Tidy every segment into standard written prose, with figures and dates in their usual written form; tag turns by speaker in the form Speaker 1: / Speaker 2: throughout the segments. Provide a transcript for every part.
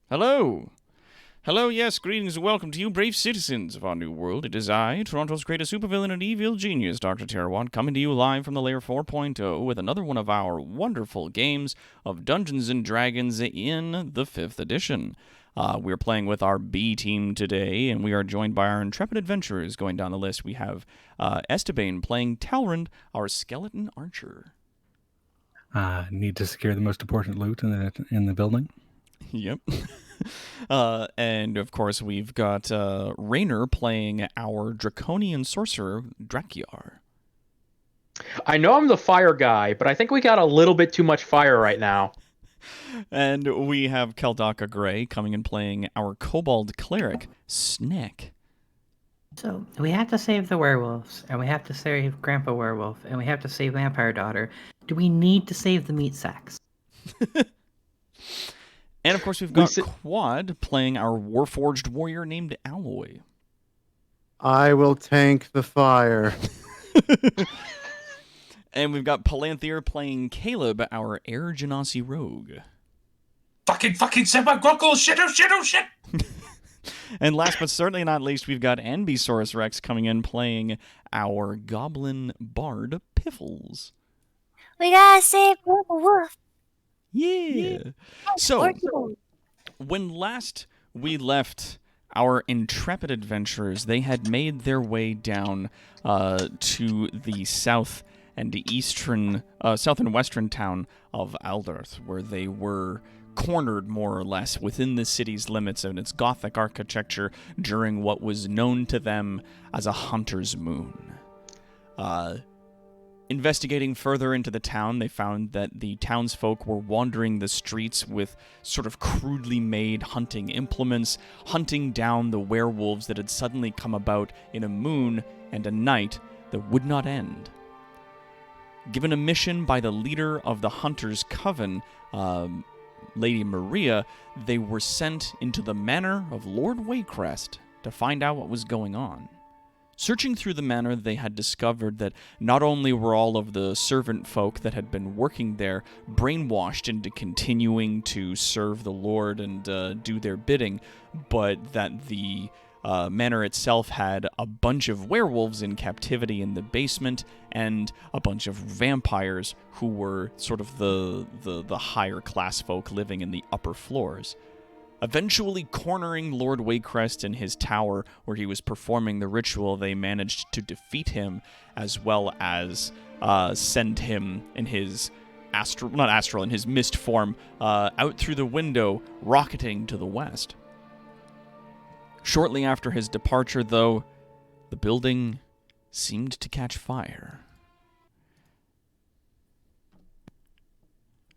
Speaker 1: Hello! Hello, yes, greetings and welcome to you, brave citizens of our new world. It is I, Toronto's greatest supervillain and evil genius, Dr. Terrawant, coming to you live from the Lair 4.0 with another one of our wonderful games of Dungeons & Dragons in the 5th edition. We're playing with our B team today, and we are joined by our intrepid adventurers. Going down the list, we have Esteban playing Talrand, our skeleton archer.
Speaker 2: Need to secure the most important loot in the building.
Speaker 1: Yep. And of course, we've got Raynor playing our draconian sorcerer, Drakiar.
Speaker 3: I know I'm the fire guy, but I think we got a little bit too much fire right now.
Speaker 1: And we have Keldaka Grey coming and playing our kobold cleric, Sneck.
Speaker 4: So, we have to save the werewolves, and we have to save Grandpa Werewolf, and we have to save Vampire Daughter. Do we need to save the meat sacks?
Speaker 1: And of course, we've got Quad playing our warforged warrior named Alloy.
Speaker 5: I will tank the fire.
Speaker 1: And we've got Palanthier playing Caleb, our Air Genasi rogue.
Speaker 6: Fucking Semper Grunkle, shit.
Speaker 1: And last but certainly not least, we've got Ambisaurus Rex coming in playing our goblin bard Piffles.
Speaker 7: We gotta save Wolf.
Speaker 1: Yeah. So, when last we left our intrepid adventurers, they had made their way down to the south and south and western town of Aldarth, where they were cornered more or less within the city's limits and its Gothic architecture during what was known to them as a hunter's moon. Investigating further into the town, they found that the townsfolk were wandering the streets with sort of crudely made hunting implements, hunting down the werewolves that had suddenly come about in a moon and a night that would not end. Given a mission by the leader of the Hunters' Coven, Lady Maria, they were sent into the manor of Lord Waycrest to find out what was going on. Searching through the manor, they had discovered that not only were all of the servant folk that had been working there brainwashed into continuing to serve the Lord and do their bidding, but that the manor itself had a bunch of werewolves in captivity in the basement and a bunch of vampires who were sort of the higher class folk living in the upper floors. Eventually cornering Lord Waycrest in his tower where he was performing the ritual, they managed to defeat him as well as send him in his in his mist form out through the window, rocketing to the west. Shortly after his departure, though, the building seemed to catch fire.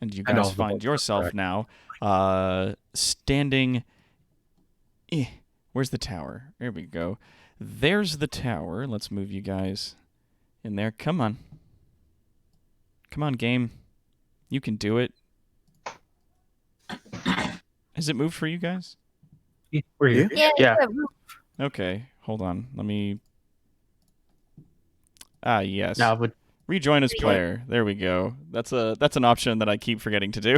Speaker 1: And you guys find yourself now standing... where's the tower? There we go. There's the tower. Let's move you guys in there. Come on. Come on, game. You can do it. Has it moved for you guys?
Speaker 2: We're here.
Speaker 3: Yeah.
Speaker 1: Okay, hold on. Let me... yes.
Speaker 3: No, but
Speaker 1: Rejoin as player. There we go. That's an option that I keep forgetting to do.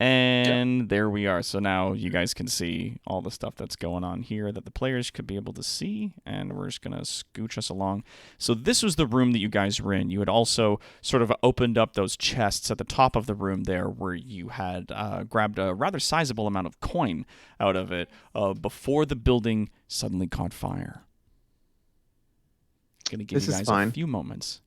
Speaker 1: And there we are. So now you guys can see all the stuff that's going on here that the players could be able to see, and we're just going to scooch us along. So this was the room that you guys were in. You had also sort of opened up those chests at the top of the room there where you had grabbed a rather sizable amount of coin out of it before the building suddenly caught fire. Going to give you guys a few moments.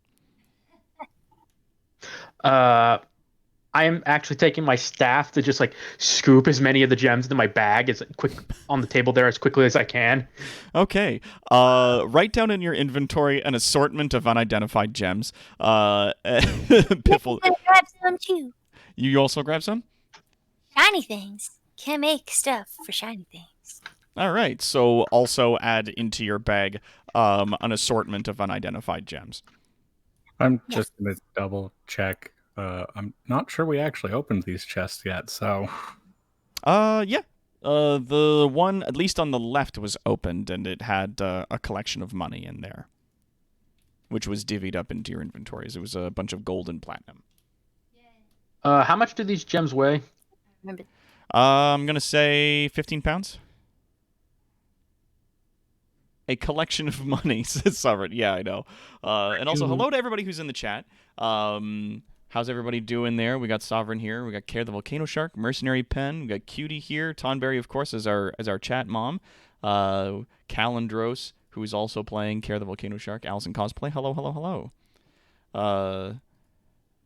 Speaker 3: I am actually taking my staff to just like scoop as many of the gems into my bag as quick on the table there as quickly as I can.
Speaker 1: Okay. Write down in your inventory an assortment of unidentified gems. Piffle.
Speaker 7: I grab some too.
Speaker 1: You also grab some?
Speaker 7: Shiny things. Can make stuff for shiny things.
Speaker 1: All right. So also add into your bag an assortment of unidentified gems.
Speaker 2: I'm just going to double check. I'm not sure we actually opened these chests yet, so...
Speaker 1: Yeah. The one, at least on the left, was opened, and it had a collection of money in there, which was divvied up into your inventories. It was a bunch of gold and platinum.
Speaker 3: How much do these gems weigh?
Speaker 7: Remember.
Speaker 1: I'm going to say 15 pounds. A collection of money, says Sovereign. Yeah, I know. And also, hello to everybody who's in the chat. How's everybody doing there? We got Sovereign here. We got Care the Volcano Shark, Mercenary Pen. We got Cutie here. Tonberry, of course, as our chat mom. Calendros, who is also playing Care the Volcano Shark. Allison Cosplay. Hello, hello, hello.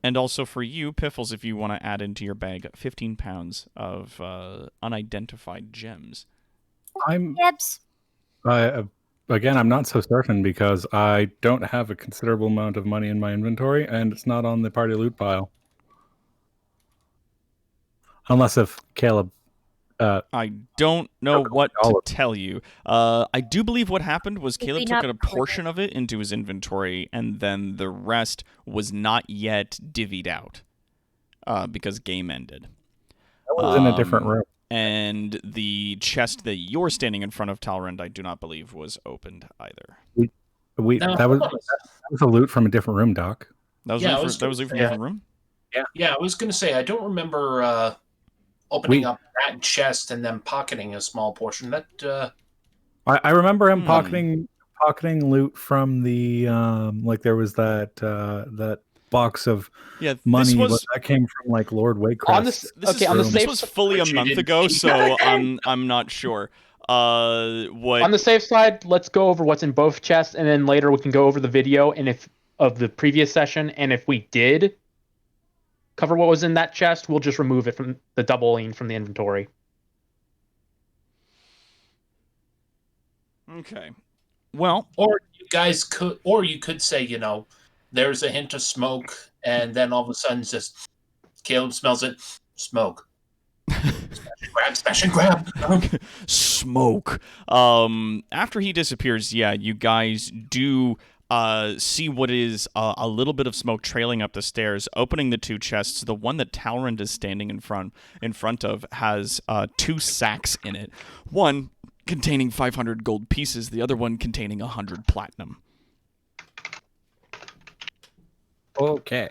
Speaker 1: And also for you, Piffles, if you want to add into your bag 15 pounds of unidentified gems.
Speaker 7: Debs.
Speaker 2: Again, I'm not so certain because I don't have a considerable amount of money in my inventory, and it's not on the party loot pile. Unless if Caleb...
Speaker 1: I don't know what to tell you. I do believe what happened was Caleb took a portion of it into his inventory, and then the rest was not yet divvied out because game ended.
Speaker 2: That was in a different room.
Speaker 1: And the chest that you're standing in front of, Talrand, I do not believe was opened either.
Speaker 2: That was a loot from a different room, Doc.
Speaker 1: That was loot from a different room?
Speaker 6: Yeah, I was going to say, I don't remember opening up that chest and then pocketing a small portion. That
Speaker 2: I remember him pocketing loot from the like there was that box of money that came from like Lord Wakecrest.
Speaker 1: This was fully a month ago, so I'm not sure. On
Speaker 3: the safe side, let's go over what's in both chests, and then later we can go over the video of the previous session, and if we did cover what was in that chest, we'll just remove it from the doubling from the inventory.
Speaker 1: Okay. Well,
Speaker 6: or you could say, there's a hint of smoke, and then all of a sudden, just Caleb smells it. Smoke. Smash and grab.
Speaker 1: Smoke. After he disappears, you guys do see what is a little bit of smoke trailing up the stairs, opening the two chests. The one that Talrand is standing in front of has 2 sacks in it. One containing 500 gold pieces, the other one containing 100 platinum.
Speaker 2: Okay.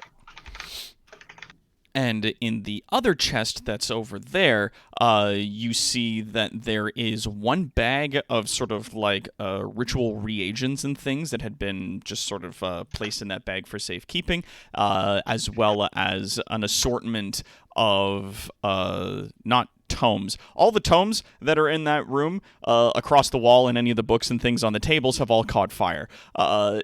Speaker 1: And in the other chest that's over there, you see that there is one bag of sort of like ritual reagents and things that had been just sort of placed in that bag for safekeeping, as well as an assortment of not tomes. All the tomes that are in that room across the wall and any of the books and things on the tables have all caught fire.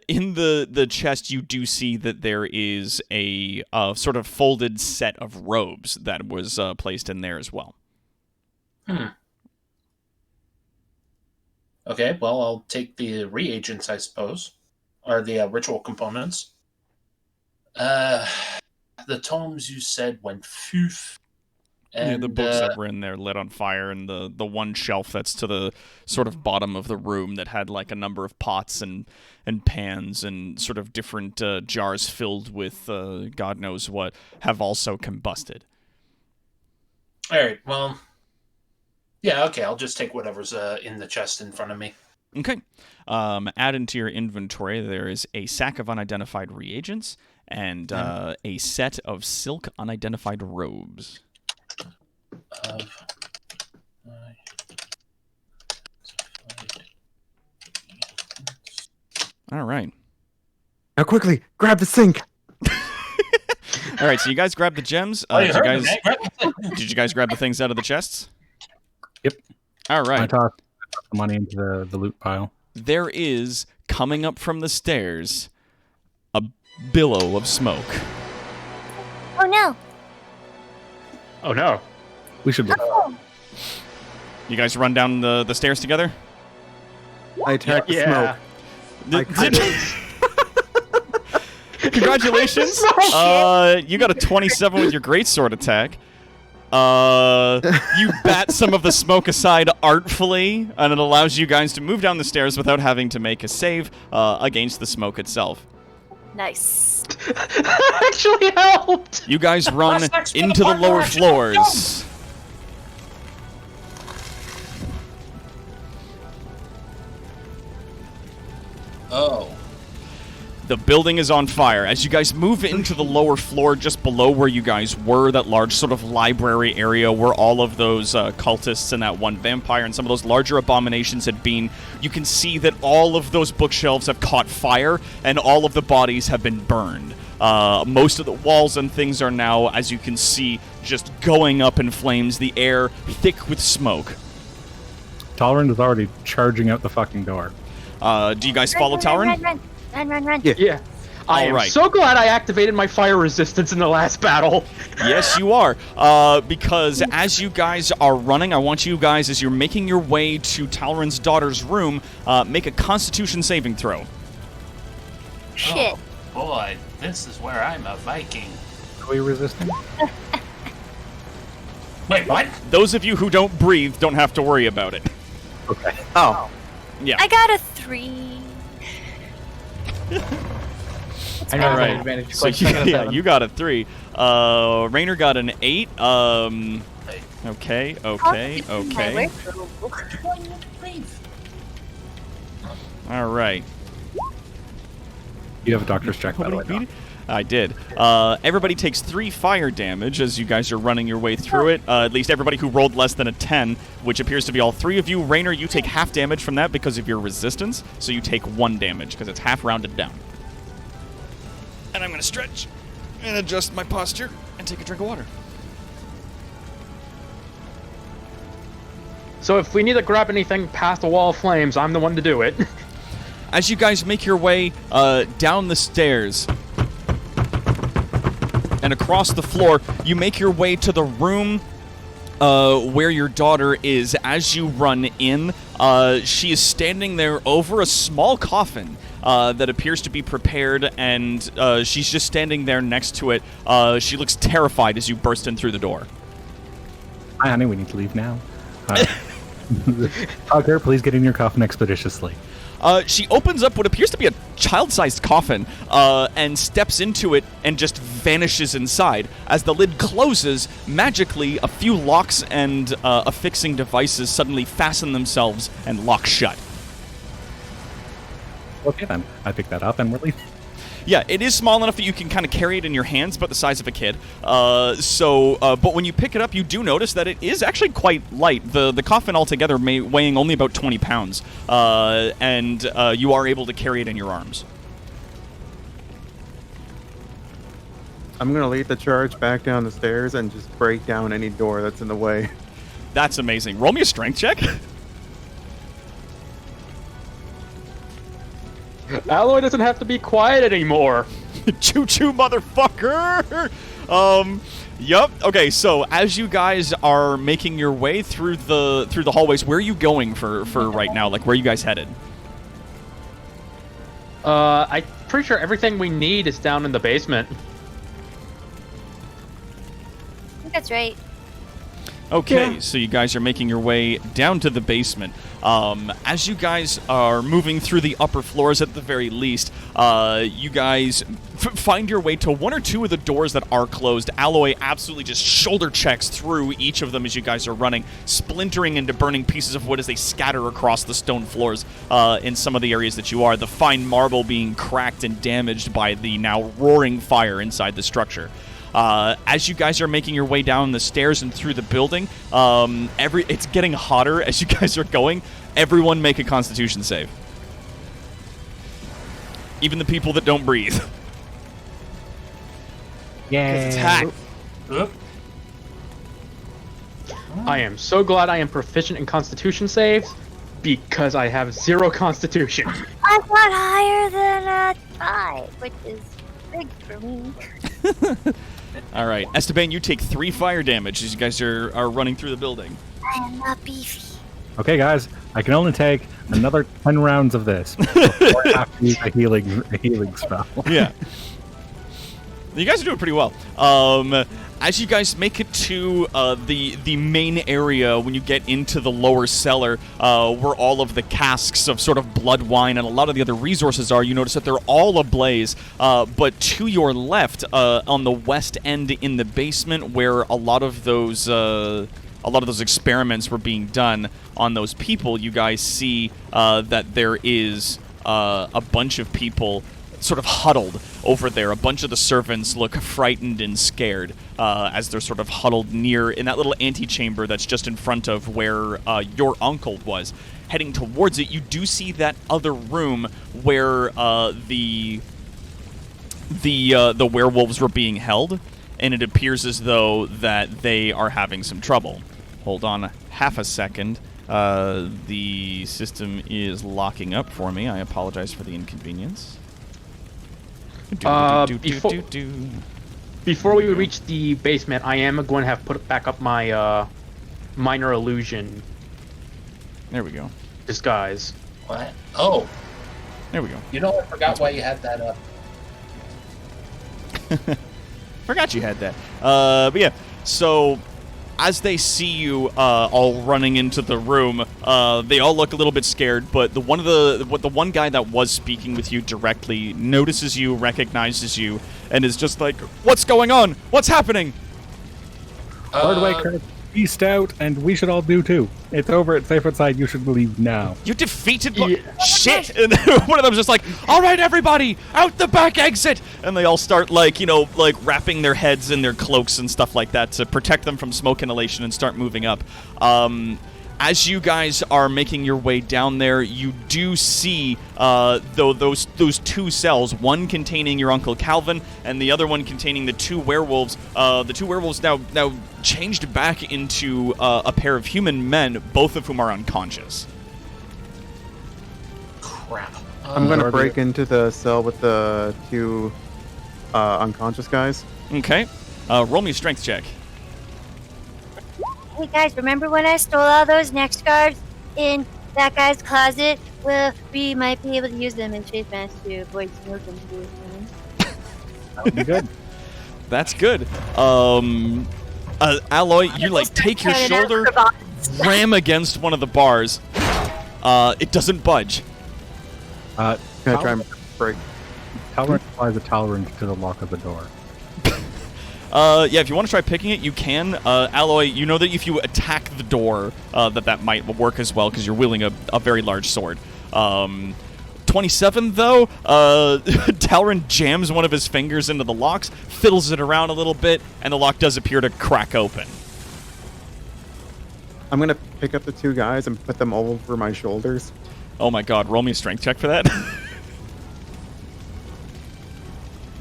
Speaker 1: In the chest, you do see that there is a sort of folded set of robes that was placed in there as well.
Speaker 6: Okay, well, I'll take the reagents, I suppose, or the ritual components. The tomes you said went phew. And,
Speaker 1: the books that were in there lit on fire, and the one shelf that's to the sort of bottom of the room that had like a number of pots and pans and sort of different jars filled with God knows what have also combusted.
Speaker 6: All right, well, yeah, okay, I'll just take whatever's in the chest in front of me.
Speaker 1: Okay. Add into your inventory, there is a sack of unidentified reagents and a set of silk unidentified robes. All right.
Speaker 5: Now quickly, grab the sink.
Speaker 1: All right, so you guys grabbed the gems. Did you guys grab the things out of the chests?
Speaker 2: Yep.
Speaker 1: All right.
Speaker 2: I tossed the money into the loot pile.
Speaker 1: There is, coming up from the stairs, a billow of smoke.
Speaker 7: Oh no.
Speaker 3: Oh no.
Speaker 2: We should look.
Speaker 1: You guys run down the stairs together?
Speaker 5: I attack the smoke.
Speaker 1: Congratulations! You got a 27 with your greatsword attack. You bat some of the smoke aside artfully, and it allows you guys to move down the stairs without having to make a save against the smoke itself.
Speaker 7: Nice.
Speaker 3: Actually helped!
Speaker 1: You guys run into the lower floors.
Speaker 6: Oh.
Speaker 1: The building is on fire. As you guys move into the lower floor, just below where you guys were, that large sort of library area where all of those cultists and that one vampire and some of those larger abominations had been, you can see that all of those bookshelves have caught fire and all of the bodies have been burned. Most of the walls and things are now, as you can see, just going up in flames, the air thick with smoke.
Speaker 2: Tolerant is already charging out the fucking door.
Speaker 1: Do you guys follow Tolerant?
Speaker 7: Run.
Speaker 3: Yeah. I am so glad I activated my fire resistance in the last battle.
Speaker 1: Yes, you are. Because as you guys are running, I want you guys, as you're making your way to Talryn's daughter's room, make a Constitution saving throw.
Speaker 7: Shit.
Speaker 6: Oh, boy, this is where I'm a Viking.
Speaker 2: Are we resisting?
Speaker 6: Wait, what?
Speaker 1: Those of you who don't breathe don't have to worry about it.
Speaker 2: Okay.
Speaker 5: Oh.
Speaker 1: Yeah.
Speaker 7: I got a 3.
Speaker 4: I know
Speaker 1: All right.
Speaker 4: advantage.
Speaker 1: So you got a 3. Rainer got an 8. Okay. All right.
Speaker 2: You have a doctor's check, by the way. Doc.
Speaker 1: I did. Everybody takes 3 fire damage as you guys are running your way through it. At least everybody who rolled less than a 10, which appears to be all 3 of you. Rainer, you take half damage from that because of your resistance, so you take 1 damage because it's half rounded down. And I'm going to stretch and adjust my posture and take a drink of water.
Speaker 3: So if we need to grab anything past the wall of flames, I'm the one to do it.
Speaker 1: As you guys make your way down the stairs and across the floor, you make your way to the room where your daughter is. As you run in, she is standing there over a small coffin that appears to be prepared, and she's just standing there next to it. She looks terrified as you burst in through the door.
Speaker 2: Hi, honey, we need to leave now. Tucker, please get in your coffin expeditiously.
Speaker 1: She opens up what appears to be a child-sized coffin and steps into it and just vanishes inside. As the lid closes, magically, a few locks and affixing devices suddenly fasten themselves and lock shut.
Speaker 2: Okay, then. I pick that up and we're leaving.
Speaker 1: Yeah, it is small enough that you can kind of carry it in your hands, about the size of a kid. But when you pick it up, you do notice that it is actually quite light. The coffin altogether weighing only about 20 pounds, and you are able to carry it in your arms.
Speaker 5: I'm going to lead the charge back down the stairs and just break down any door that's in the way.
Speaker 1: That's amazing. Roll me a strength check.
Speaker 3: Alloy doesn't have to be quiet anymore.
Speaker 1: Choo-choo, motherfucker! Yup. Okay, so as you guys are making your way through the hallways, where are you going for right now? Like, where are you guys headed?
Speaker 3: I'm pretty sure everything we need is down in the basement.
Speaker 7: I think that's right.
Speaker 1: Okay, so you guys are making your way down to the basement. As you guys are moving through the upper floors at the very least, you guys find your way to 1 or 2 of the doors that are closed. Alloy absolutely just shoulder checks through each of them as you guys are running, splintering into burning pieces of wood as they scatter across the stone floors in some of the areas that you are. The fine marble being cracked and damaged by the now roaring fire inside the structure. As you guys are making your way down the stairs and through the building, it's getting hotter as you guys are going. Everyone make a Constitution save. Even the people that don't breathe.
Speaker 2: Yay.
Speaker 1: It's hot.
Speaker 3: I am so glad I am proficient in Constitution saves because I have 0 Constitution.
Speaker 7: I got higher than a 5, which is big for me.
Speaker 1: All right, Esteban, you take 3 fire damage as you guys are running through the building.
Speaker 7: I am not beefy.
Speaker 2: Okay, guys, I can only take another 10 rounds of this before I have to use a healing spell.
Speaker 1: Yeah. You guys are doing pretty well. As you guys make it to the main area, when you get into the lower cellar, where all of the casks of sort of blood wine and a lot of the other resources are, you notice that they're all ablaze. But to your left, on the west end in the basement, where a lot of those experiments were being done on those people, you guys see that there is a bunch of people sort of huddled over there. A bunch of the servants look frightened and scared as they're sort of huddled near in that little antechamber that's just in front of where your uncle was. Heading towards it, you do see that other room where the werewolves were being held, and it appears as though that they are having some trouble. Hold on half a second. The system is locking up for me. I apologize for the inconvenience.
Speaker 3: Before we reach the basement, I am going to have put back up my minor illusion.
Speaker 1: There we go.
Speaker 3: Disguise.
Speaker 6: What? Oh.
Speaker 1: There we go.
Speaker 6: You know, I forgot why you had that up.
Speaker 1: Forgot you had that. But yeah, so as they see you all running into the room, they all look a little bit scared, but the one guy that was speaking with you directly notices you, recognizes you, and is just like, "What's going on? What's happening?"
Speaker 2: Lord Wakehurst, beast out, and we should all do too. It's over. It's safe outside. You should leave now.
Speaker 1: You defeated shit! And one of them's just like, "All right, everybody, out the back exit!" And they all start like wrapping their heads in their cloaks and stuff like that to protect them from smoke inhalation and start moving up. As you guys are making your way down there, you do see those two cells, one containing your Uncle Calvin and the other one containing the two werewolves. The two werewolves now changed back into a pair of human men, both of whom are unconscious.
Speaker 6: Crap.
Speaker 5: I'm going to break into the cell with the two unconscious guys.
Speaker 1: Okay. Roll me a strength check.
Speaker 7: Hey guys, remember when I stole all those neck scarves in that guy's closet? Well, we might be able to use them in Chase Mass to avoid smoke and do things.
Speaker 2: That would be good.
Speaker 1: That's good. Alloy, you take your shoulder, ram against one of the bars. It doesn't budge.
Speaker 5: Can I try and break?
Speaker 2: Talron applies a tolerance to the lock of the door.
Speaker 1: Yeah, if you want to try picking it, you can. Alloy, you know that if you attack the door, that might work as well, because you're wielding a very large sword. 27, though, Talron jams one of his fingers into the locks, fiddles it around a little bit, and the lock does appear to crack open.
Speaker 5: I'm going to pick up the two guys and put them over my shoulders.
Speaker 1: Oh my god, roll me a strength check for that.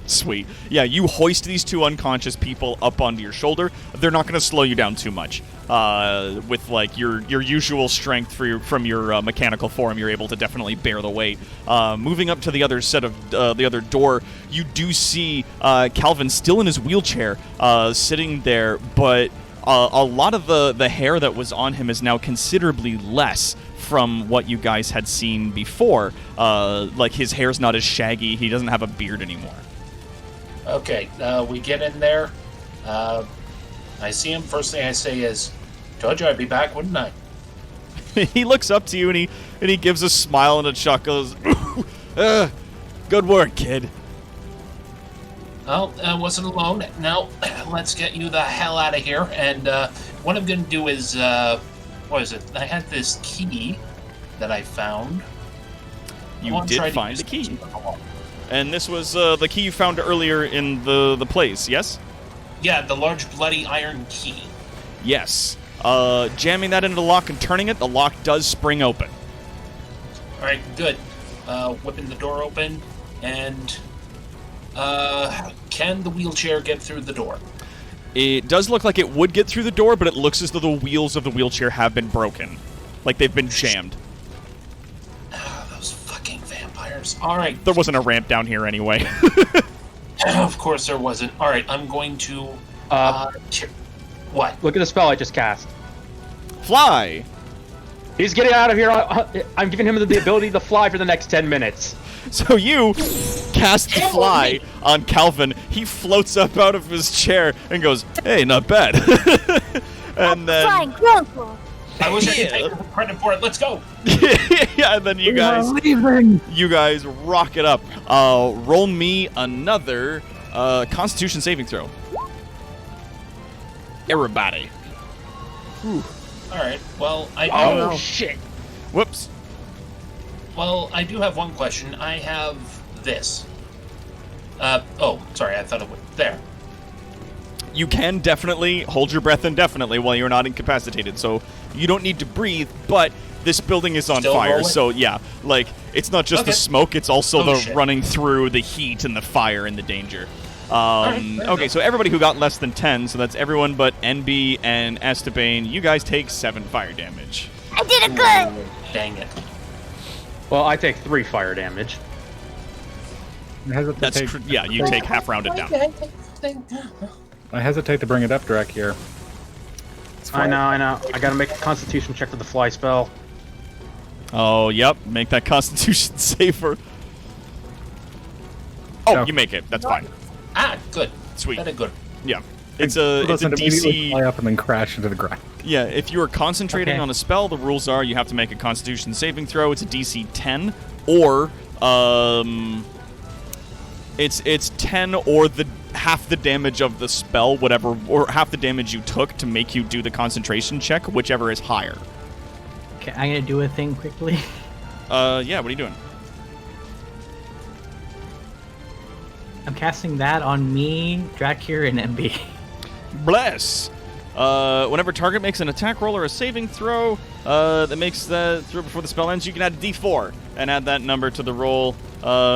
Speaker 1: Sweet. Yeah, you hoist these two unconscious people up onto your shoulder. They're not going to slow you down too much. With your usual strength from your mechanical form, you're able to definitely bear the weight. Moving up to the other set of the other door, you do see Calvin still in his wheelchair, sitting there, but a lot of the hair that was on him is now considerably less from what you guys had seen before. His hair's not as shaggy. He doesn't have a beard anymore.
Speaker 6: Okay, we get in there. I see him. First thing I say is, "Told you I'd be back, wouldn't I?"
Speaker 1: He looks up to you and he gives a smile and a chuckle. Good work, kid.
Speaker 6: Well, I wasn't alone. Now, let's get you the hell out of here. And what I'm going to do is, what is it? I had this key that I found.
Speaker 1: You did find the key. And this was the key you found earlier in the place, yes?
Speaker 6: Yeah, the large bloody iron key.
Speaker 1: Yes. Jamming that into the lock and turning it, the lock does spring open.
Speaker 6: All right, good. Whipping the door open, and can the wheelchair get through the door?
Speaker 1: It does look like it would get through the door, but it looks as though the wheels of the wheelchair have been broken. Like they've been jammed.
Speaker 6: Those fucking vampires. All right.
Speaker 1: There wasn't a ramp down here anyway.
Speaker 6: Of course there wasn't. All right, I'm going to... what?
Speaker 3: Look at the spell I just cast.
Speaker 1: Fly!
Speaker 3: He's getting out of here. I'm giving him the ability to fly for the next 10 minutes.
Speaker 1: So you cast the fly on Calvin. He floats up out of his chair and goes, "Hey, not bad." And then
Speaker 7: Flying Grunkle.
Speaker 6: I wish I could take credit for it. Let's go.
Speaker 1: Yeah, and then you guys rock it up. Roll me another Constitution saving throw. Everybody.
Speaker 6: Whew. All right. Well,
Speaker 3: Oh shit.
Speaker 1: Whoops.
Speaker 6: Well, I do have one question. I have this. Oh, sorry, I thought it went there.
Speaker 1: You can definitely hold your breath indefinitely while you're not incapacitated, so you don't need to breathe, but this building is on
Speaker 6: Still
Speaker 1: fire,
Speaker 6: rolling?
Speaker 1: so yeah, like, it's not just the smoke, it's also the
Speaker 6: shit.
Speaker 1: running through the heat and the fire and the danger.
Speaker 6: right,
Speaker 1: Okay, so everybody who got less than 10, so that's everyone but NB and Esteban, you guys take 7 fire damage.
Speaker 7: I did it good.
Speaker 6: Dang it.
Speaker 3: Well, I take 3 fire damage.
Speaker 1: That's yeah, you take half rounded down.
Speaker 2: I hesitate to bring it up, Drek, here.
Speaker 3: I know. I gotta make a Constitution check for the fly spell.
Speaker 1: Oh, yep, make that Constitution saver. Oh,
Speaker 2: No.
Speaker 1: you make it, that's fine.
Speaker 6: Ah, good.
Speaker 1: Sweet.
Speaker 6: That is good.
Speaker 1: Yeah. It's a
Speaker 2: immediately fly
Speaker 1: DC.
Speaker 2: up and then crash into the ground.
Speaker 1: Yeah, if you are concentrating
Speaker 4: Okay.
Speaker 1: on a spell, the rules are you have to make a Constitution saving throw. It's a DC 10, or it's 10 or the half the damage of the spell, whatever, or half the damage you took to make you do the concentration check, whichever is higher.
Speaker 4: Okay, I'm gonna do a thing quickly.
Speaker 1: Yeah. What are you doing?
Speaker 4: I'm casting that on me, Dracure, and MB.
Speaker 1: Bless. Whenever target makes an attack roll or a saving throw that makes that throw before the spell ends, you can add a D4 and add that number to the roll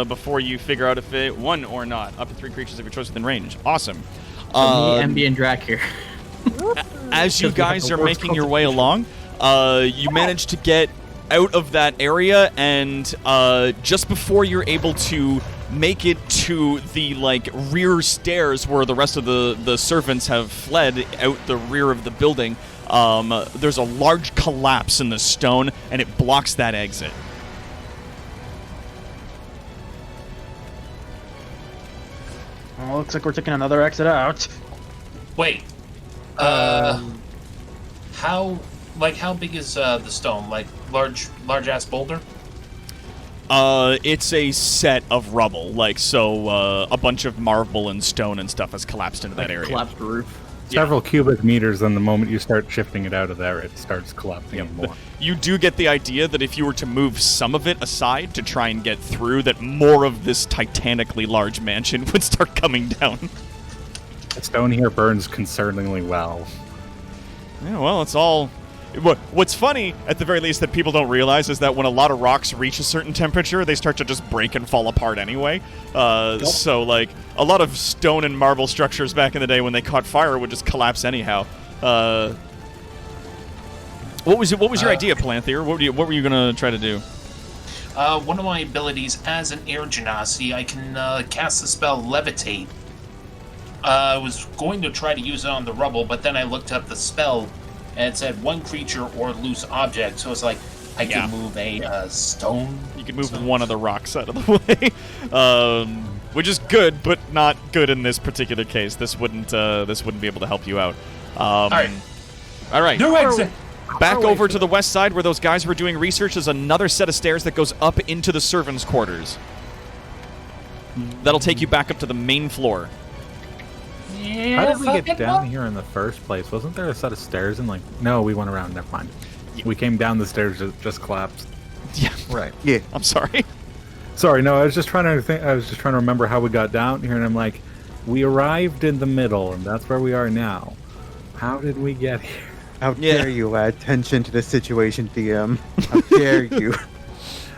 Speaker 1: before you figure out if it won or not. Up to 3 creatures of your choice within range. Awesome.
Speaker 4: Me, MB, and Dracure.
Speaker 1: As you
Speaker 2: Because we have
Speaker 1: guys
Speaker 2: the
Speaker 1: are
Speaker 2: worst
Speaker 1: making your way along, you manage to get out of that area, and just before you're able to make it to the rear stairs where the rest of the servants have fled out the rear of the building, there's a large collapse in the stone, and it blocks that exit.
Speaker 3: Well, looks like we're taking another exit out.
Speaker 6: Wait. How big is the stone? Like large ass boulder?
Speaker 1: It's a set of rubble, a bunch of marble and stone and stuff has collapsed into that area.
Speaker 4: Collapsed roof.
Speaker 2: Several cubic meters, and the moment you start shifting it out of there, it starts collapsing even more.
Speaker 1: You do get the idea that if you were to move some of it aside to try and get through, that more of this titanically large mansion would start coming down.
Speaker 2: The stone here burns concerningly well.
Speaker 1: Yeah, well, it's all... What's funny, at the very least, that people don't realize is that when a lot of rocks reach a certain temperature, they start to just break and fall apart anyway. So, a lot of stone and marble structures back in the day when they caught fire would just collapse anyhow. What was your idea, Palanthir? What were you going to try to do?
Speaker 6: One of my abilities as an air genasi, I can cast the spell Levitate. I was going to try to use it on the rubble, but then I looked up the spell, and it said one creature or loose object, so it's like I can move a stone.
Speaker 1: You can move one of the rocks out of the way, which is good, but not good in this particular case. This wouldn't be able to help you out. All right.
Speaker 6: New exit.
Speaker 1: Back over to the west side where those guys were doing research is another set of stairs that goes up into the servants' quarters. That'll take you back up to the main floor.
Speaker 2: How did we get down here in the first place? Wasn't there a set of stairs? And no, we went around. Never mind. We came down the stairs, just collapsed.
Speaker 1: Yeah.
Speaker 5: Right. Yeah.
Speaker 1: I'm sorry.
Speaker 2: Sorry, no, I was just trying to think. I was just trying to remember how we got down here, and I'm like, we arrived in the middle, and that's where we are now. How did we get here?
Speaker 5: How dare you add tension to the situation, DM? How dare you?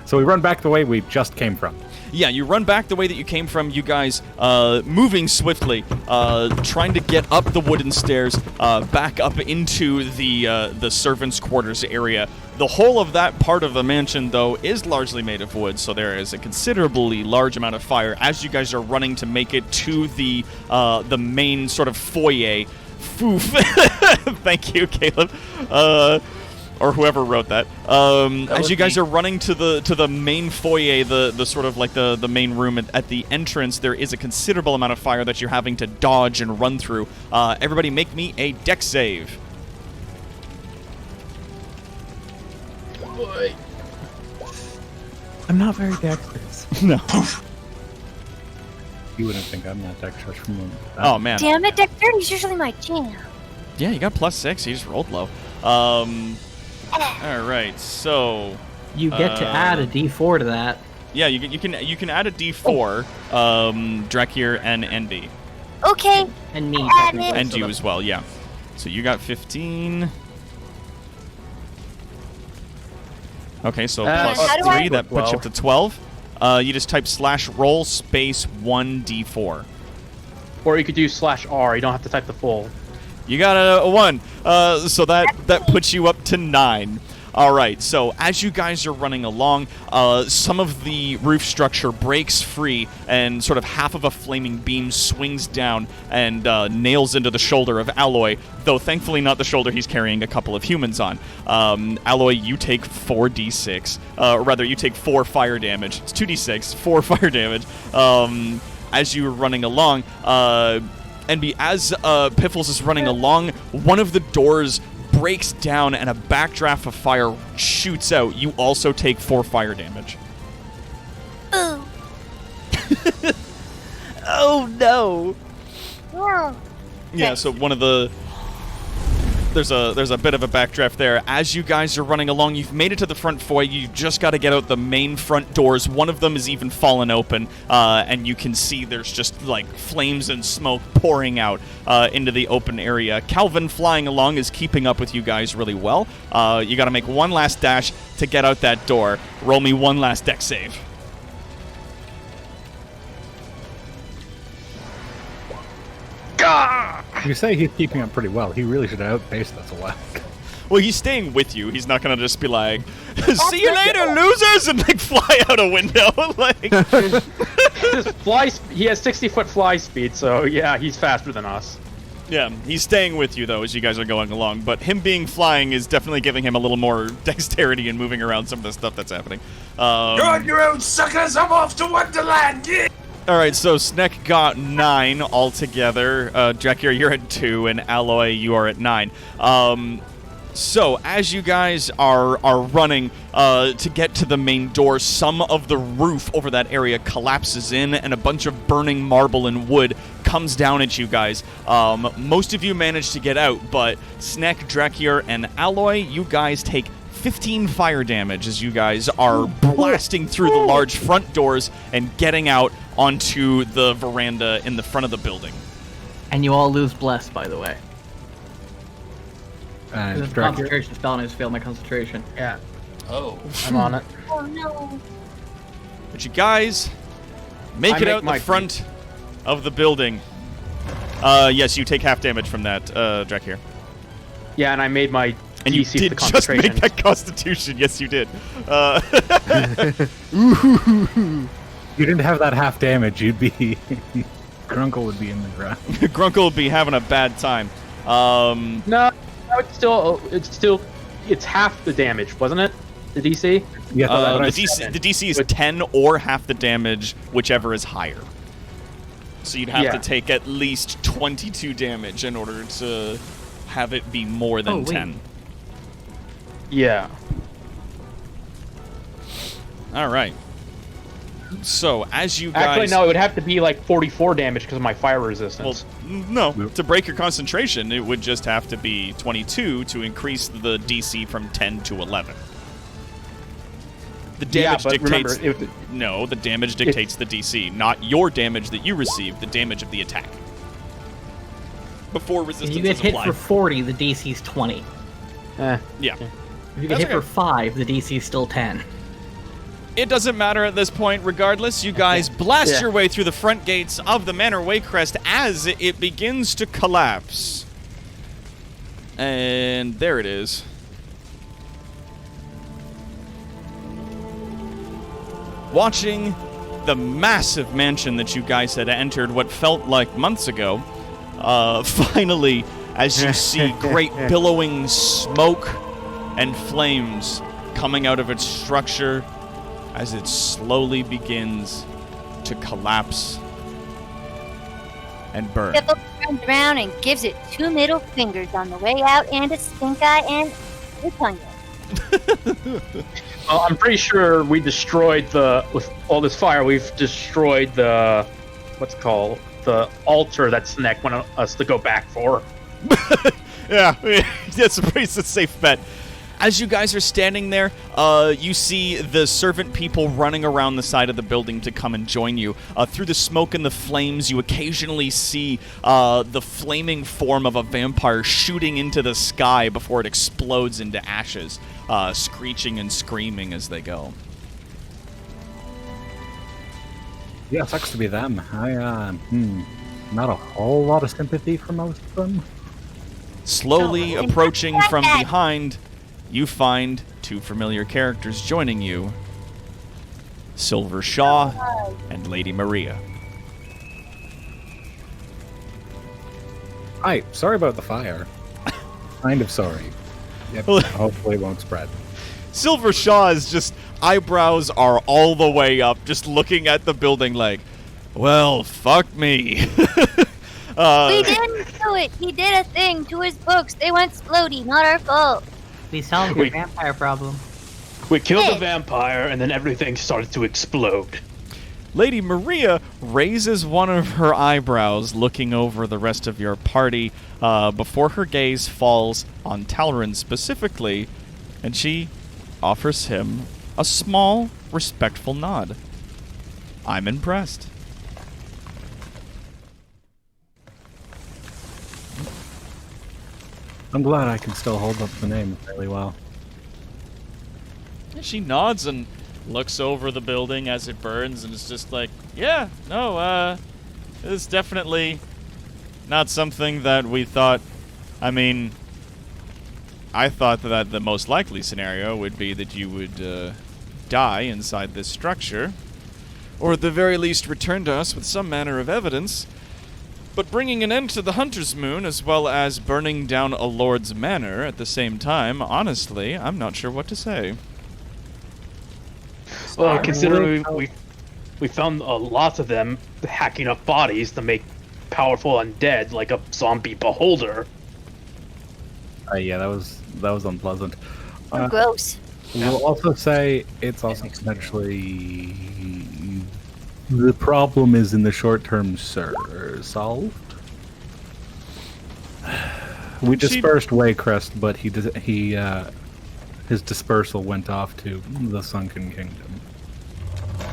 Speaker 2: So we run back the way we just came from.
Speaker 1: Yeah, you run back the way that you came from, you guys, moving swiftly, trying to get up the wooden stairs, back up into the servants' quarters area. The whole of that part of the mansion, though, is largely made of wood, so there is a considerably large amount of fire as you guys are running to make it to the main sort of foyer. Foof. Thank you, Caleb. Or whoever wrote that. As you guys are running to the main foyer, the sort of the main room at the entrance, there is a considerable amount of fire that you're having to dodge and run through. Everybody make me a dex save.
Speaker 6: Boy.
Speaker 5: I'm not very dexterous.
Speaker 1: No.
Speaker 2: You wouldn't think I'm not dexterous from that.
Speaker 1: Oh, man.
Speaker 7: Damn it, dexterity's usually my jam.
Speaker 1: Yeah, you got +6. You just rolled low. All right, so...
Speaker 4: You get to add a D4 to that.
Speaker 1: Yeah, you can add a D4, Drekir and Envy.
Speaker 7: Okay.
Speaker 4: And me.
Speaker 1: And you as well, yeah. So you got 15. Okay, so plus 3, that puts you up to 12. You just type /roll space 1d4.
Speaker 3: Or you could do /R. You don't have to type the full.
Speaker 1: You got a 1. So that puts you up to 9. All right, so as you guys are running along, some of the roof structure breaks free, and sort of half of a flaming beam swings down and nails into the shoulder of Alloy, though thankfully not the shoulder he's carrying a couple of humans on. Alloy, you take 4d6. Rather, you take 4 fire damage. It's 2d6, 4 fire damage. As you're running along, and as Piffles is running along, one of the doors breaks down and a backdraft of fire shoots out. You also take 4 fire damage.
Speaker 7: Ooh.
Speaker 1: Oh no.
Speaker 7: No.
Speaker 1: Yeah, so one of the there's a bit of a backdraft there. As you guys are running along, you've made it to the front foyer. You just got to get out the main front doors. One of them is even fallen open, and you can see there's just like flames and smoke pouring out into the open area. Calvin flying along is keeping up with you guys really well. You got to make one last dash to get out that door. Roll me one last dex save.
Speaker 2: You say he's keeping up pretty well. He really should have outpaced us a while.
Speaker 1: Well, he's staying with you. He's not going to just be like, see you later, losers, and like fly out a window. Like,
Speaker 3: He has 60-foot fly speed, so yeah, he's faster than us.
Speaker 1: Yeah, he's staying with you, though, as you guys are going along. But him being flying is definitely giving him a little more dexterity in moving around some of the stuff that's happening.
Speaker 6: You're on your own, suckers! I'm off to Wonderland! Yeah!
Speaker 1: All right, so Snek got 9 altogether. Drekir, you're at 2, and Alloy, you are at 9. So as you guys are running to get to the main door, some of the roof over that area collapses in, and a bunch of burning marble and wood comes down at you guys. Most of you manage to get out, but Snek, Drekir, and Alloy, you guys take 15 fire damage as you guys are blasting through the large front doors and getting out onto the veranda in the front of the building.
Speaker 4: And you all lose bless, by the way. It's a
Speaker 2: Drekir?
Speaker 4: concentration spell and I just failed my concentration.
Speaker 3: Yeah.
Speaker 6: Oh.
Speaker 3: I'm on it.
Speaker 7: Oh no.
Speaker 1: But you guys make it out the
Speaker 3: my
Speaker 1: front of the building. Yes, you take half damage from that, Drekir.
Speaker 3: Yeah, and I made my
Speaker 1: And you
Speaker 3: DC
Speaker 1: did
Speaker 3: for
Speaker 1: just make
Speaker 3: concentration.
Speaker 1: that Constitution. Yes, you did.
Speaker 2: You didn't have that half damage, you'd be... Grunkle would be in the ground.
Speaker 1: Grunkle would be having a bad time.
Speaker 3: No, it's half the damage, wasn't it? The DC?
Speaker 2: Yeah,
Speaker 1: the DC is 10 or half the damage, whichever is higher. So you'd have to take at least 22 damage in order to have it be more than 10.
Speaker 3: Yeah.
Speaker 1: All right. So, as you guys...
Speaker 3: Actually, no, it would have to be like 44 damage because of my fire resistance.
Speaker 1: Well, no. To break your concentration, it would just have to be 22 to increase the DC from 10 to 11. The damage dictates...
Speaker 3: Remember,
Speaker 1: no, the damage dictates the DC, not your damage that you receive, the damage of the attack. Before resistance
Speaker 4: If you get
Speaker 1: is
Speaker 4: hit
Speaker 1: applied.
Speaker 4: for 40, the DC's 20.
Speaker 1: Yeah.
Speaker 4: If you get hit for 5, the DC's still 10.
Speaker 1: It doesn't matter at this point. Regardless, you guys blast your way through the front gates of the Manor Waycrest as it begins to collapse. And there it is. Watching the massive mansion that you guys had entered what felt like months ago, finally, as you see great billowing smoke and flames coming out of its structure, as it slowly begins to collapse and burn.
Speaker 7: Piffle turns around and gives it 2 middle fingers on the way out, and a stink eye and a tongue.
Speaker 3: Well, I'm pretty sure we destroyed with all this fire, we've destroyed the altar that Snek wanted us to go back for.
Speaker 1: Yeah, that's a pretty safe bet. As you guys are standing there, you see the servant people running around the side of the building to come and join you. Through the smoke and the flames, you occasionally see the flaming form of a vampire shooting into the sky before it explodes into ashes, screeching and screaming as they go.
Speaker 2: Yeah, sucks to be them. Not a whole lot of sympathy for most of them.
Speaker 1: Slowly approaching from behind, you find two familiar characters joining you. Silver Shaw and Lady Maria.
Speaker 2: Hi, sorry about the fire. Kind of sorry. Yep, hopefully it won't spread.
Speaker 1: Silver Shaw's just eyebrows are all the way up, just looking at the building like, well, fuck me.
Speaker 7: We didn't do it. He did a thing to his books. They went splody. Not our fault.
Speaker 4: We solved your vampire problem.
Speaker 3: We killed the vampire, and then everything started to explode.
Speaker 1: Lady Maria raises one of her eyebrows, looking over the rest of your party, before her gaze falls on Talrin specifically, and she offers him a small, respectful nod. I'm impressed.
Speaker 2: I'm glad I can still hold up the name fairly well.
Speaker 1: She nods and looks over the building as it burns and is just like, yeah, no, it's definitely not something that we thought. I mean, I thought that the most likely scenario would be that you would die inside this structure, or at the very least return to us with some manner of evidence. But bringing an end to the Hunter's Moon, as well as burning down a lord's manor at the same time, honestly, I'm not sure what to say.
Speaker 3: Well, considering we found a lot of them hacking up bodies to make powerful undead, like a zombie beholder.
Speaker 2: Yeah, that was unpleasant.
Speaker 7: Gross.
Speaker 2: We'll also say it's also potentially the problem is in the short term, solved. We dispersed Waycrest, but his dispersal went off to the Sunken Kingdom.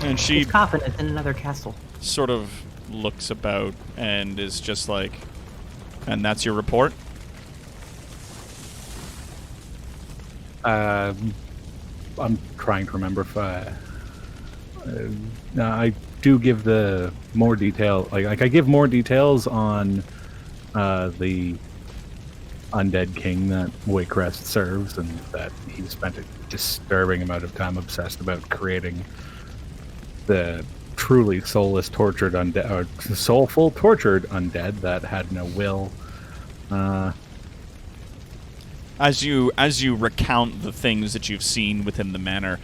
Speaker 1: And she
Speaker 4: His coffin is in another castle.
Speaker 1: sort of looks about and is just like, and that's your report?
Speaker 2: I'm trying to remember if I do give the more detail. Like I give more details on the undead king that Waycrest serves, and that he spent a disturbing amount of time obsessed about creating the truly soulless, tortured undead, or soulful, tortured undead that had no will.
Speaker 1: As you recount the things that you've seen within the manor,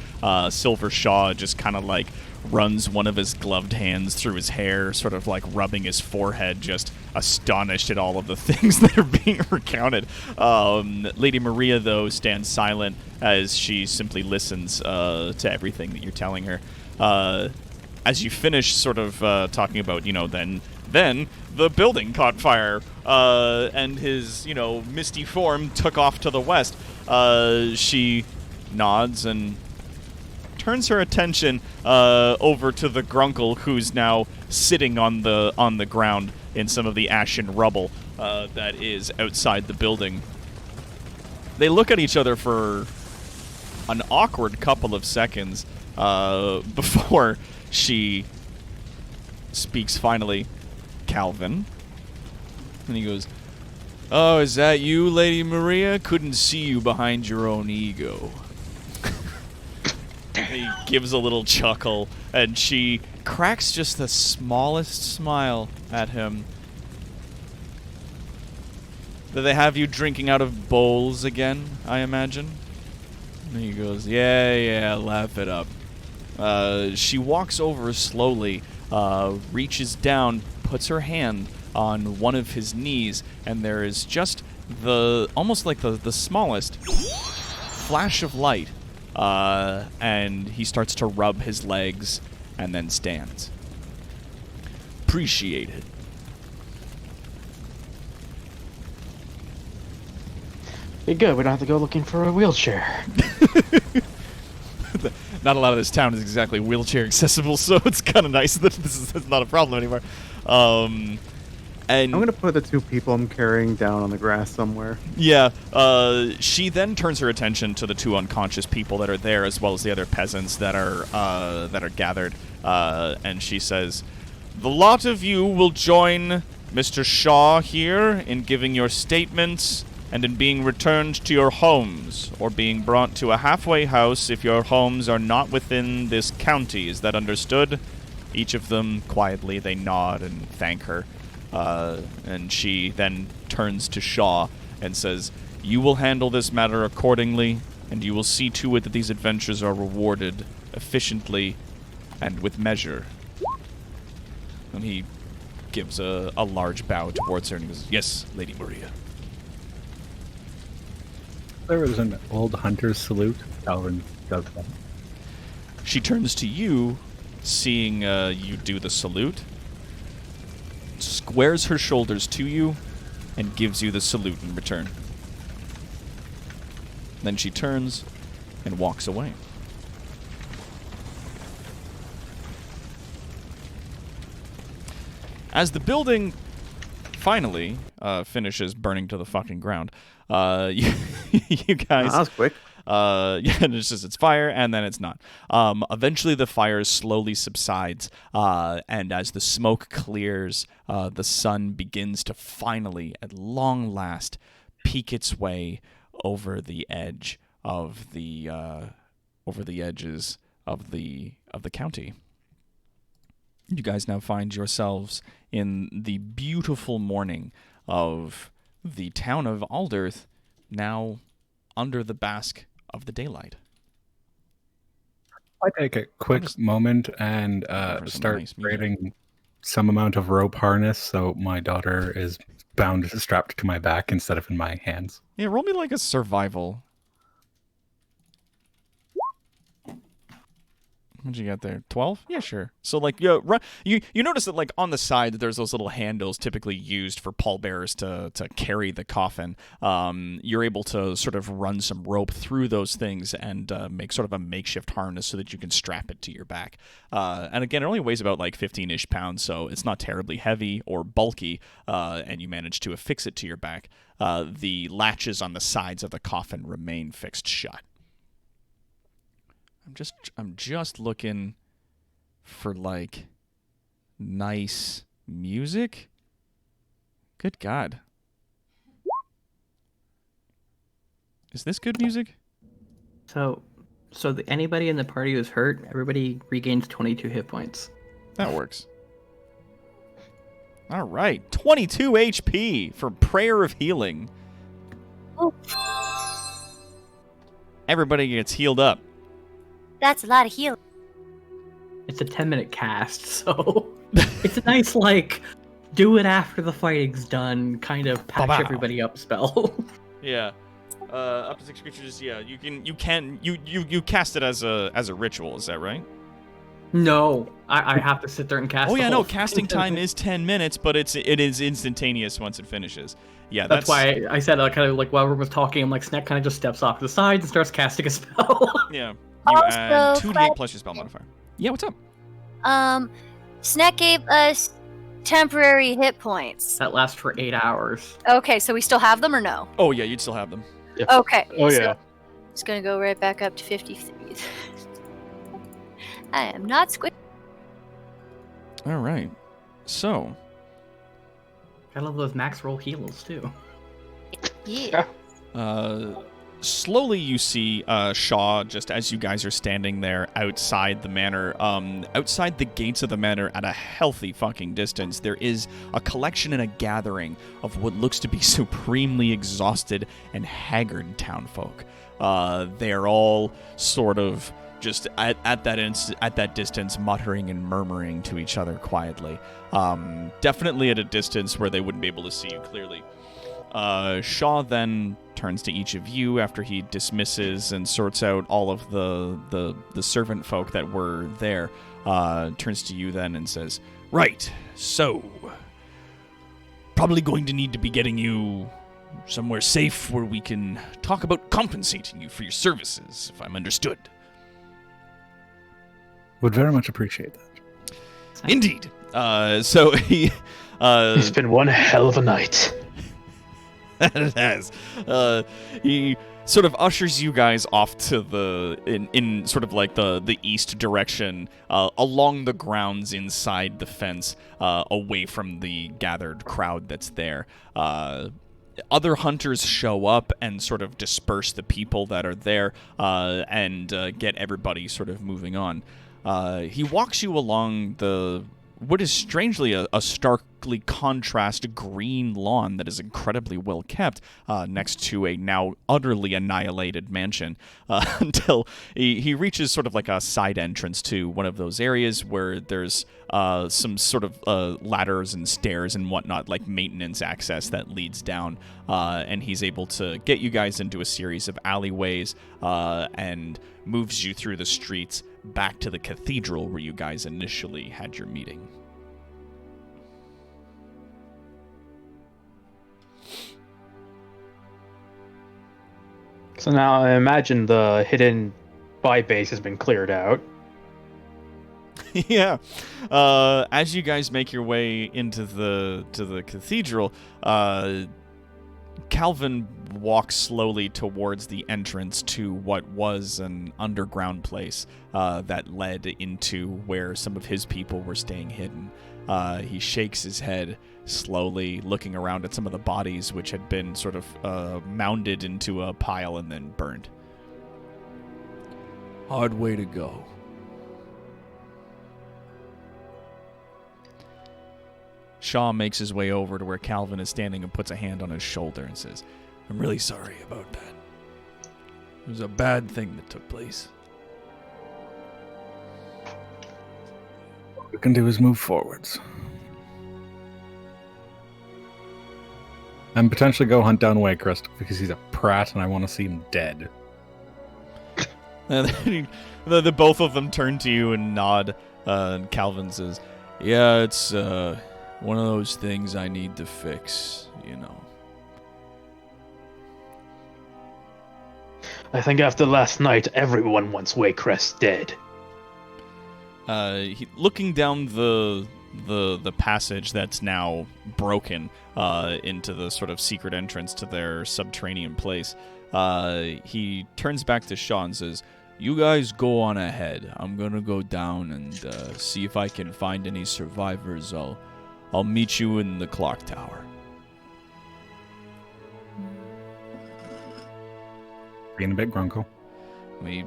Speaker 1: Silver Shaw just kind of like runs one of his gloved hands through his hair, sort of like rubbing his forehead, just astonished at all of the things that are being recounted. Lady Maria, though, stands silent as she simply listens to everything that you're telling her. As you finish sort of talking about, then the building caught fire, and his, misty form took off to the west. She nods and turns her attention over to the Grunkle, who's now sitting on the ground in some of the ashen rubble that is outside the building. They look at each other for an awkward couple of seconds before she speaks finally. Calvin. And he goes, "Oh, is that you, Lady Maria? Couldn't see you behind your own ego." He gives a little chuckle, and she cracks just the smallest smile at him. Do they have you drinking out of bowls again, I imagine? And he goes, yeah, laugh it up. She walks over slowly, reaches down, puts her hand on one of his knees, and there is just almost like the smallest flash of light, and he starts to rub his legs and then stands. Appreciate it.
Speaker 3: Be good. We don't have to go looking for a wheelchair.
Speaker 1: Not a lot of this town is exactly wheelchair accessible, so it's kind of nice that this is not a problem anymore. And
Speaker 5: I'm gonna put the 2 people I'm carrying down on the grass somewhere.
Speaker 1: yeah, she then turns her attention to the 2 unconscious people that are there, as well as the other peasants that are gathered. And she says, "The lot of you will join Mr. Shaw here in giving your statements and in being returned to your homes, or being brought to a halfway house if your homes are not within this county. Is that understood?" Each of them, quietly, they nod and thank her. And she then turns to Shaw and says, "You will handle this matter accordingly, and you will see to it that these adventures are rewarded efficiently and with measure." And he gives a large bow towards her and he goes, "Yes, Lady Maria."
Speaker 2: There was an old hunter's salute. Calvin does that.
Speaker 1: She turns to you, seeing you do the salute, squares her shoulders to you, and gives you the salute in return. Then she turns and walks away. As the building finally finishes burning to the fucking ground, you guys...
Speaker 5: That was quick.
Speaker 1: Yeah, it's fire, and then it's not. Eventually, the fire slowly subsides, and as the smoke clears, the sun begins to finally, at long last, peek its way over the edge of the edges of the county. You guys now find yourselves in the beautiful morning of the town of Alderth, now under the bask of the daylight.
Speaker 2: I take a quick moment and start
Speaker 1: nice music.
Speaker 2: creating some amount of rope harness so my daughter is bound strapped to my back instead of in my hands.
Speaker 1: Yeah, roll me like a survival. What'd you get there? 12? Yeah, sure. So, like, you notice that, like, on the side, there's those little handles typically used for pallbearers to carry the coffin. You're able to sort of run some rope through those things and make sort of a makeshift harness so that you can strap it to your back. And again, it only weighs about, like, 15-ish pounds, so it's not terribly heavy or bulky, and you manage to affix it to your back. The latches on the sides of the coffin remain fixed shut. I'm just looking for, like, nice music. Good God. Is this good music?
Speaker 4: So anybody in the party who's hurt, everybody regains 22 hit points.
Speaker 1: That works. All right. 22 HP for Prayer of Healing.
Speaker 7: Oh,
Speaker 1: Everybody gets healed up.
Speaker 7: that's a lot of healing.
Speaker 4: It's a 10-minute cast, so it's a nice, like, do it after the fighting's done, kind of patch
Speaker 1: Ba-bow.
Speaker 4: everybody up spell.
Speaker 1: Yeah. Up to 6 creatures, yeah. You cast it as a ritual, is that right?
Speaker 4: No, I have to sit there and cast.
Speaker 1: Oh
Speaker 4: the
Speaker 1: yeah,
Speaker 4: whole
Speaker 1: no, casting
Speaker 4: thing.
Speaker 1: time is 10 minutes, but it is instantaneous once it finishes. Yeah,
Speaker 4: That's why I said, kind of like while we were talking, I'm like, Snack kind of just steps off to the side and starts casting a spell.
Speaker 1: Yeah. You add
Speaker 7: Also,
Speaker 1: 2d8 plus your spell modifier. Yeah, what's up?
Speaker 7: Snack gave us temporary hit points.
Speaker 4: That lasts for 8 hours.
Speaker 7: Okay, so we still have them or no?
Speaker 1: Oh yeah, you'd still have them.
Speaker 7: Okay.
Speaker 3: Oh,
Speaker 7: so
Speaker 3: yeah.
Speaker 7: It's gonna go right back up to 53. I am not squid.
Speaker 1: All right. So,
Speaker 4: I love those max roll heals too.
Speaker 7: Yeah.
Speaker 1: slowly you see Shaw, just as you guys are standing there outside the manor, outside the gates of the manor at a healthy fucking distance, there is a collection and a gathering of what looks to be supremely exhausted and haggard townfolk. They are all sort of just at that distance, muttering and murmuring to each other quietly. Definitely at a distance where they wouldn't be able to see you clearly. Shaw then turns to each of you after he dismisses and sorts out all of the servant folk that were there. Turns to you then and says, "Right, so probably going to need to be getting you somewhere safe where we can talk about compensating you for your services, if I'm understood.
Speaker 2: Would very much appreciate that.
Speaker 1: Indeed. So he...
Speaker 3: It's been one hell of a night.
Speaker 1: It has. He sort of ushers you guys off to in sort of like the east direction, along the grounds inside the fence, away from the gathered crowd that's there. Other hunters show up and sort of disperse the people that are there, and get everybody sort of moving on. He walks you along what is strangely a starkly contrast green lawn that is incredibly well kept, next to a now utterly annihilated mansion, until he reaches sort of like a side entrance to one of those areas where there's some sort of ladders and stairs and whatnot, like maintenance access that leads down, and he's able to get you guys into a series of alleyways, and moves you through the streets back to the cathedral where you guys initially had your meeting.
Speaker 3: So now I imagine the hidden spy base has been cleared out.
Speaker 1: Yeah. As you guys make your way into the cathedral, Calvin walks slowly towards the entrance to what was an underground place that led into where some of his people were staying hidden. He shakes his head slowly, looking around at some of the bodies which had been sort of mounded into a pile and then burned. Hard way to go. Shaw makes his way over to where Calvin is standing and puts a hand on his shoulder and says, "I'm really sorry about that. It was a bad thing that took place."
Speaker 2: What we can do is move forwards. And potentially go hunt down Waycrest because he's a prat and I want to see him dead.
Speaker 1: And then the both of them turn to you and nod, and Calvin says, "Yeah, it's one of those things I need to fix, you know."
Speaker 3: I think after last night, everyone wants Waycrest dead.
Speaker 1: Looking down the passage that's now broken into the sort of secret entrance to their subterranean place, he turns back to Shaw and says, "You guys go on ahead. I'm gonna go down and see if I can find any survivors. I'll meet you in the clock tower."
Speaker 2: Being a bit grunkle.
Speaker 1: He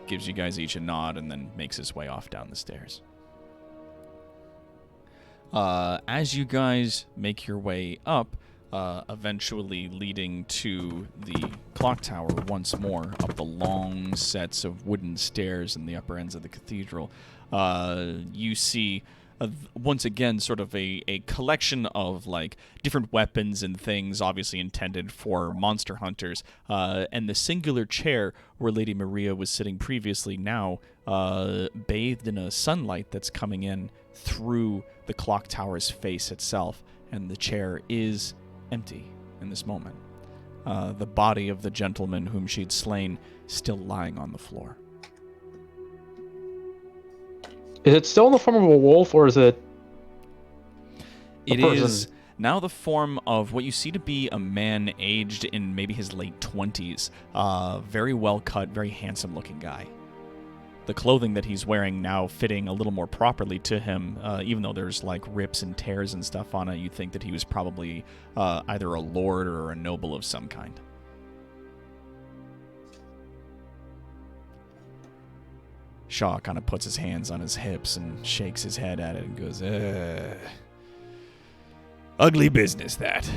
Speaker 1: gives you guys each a nod and then makes his way off down the stairs. As you guys make your way up, eventually leading to the clock tower once more, up the long sets of wooden stairs in the upper ends of the cathedral, you see once again sort of a collection of like different weapons and things obviously intended for monster hunters, and the singular chair where Lady Maria was sitting previously now bathed in a sunlight that's coming in through the clock tower's face itself, and the chair is empty in this moment. The body of the gentleman whom she'd slain still lying on the floor.
Speaker 3: Is it still in the form of a wolf, or is it
Speaker 1: It
Speaker 3: person?
Speaker 1: is now the form of what you see to be a man aged in maybe his late 20s. Very well cut, very handsome looking guy. The clothing that he's wearing now fitting a little more properly to him, even though there's like rips and tears and stuff on it, you'd think that he was probably either a lord or a noble of some kind. Shaw kind of puts his hands on his hips and shakes his head at it and goes, ugly business, that.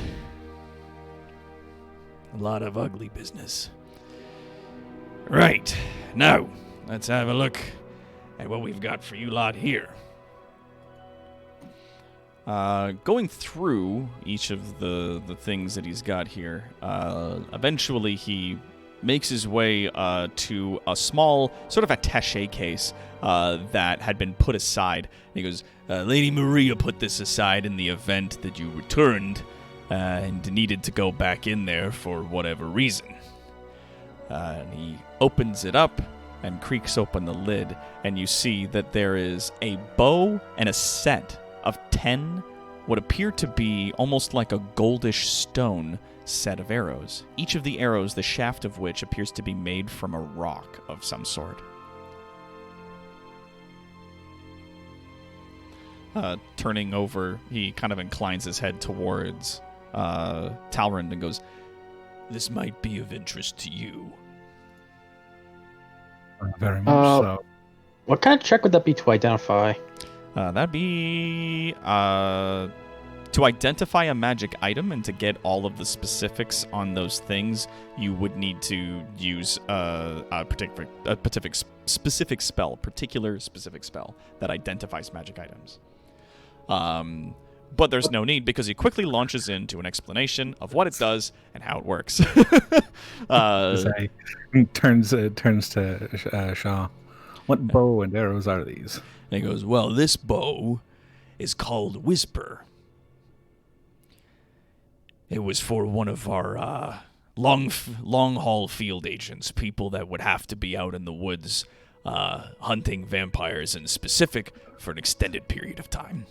Speaker 1: A lot of ugly business. Right, now, let's have a look at what we've got for you lot here. Going through each of the things that he's got here, eventually he makes his way to a small sort of attaché case that had been put aside. And he goes, Lady Maria put this aside in the event that you returned. and needed to go back in there for whatever reason. And he opens it up and creaks open the lid, and you see that there is a bow and a set of 10 what appear to be almost like a goldish stone set of arrows. Each of the arrows, the shaft of which appears to be made from a rock of some sort. Turning over, he kind of inclines his head towards Talrand and goes, "This might be of interest to you."
Speaker 2: Very much so.
Speaker 3: What kind of check would that be to identify?
Speaker 1: That'd be to identify a magic item, and to get all of the specifics on those things, you would need to use a specific spell that identifies magic items. But there's no need, because he quickly launches into an explanation of what it does and how it works.
Speaker 2: Turns to Shaw. What bow and arrows are these?
Speaker 1: And he goes, "Well, this bow is called Whisper. It was for one of our long haul field agents, people that would have to be out in the woods hunting vampires, in specific for an extended period of time."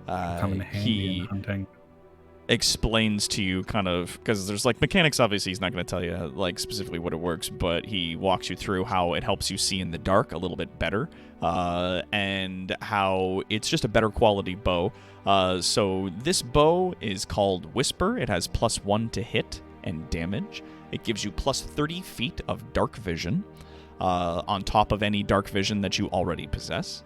Speaker 2: Come in handy in hunting.
Speaker 1: Explains to you kind of, because there's like mechanics, obviously he's not going to tell you like specifically what it works, but he walks you through how it helps you see in the dark a little bit better, and how it's just a better quality bow. So this bow is called Whisper. It has +1 to hit and damage. It gives you +30 feet of dark vision, on top of any dark vision that you already possess.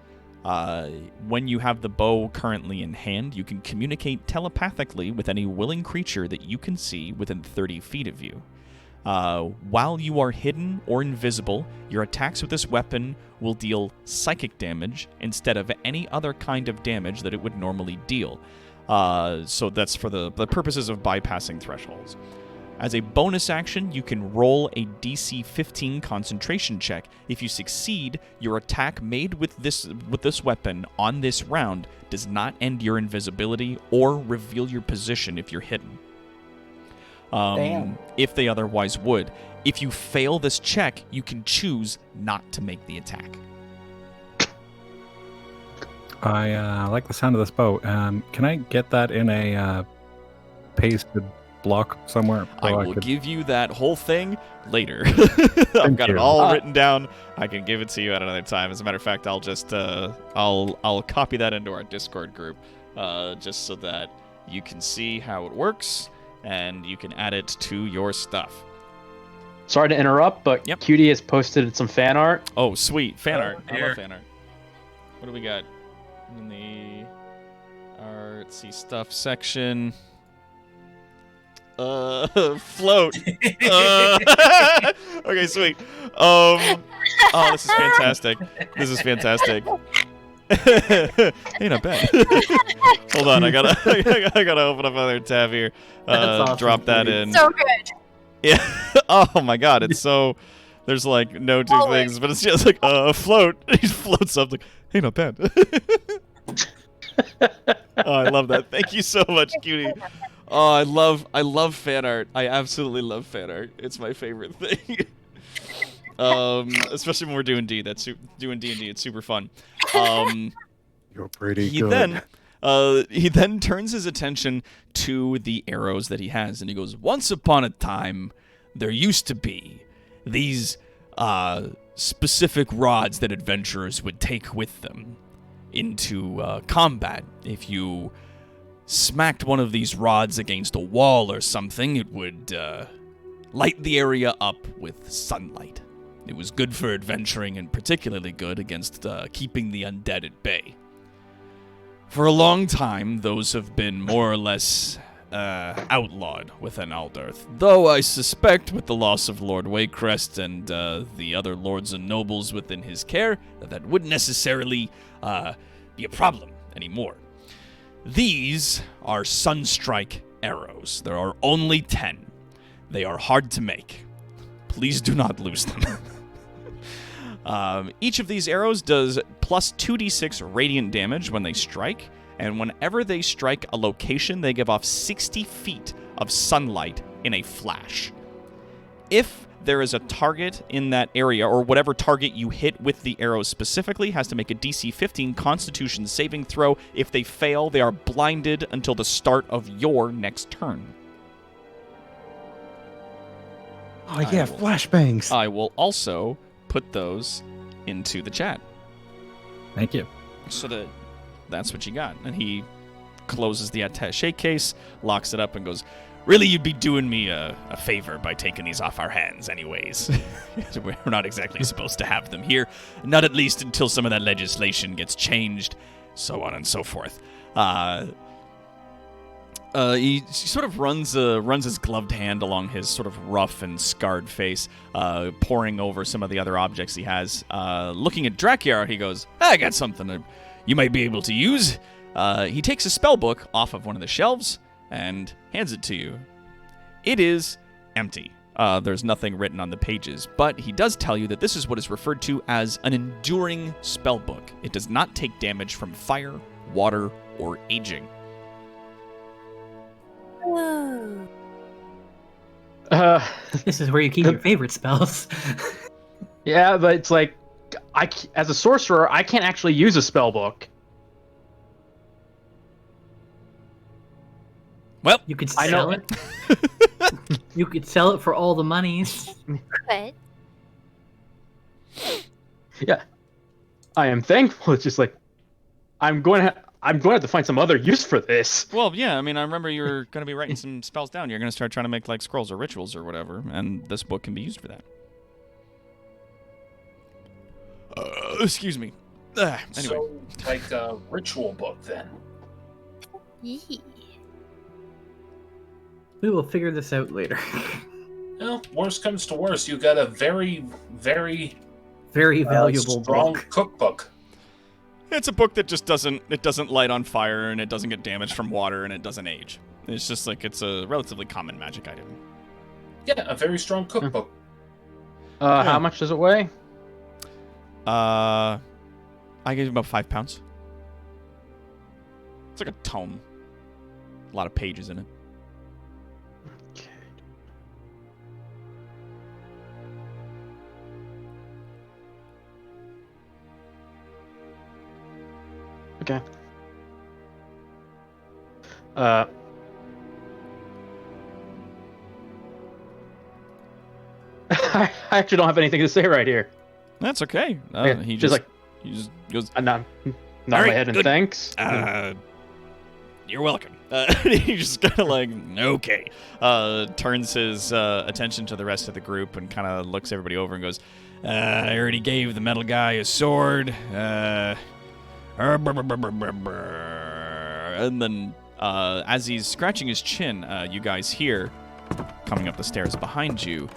Speaker 1: When you have the bow currently in hand, you can communicate telepathically with any willing creature that you can see within 30 feet of you. While you are hidden or invisible, your attacks with this weapon will deal psychic damage instead of any other kind of damage that it would normally deal. So that's for the purposes of bypassing thresholds. As a bonus action, you can roll a DC 15 concentration check. If you succeed, your attack made with this weapon on this round does not end your invisibility or reveal your position if you're hidden. If they otherwise would. If you fail this check, you can choose not to make the attack.
Speaker 2: I like the sound of this bow. Can I get that in a pasted block somewhere?
Speaker 1: I will give you that whole thing later. I've got it all written down. I can give it to you at another time. As a matter of fact, I'll just I'll copy that into our Discord group, just so that you can see how it works and you can add it to your stuff.
Speaker 3: Sorry to interrupt, but Cutie has posted some fan art.
Speaker 1: Oh, sweet. Fan art. I love fan art. What do we got in the artsy stuff section? Float. Okay, sweet. Oh, this is fantastic. This is fantastic. Hey, not bad. Hold on, I gotta open up another tab here.
Speaker 4: Awesome,
Speaker 1: drop that in.
Speaker 7: So good.
Speaker 1: Yeah. Oh my god, it's so. There's like no two things, but it's just like float. He floats up like, hey, not bad. Oh, I love that. Thank you so much, Cutie. Oh, I love fan art. I absolutely love fan art. It's my favorite thing. Especially when we're doing D. Doing D&D. It's super fun.
Speaker 5: You're pretty good.
Speaker 1: He then turns his attention to the arrows that he has, and he goes, "Once upon a time, there used to be these specific rods that adventurers would take with them into combat. If you smacked one of these rods against a wall or something, it would light the area up with sunlight. It was good for adventuring and particularly good against keeping the undead at bay. For a long time, those have been more or less outlawed within Aldarth, though I suspect with the loss of Lord Waycrest and the other lords and nobles within his care, that wouldn't necessarily be a problem anymore. These are Sunstrike arrows. There are only 10. They are hard to make. Please do not lose them." Each of these arrows does plus 2d6 radiant damage when they strike, and whenever they strike a location, they give off 60 feet of sunlight in a flash. If there is a target in that area, or whatever target you hit with the arrow specifically has to make a DC 15 Constitution saving throw. If they fail, they are blinded until the start of your next turn.
Speaker 5: Oh yeah, flashbangs.
Speaker 1: I will also put those into the chat.
Speaker 2: Thank you.
Speaker 1: So that's what you got. And he closes the attaché case, locks it up, and goes, "Really, you'd be doing me a favor by taking these off our hands anyways. We're not exactly supposed to have them here. Not at least until some of that legislation gets changed, so on and so forth." He sort of runs his gloved hand along his sort of rough and scarred face, poring over some of the other objects he has. Looking at Drakyar, he goes, "I got something you might be able to use." He takes a spell book off of one of the shelves and hands it to you. It is empty. There's nothing written on the pages, but he does tell you that this is what is referred to as an enduring spell book. It does not take damage from fire, water, or aging.
Speaker 4: This is where you keep your favorite spells.
Speaker 3: Yeah, but it's like, as a sorcerer, I can't actually use a spell book.
Speaker 1: Well,
Speaker 4: You could
Speaker 3: I
Speaker 4: sell
Speaker 3: know.
Speaker 4: it. You could sell it for all the monies.
Speaker 7: But
Speaker 3: Yeah, I am thankful. It's just like, I'm going to have to find some other use for this.
Speaker 1: Well, yeah, I mean, I remember you were going to be writing some spells down. You're going to start trying to make, like, scrolls or rituals or whatever, and this book can be used for that. Excuse me. Anyway.
Speaker 6: So, like a ritual book, then.
Speaker 7: yee.
Speaker 4: We will figure this out later.
Speaker 6: Well, worst comes to worst, you got a very, very
Speaker 4: Very valuable
Speaker 6: strong
Speaker 4: book.
Speaker 6: cookbook.
Speaker 1: It's a book that just doesn't light on fire, and it doesn't get damaged from water, and it doesn't age. It's just like, it's a relatively common magic item.
Speaker 6: Yeah, a very strong cookbook.
Speaker 3: How much does it weigh?
Speaker 1: I gave him about 5 pounds. It's like a tome. A lot of pages in it.
Speaker 3: Okay. I actually don't have anything to say right here.
Speaker 1: That's okay.
Speaker 3: Okay,
Speaker 1: He
Speaker 3: just
Speaker 1: he just goes,
Speaker 3: I'm not
Speaker 1: All
Speaker 3: my
Speaker 1: right,
Speaker 3: head and
Speaker 1: good.
Speaker 3: thanks.
Speaker 1: "You're welcome." He just kind of like, okay. Turns his attention to the rest of the group and kind of looks everybody over and goes, "I already gave the metal guy a sword. And then, as he's scratching his chin, you guys hear, coming up the stairs behind you,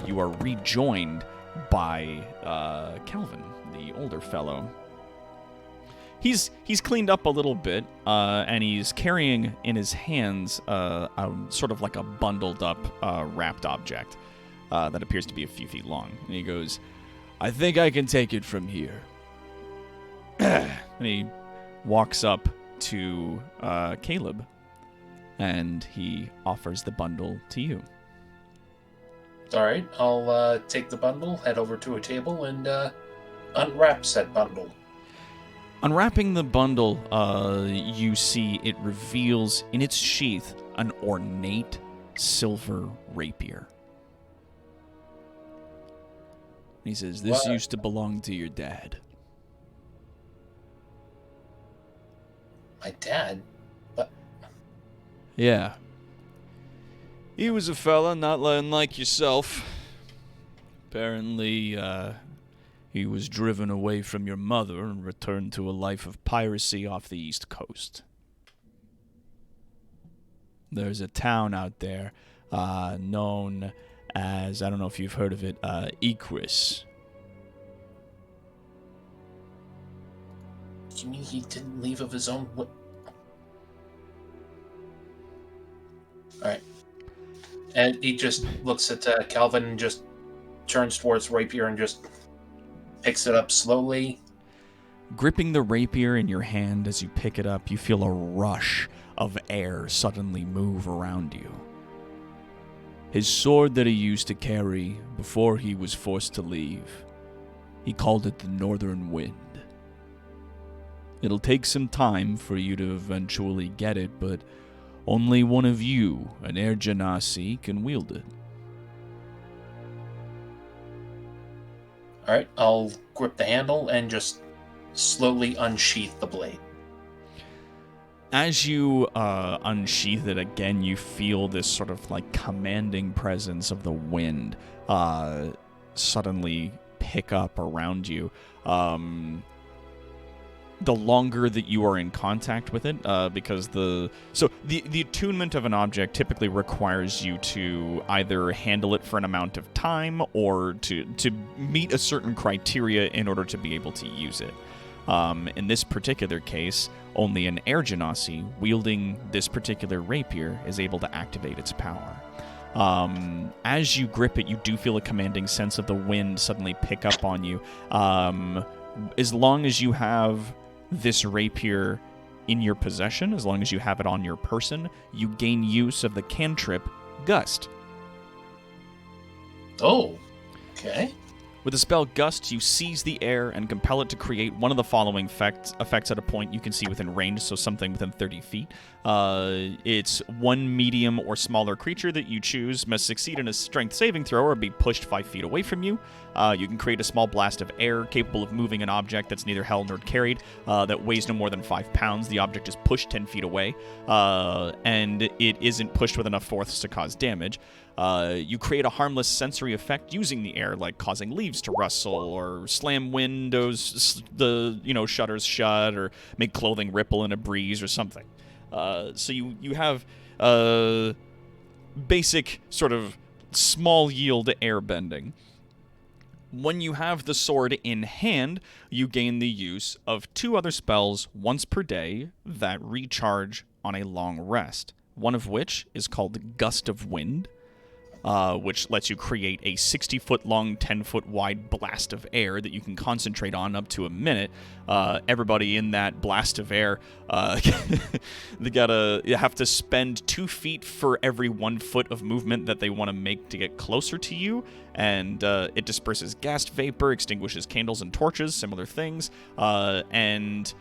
Speaker 1: you are rejoined by Calvin, the older fellow. He's cleaned up a little bit, and he's carrying in his hands sort of like a bundled up, wrapped object that appears to be a few feet long. And he goes, "I think I can take it from here." And he walks up to Caleb, and he offers the bundle to you.
Speaker 6: All right, I'll take the bundle, head over to a table, and unwrap said bundle.
Speaker 1: Unwrapping the bundle, you see it reveals in its sheath an ornate silver rapier. He says, "This
Speaker 6: What?
Speaker 1: used to belong to your dad."
Speaker 6: My dad? But
Speaker 1: Yeah. He was a fella not unlike yourself. Apparently, he was driven away from your mother and returned to a life of piracy off the East Coast. There's a town out there known as, I don't know if you've heard of it, Equus.
Speaker 6: you mean he didn't leave of his own? What? All right. And he just looks at Calvin and just turns towards Rapier and just picks it up slowly.
Speaker 1: Gripping the rapier in your hand as you pick it up, you feel a rush of air suddenly move around you. His sword that he used to carry before he was forced to leave, he called it the Northern Wind. It'll take some time for you to eventually get it, but only one of you, an Air Genasi, can wield it.
Speaker 6: Alright, I'll grip the handle and just slowly unsheath the blade.
Speaker 1: As you unsheath it again, you feel this sort of like commanding presence of the wind suddenly pick up around you. The longer that you are in contact with it, because the attunement of an object typically requires you to either handle it for an amount of time or to meet a certain criteria in order to be able to use it. In this particular case, only an Air Genasi wielding this particular rapier is able to activate its power. As you grip it, you do feel a commanding sense of the wind suddenly pick up on you. As long as you have this rapier in your possession, as long as you have it on your person, you gain use of the cantrip Gust.
Speaker 6: Oh, okay.
Speaker 1: With the spell Gust, you seize the air and compel it to create one of the following effects at a point you can see within range, so something within 30 feet. It's one medium or smaller creature that you choose must succeed in a strength saving throw or be pushed 5 feet away from you. You can create a small blast of air capable of moving an object that's neither held nor carried, that weighs no more than 5 pounds. The object is pushed 10 feet away, and it isn't pushed with enough force to cause damage. You create a harmless sensory effect using the air, like causing leaves to rustle or slam windows, shutters shut, or make clothing ripple in a breeze or something. So you have basic sort of small yield air bending. When you have the sword in hand, you gain the use of 2 other spells once per day that recharge on a long rest, one of which is called Gust of Wind, which lets you create a 60-foot-long, 10-foot-wide blast of air that you can concentrate on up to a minute. Everybody in that blast of air, you have to spend 2 feet for every 1 foot of movement that they want to make to get closer to you, and it disperses gas vapor, extinguishes candles and torches, similar things, and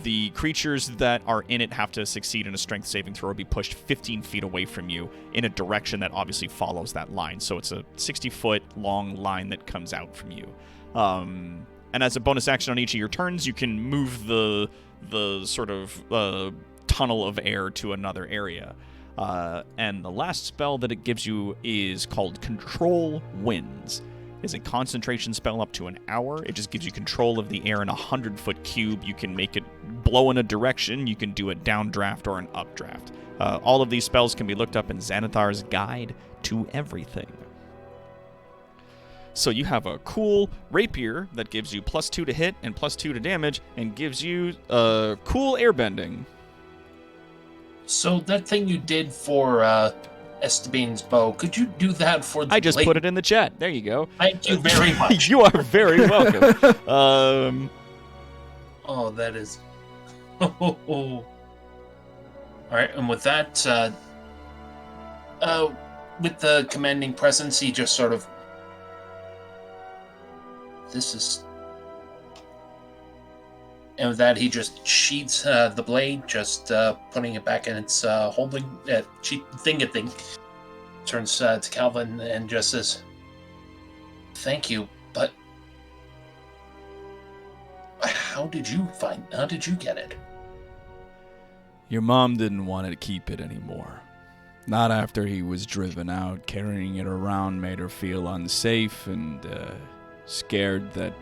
Speaker 1: the creatures that are in it have to succeed in a strength saving throw or be pushed 15 feet away from you in a direction that obviously follows that line. So it's a 60-foot long line that comes out from you. And as a bonus action on each of your turns, you can move the sort of tunnel of air to another area. And the last spell that it gives you is called Control Winds. Is a concentration spell up to an hour. It just gives you control of the air in a 100-foot cube. You can make it blow in a direction. You can do a downdraft or an updraft. All of these spells can be looked up in Xanathar's Guide to Everything. So you have a cool rapier that gives you +2 to hit and +2 to damage and gives you cool airbending.
Speaker 6: So that thing you did for Esteban's bow, could you do that for the
Speaker 1: I just
Speaker 6: blade?
Speaker 1: put it in the chat. There you go.
Speaker 6: Thank you very much.
Speaker 1: You are very welcome.
Speaker 6: Oh, that is... Alright, and with that, with the commanding presence, he just sort of... This is... And with that, he just sheathes the blade, just putting it back in its holding thing. Turns to Calvin and just says, "Thank you, but how did you get it?"
Speaker 1: Your mom didn't want to keep it anymore. Not after he was driven out. Carrying it around made her feel unsafe and scared that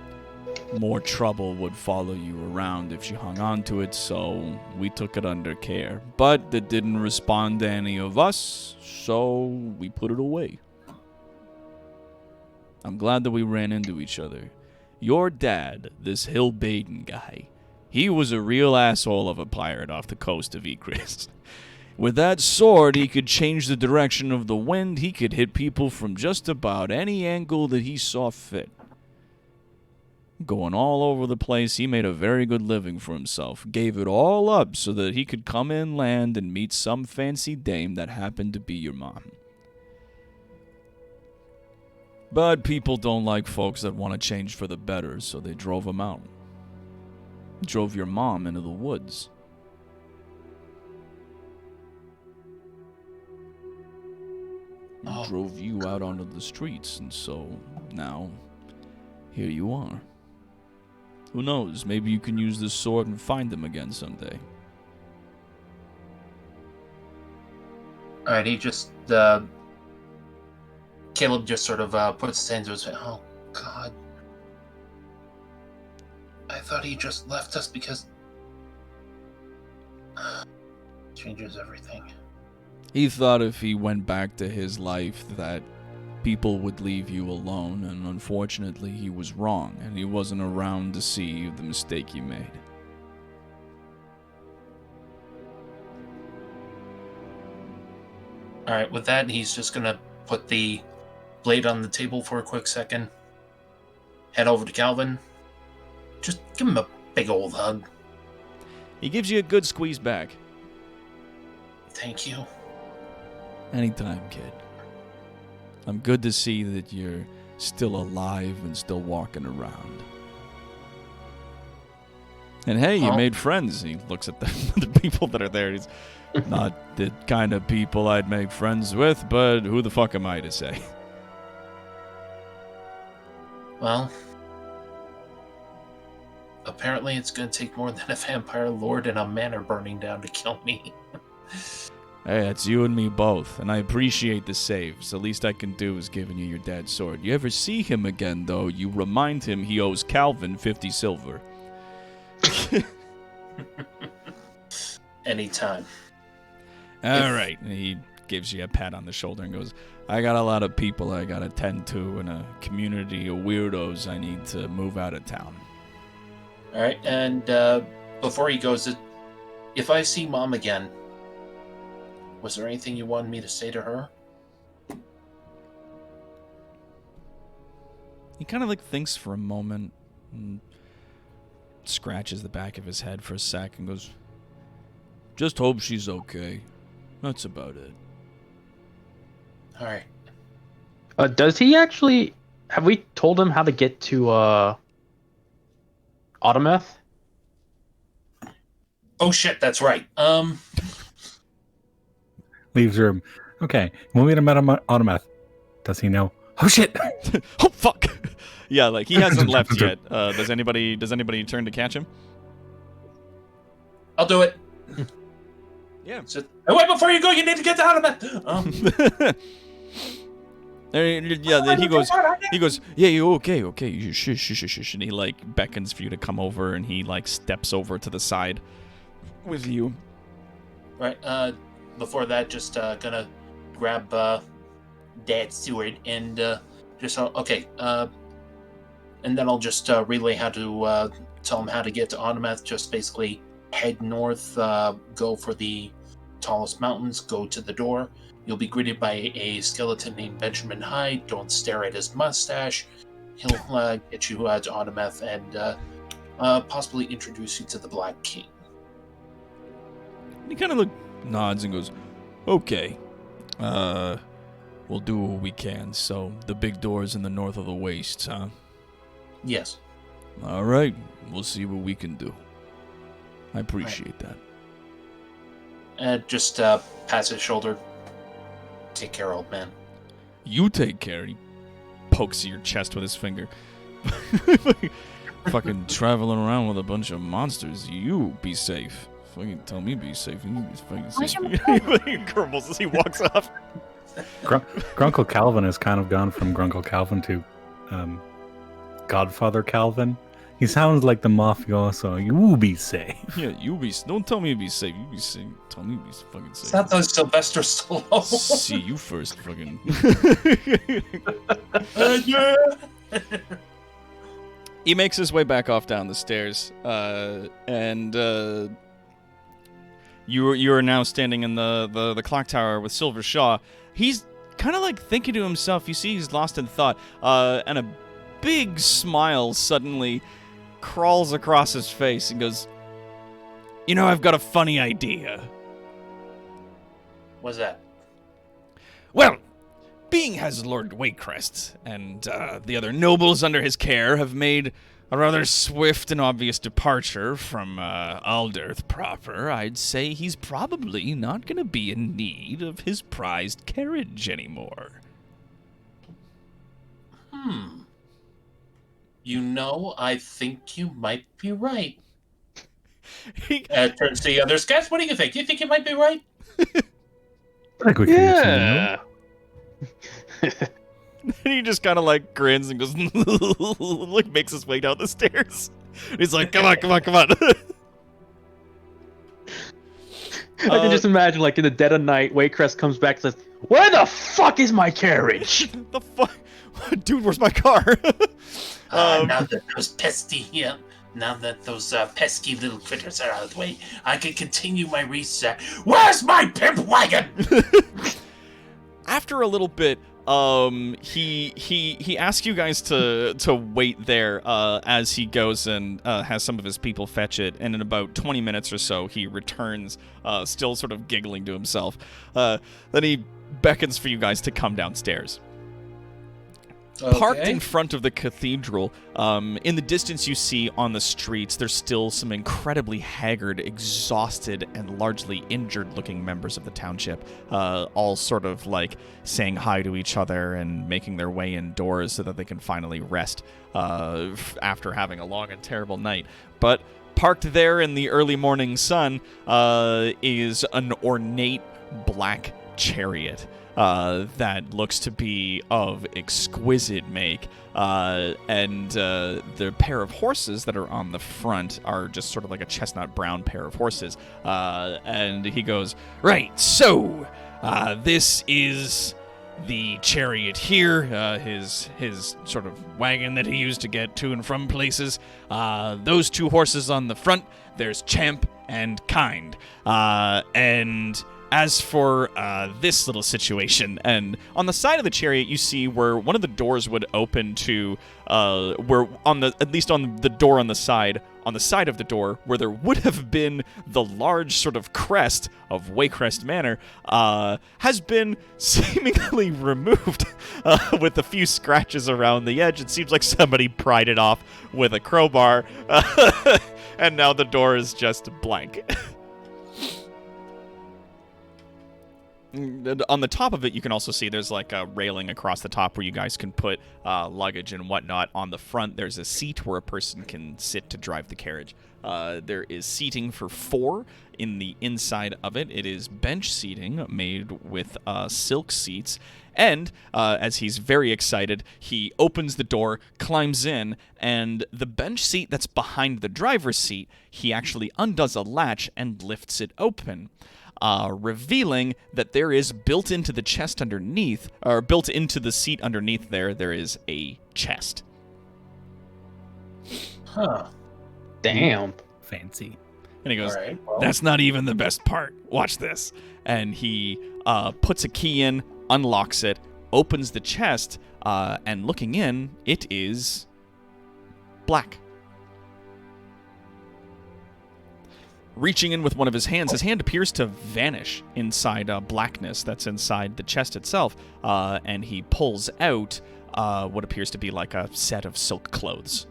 Speaker 1: more trouble would follow you around if she hung on to it, so we took it under care. But it didn't respond to any of us, so we put it away. I'm glad that we ran into each other. Your dad, this Hill Baden guy, he was a real asshole of a pirate off the coast of Ecris. With that sword, he could change the direction of the wind. He could hit people from just about any angle that he saw fit. Going all over the place, he made a very good living for himself, gave it all up so that he could come inland and meet some fancy dame that happened to be your mom. But people don't like folks that want to change for the better, so they drove him out. Drove your mom into the woods. Drove you out onto the streets, and so now here you are. Who knows, maybe you can use this sword and find them again someday.
Speaker 6: Alright, he just, Caleb just sort of puts his hands to his face. Oh, God. I thought he just left us because... changes everything.
Speaker 1: He thought if he went back to his life that people would leave you alone, and unfortunately he was wrong, and he wasn't around to see the mistake he made.
Speaker 6: Alright, with that, he's just gonna put the blade on the table for a quick second. Head over to Calvin. Just give him a big old hug.
Speaker 1: He gives you a good squeeze back.
Speaker 6: Thank you.
Speaker 1: Anytime, kid. I'm good to see that you're still alive and still walking around. And hey, you made friends. He looks at the people that are there. He's not the kind of people I'd make friends with, but who the fuck am I to say?
Speaker 6: Well, apparently it's going to take more than a vampire lord and a manor burning down to kill me.
Speaker 1: Hey, it's you and me both, and I appreciate the saves. The least I can do is giving you your dad's sword. You ever see him again, though, you remind him he owes Calvin 50 silver.
Speaker 6: Anytime.
Speaker 1: All right. And he gives you a pat on the shoulder and goes, I got a lot of people I got to tend to and a community of weirdos I need to move out of town.
Speaker 6: All right, and before he goes, if I see Mom again, was there anything you wanted me to say to her?
Speaker 1: He kind of thinks for a moment and scratches the back of his head for a sec and goes, just hope she's okay. That's about it.
Speaker 6: All right.
Speaker 3: Does he actually... Have we told him how to get to, Autometh?
Speaker 6: Oh, shit, that's right.
Speaker 2: Leaves room. Okay, when we met Autometh, does he know? Oh shit!
Speaker 1: Oh fuck! Yeah, he hasn't left yet. Does anybody turn to catch him?
Speaker 6: I'll do it.
Speaker 1: Yeah.
Speaker 6: So, wait, before you go, you need to get out of it.
Speaker 1: Then he goes, yeah, you okay, you shush, and he beckons for you to come over, and he steps over to the side with you.
Speaker 6: Right. Before that, just gonna grab Dad's sword and just okay. And then I'll just relay how to tell him how to get to Autometh. Just basically head north, go for the tallest mountains, go to the door. You'll be greeted by a skeleton named Benjamin Hyde. Don't stare at his mustache. He'll get you to Autometh and possibly introduce you to the Black King.
Speaker 1: He kind of nods and goes, okay, we'll do what we can. So the big door's in the north of the wastes, huh?
Speaker 6: Yes.
Speaker 1: All right, we'll see what we can do. I appreciate that.
Speaker 6: And just pass his shoulder. Take care, old man.
Speaker 1: You take care. He pokes your chest with his finger. Fucking traveling around with a bunch of monsters. You be safe. Fucking tell me be safe. You be fucking safe. He grumbles as he walks off.
Speaker 2: Grunkle Calvin has kind of gone from Grunkle Calvin to Godfather Calvin. He sounds like the mafioso. You be safe.
Speaker 1: Yeah, you be. Don't tell me to be safe. You be safe. Tell me to be fucking safe.
Speaker 6: It's not those Sylvester Stallone.
Speaker 1: See you first, fucking.
Speaker 6: Yeah.
Speaker 1: He makes his way back off down the stairs, and you are now standing in the clock tower with Silver Shaw. He's kind of thinking to himself. You see, he's lost in thought, and a big smile suddenly crawls across his face and goes, "You know, I've got a funny idea."
Speaker 6: What's that?
Speaker 1: Well, being as Lord Waycrest and the other nobles under his care have made a rather swift and obvious departure from Alderth proper, I'd say he's probably not going to be in need of his prized carriage anymore.
Speaker 6: You know, I think you might be right. Turns to the others. Guys, what do you think? Do you think you might be right?
Speaker 2: I think we can get some
Speaker 3: Yeah.
Speaker 1: And he just kind of like grins and goes, like makes his way down the stairs. He's like, come on.
Speaker 3: I can just imagine, like, in the dead of night, Waycrest comes back and says, "Where the fuck is my carriage?"
Speaker 1: The fuck? Dude, where's my car?
Speaker 6: Now that those pesky little critters are out of the way, I can continue my research. Where's my pimp wagon?
Speaker 1: After a little bit, he asks you guys to wait there as he goes and has some of his people fetch it, and in about 20 minutes or so, he returns, still sort of giggling to himself. Then he beckons for you guys to come downstairs. Parked in front of the cathedral, in the distance you see on the streets, there's still some incredibly haggard, exhausted, and largely injured-looking members of the township, all sort of like saying hi to each other and making their way indoors so that they can finally rest after having a long and terrible night. But parked there in the early morning sun is an ornate black chariot. That looks to be of exquisite make, and the pair of horses that are on the front are just sort of like a chestnut brown pair of horses. And he goes, "Right, so this is the chariot here, his sort of wagon that he used to get to and from places. Those two horses on the front, there's Champ and Kind, and as for this little situation, and on the side of the chariot, you see where one of the doors would open to, at least on the door on the side of the door, where there would have been the large sort of crest of Waycrest Manor, has been seemingly removed with a few scratches around the edge. It seems like somebody pried it off with a crowbar, and now the door is just blank. On the top of it, you can also see there's like a railing across the top where you guys can put luggage and whatnot. On the front, there's a seat where a person can sit to drive the carriage. There is seating for 4 in the inside of it. It is bench seating made with silk seats. And as he's very excited, he opens the door, climbs in, and the bench seat that's behind the driver's seat, he actually undoes a latch and lifts it open. Revealing that there is built into the chest underneath, or built into the seat underneath there is a chest.
Speaker 6: Huh.
Speaker 3: Damn.
Speaker 2: fancy.
Speaker 1: And he goes,
Speaker 6: All right, well.
Speaker 1: "That's not even the best part. Watch this." And he puts a key in, unlocks it, opens the chest, and looking in, it is black. Reaching in with one of his hand appears to vanish inside blackness that's inside the chest itself, and he pulls out what appears to be like a set of silk clothes.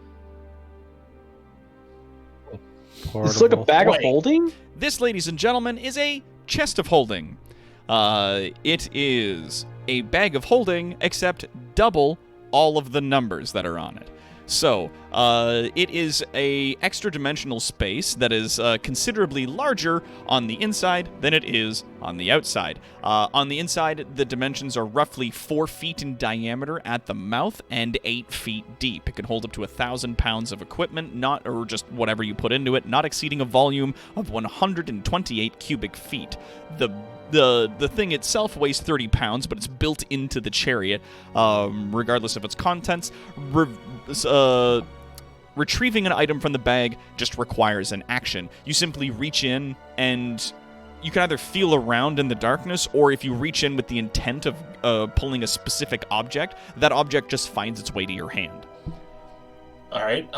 Speaker 3: It's like a bag of holding?
Speaker 1: This, ladies and gentlemen, is a chest of holding. It is a bag of holding, except double all of the numbers that are on it. So, it is a extra-dimensional space that is considerably larger on the inside than it is on the outside. On the inside, the dimensions are roughly 4 feet in diameter at the mouth and 8 feet deep. It can hold up to 1,000 pounds of equipment, or just whatever you put into it, not exceeding a volume of 128 cubic feet. The thing itself weighs 30 pounds, but it's built into the chariot, regardless of its contents. Retrieving an item from the bag just requires an action. You simply reach in, and you can either feel around in the darkness, or if you reach in with the intent of pulling a specific object, that object just finds its way to your hand.
Speaker 6: All right.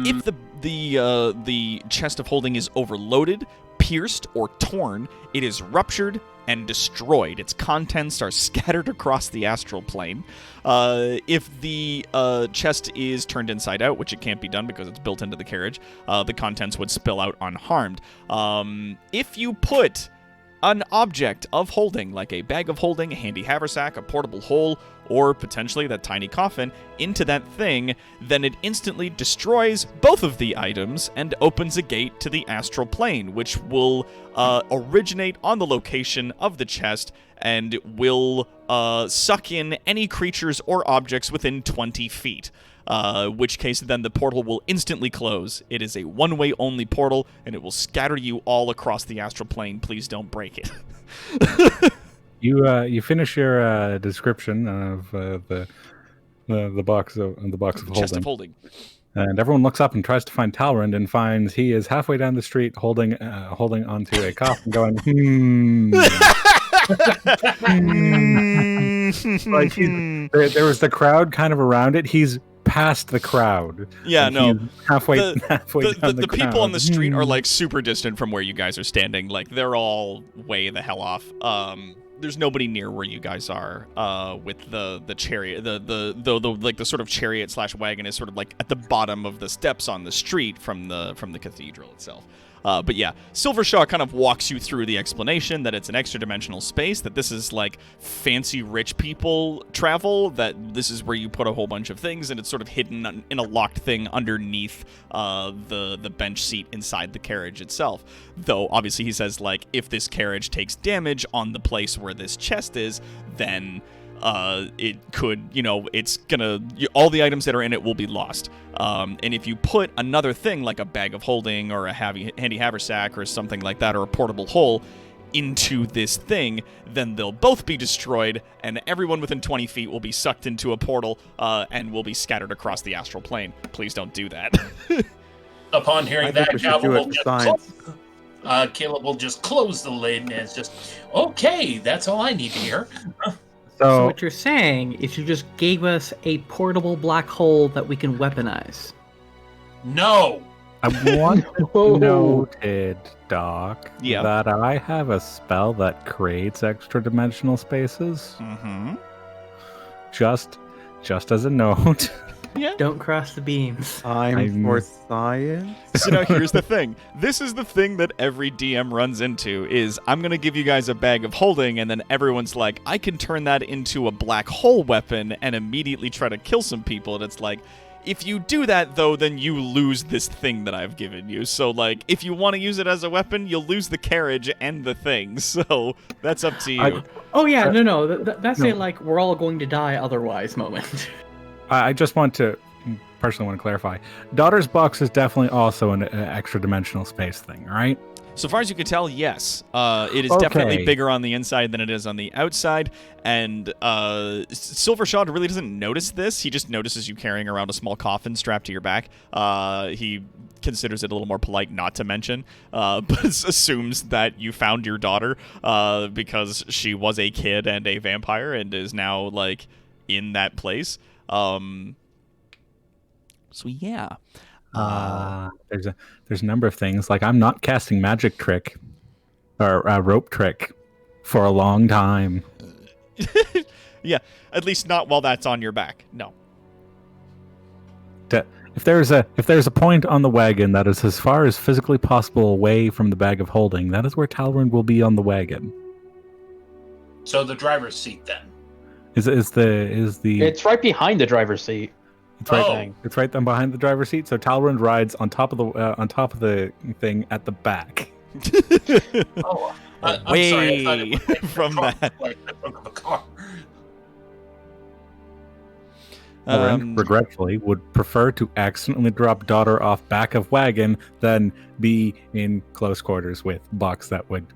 Speaker 1: If the chest of holding is overloaded, pierced, or torn, it is ruptured and destroyed. Its contents are scattered across the astral plane. If the chest is turned inside out, which it can't be done because it's built into the carriage, the contents would spill out unharmed. If you put an object of holding, like a bag of holding, a handy haversack, a portable hole, or potentially that tiny coffin, into that thing, then it instantly destroys both of the items and opens a gate to the astral plane, which will originate on the location of the chest and will suck in any creatures or objects within 20 feet. Which case then the portal will instantly close. It is a one-way only portal, and it will scatter you all across the astral plane. Please don't break it.
Speaker 2: You finish your description of the box of holding.
Speaker 1: Chest of holding.
Speaker 2: And everyone looks up and tries to find Talrand and finds he is halfway down the street holding onto a coffin going, like there was the crowd kind of around it. He's past the crowd.
Speaker 1: Yeah, no.
Speaker 2: Halfway down
Speaker 1: the people on the street are like super distant from where you guys are standing. Like they're all way the hell off. There's nobody near where you guys are. With the chariot, the like the sort of chariot / wagon is sort of like at the bottom of the steps on the street from the cathedral itself. But yeah, Silvershaw kind of walks you through the explanation that it's an extra dimensional space, that this is like fancy rich people travel, that this is where you put a whole bunch of things, and it's sort of hidden in a locked thing underneath the bench seat inside the carriage itself. Though, obviously, he says, like, if this carriage takes damage on the place where this chest is, then it could, it's gonna, all the items that are in it will be lost. And if you put another thing like a bag of holding or a handy haversack or something like that, or a portable hole into this thing, then they'll both be destroyed, and everyone within 20 feet will be sucked into a portal and will be scattered across the astral plane. Please don't do that.
Speaker 6: Upon hearing
Speaker 5: I think
Speaker 6: that,
Speaker 5: we should do it for science.
Speaker 6: Caleb will just close the lid, and it's just, okay, that's all I need to hear.
Speaker 4: So what you're saying is you just gave us a portable black hole that we can weaponize.
Speaker 6: No!
Speaker 2: I want to noted, Doc,
Speaker 1: Yeah.
Speaker 2: that I have a spell that creates extra dimensional spaces.
Speaker 1: Mm-hmm.
Speaker 2: Just as a note.
Speaker 1: Yeah.
Speaker 4: Don't cross the beams.
Speaker 5: I'm for science.
Speaker 1: So now here's the thing. This is the thing that every DM runs into is, I'm going to give you guys a bag of holding, and then everyone's like, I can turn that into a black hole weapon and immediately try to kill some people. And it's like, if you do that, though, then you lose this thing that I've given you. So, like, if you want to use it as a weapon, you'll lose the carriage and the thing. So that's up to you.
Speaker 4: That's a, like, we're all going to die otherwise moment.
Speaker 2: I just want to personally want to clarify. Daughter's box is definitely also an extra dimensional space thing, right?
Speaker 1: So far as you can tell, yes. It is definitely bigger on the inside than it is on the outside. And Silvershaw really doesn't notice this. He just notices you carrying around a small coffin strapped to your back. He considers it a little more polite not to mention, but assumes that you found your daughter because she was a kid and a vampire and is now, like, in that place. So yeah.
Speaker 2: There's a number of things. Like, I'm not casting magic trick or rope trick for a long time.
Speaker 1: Yeah, at least not while that's on your back. No.
Speaker 2: If there's a point on the wagon that is as far as physically possible away from the bag of holding, that is where Talrand will be on the wagon.
Speaker 6: So the driver's seat, then.
Speaker 2: Is the
Speaker 3: It's right behind the driver's seat.
Speaker 2: It's right. It's right then behind the driver's seat. So Talrand rides on top of the thing at the back.
Speaker 6: I'm
Speaker 1: Way
Speaker 6: sorry, I thought it was
Speaker 1: from that.
Speaker 6: like the trunk of a car.
Speaker 2: Talrand, regretfully, would prefer to accidentally drop daughter off back of wagon than be in close quarters with box that would.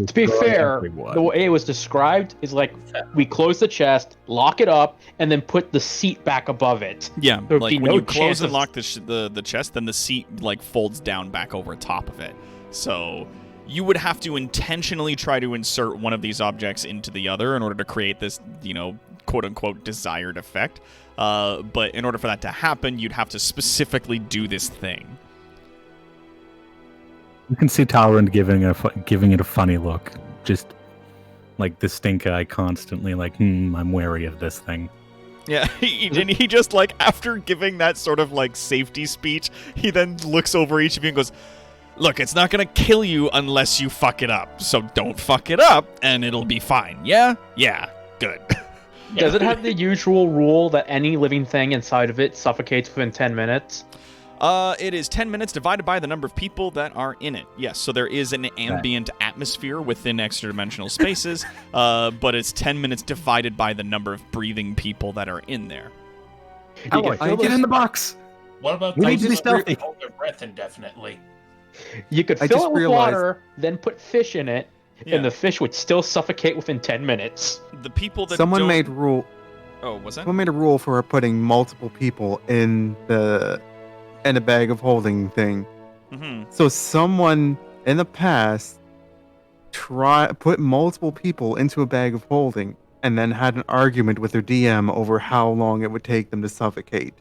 Speaker 3: To be fair,
Speaker 2: everyone.
Speaker 3: the way it was described is like we close the chest, lock it up, and then put the seat back above it.
Speaker 1: Yeah,
Speaker 3: There'd
Speaker 1: like
Speaker 3: be
Speaker 1: when
Speaker 3: no
Speaker 1: you close
Speaker 3: chance
Speaker 1: and
Speaker 3: of-
Speaker 1: lock the chest, then the seat like folds down back over top of it. So you would have to intentionally try to insert one of these objects into the other in order to create this, quote-unquote desired effect. But in order for that to happen, you'd have to specifically do this thing.
Speaker 2: You can see Talrand giving it a funny look, just like the stink eye constantly, like, I'm wary of this thing.
Speaker 1: Yeah, he just, like, after giving that sort of, like, safety speech, he then looks over each of you and goes, look, it's not gonna kill you unless you fuck it up, so don't fuck it up, and it'll be fine, yeah? Yeah, good.
Speaker 3: Does it have the usual rule that any living thing inside of it suffocates within 10 minutes?
Speaker 1: It is 10 minutes divided by the number of people that are in it. Yes, so there is an ambient atmosphere within extra-dimensional spaces, but it's 10 minutes divided by the number of breathing people that are in there.
Speaker 2: Get in the box!
Speaker 6: What about
Speaker 2: We
Speaker 6: those
Speaker 2: need to be
Speaker 6: who
Speaker 2: stealthy.
Speaker 6: hold their breath indefinitely?
Speaker 3: You could
Speaker 5: I
Speaker 3: fill
Speaker 5: just
Speaker 3: it with
Speaker 5: realized-
Speaker 3: water, then put fish in it,
Speaker 1: Yeah.
Speaker 3: and the fish would still suffocate within 10 minutes.
Speaker 1: The people that
Speaker 5: Someone
Speaker 1: don't...
Speaker 5: made rule.
Speaker 1: Oh, what's that?
Speaker 5: Someone made a rule for putting multiple people in a bag of holding thing.
Speaker 1: Mm-hmm.
Speaker 5: So someone in the past put multiple people into a bag of holding and then had an argument with their DM over how long it would take them to suffocate.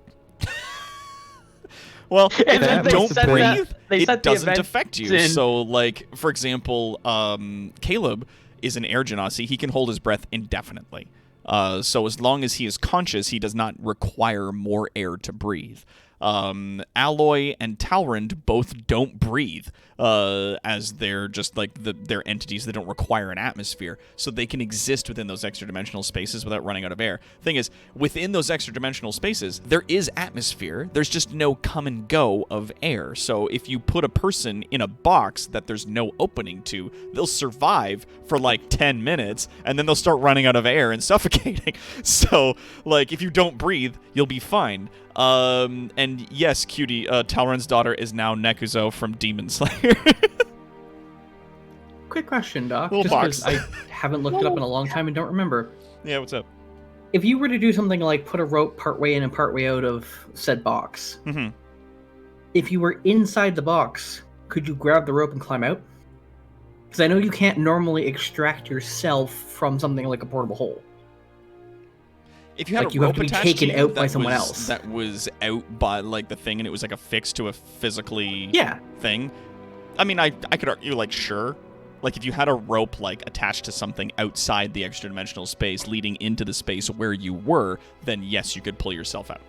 Speaker 1: Well, if
Speaker 3: And
Speaker 5: then
Speaker 1: you
Speaker 5: they
Speaker 1: don't
Speaker 5: said that-
Speaker 1: breathe,
Speaker 3: they
Speaker 1: it
Speaker 3: set the
Speaker 1: doesn't
Speaker 3: events
Speaker 1: affect you.
Speaker 3: in-
Speaker 1: So, like, for example, Caleb is an air genasi. He can hold his breath indefinitely. So as long as he is conscious, he does not require more air to breathe. Alloy and Talrand both don't breathe, as they're just like they're entities that don't require an atmosphere, so they can exist within those extra-dimensional spaces without running out of air. Thing is, within those extra-dimensional spaces, there is atmosphere. There's just no come and go of air. So if you put a person in a box that there's no opening to, they'll survive for like 10 minutes, and then they'll start running out of air and suffocating. So, like, if you don't breathe, you'll be fine. And yes, Cutie, Talrand's daughter is now Nekuzo from Demon Slayer.
Speaker 4: Quick question, Doc.
Speaker 1: Little
Speaker 4: Just
Speaker 1: box.
Speaker 4: because I haven't looked it up in a long time and don't remember.
Speaker 1: Yeah, what's up?
Speaker 4: If you were to do something like put a rope partway in and partway out of said box,
Speaker 1: Mm-hmm.
Speaker 4: if you were inside the box, could you grab the rope and climb out? Because I know you can't normally extract yourself from something like a portable hole.
Speaker 1: If you had
Speaker 4: Like,
Speaker 1: a
Speaker 4: you have
Speaker 1: rope
Speaker 4: to be
Speaker 1: attached
Speaker 4: taken
Speaker 1: to you
Speaker 4: out by
Speaker 1: that
Speaker 4: someone
Speaker 1: was-
Speaker 4: else.
Speaker 1: that was out by like the thing, and it was like affixed to a physically
Speaker 4: Yeah.
Speaker 1: thing. I mean, I could argue like sure, like if you had a rope like attached to something outside the extra dimensional space leading into the space where you were, then yes, you could pull yourself out.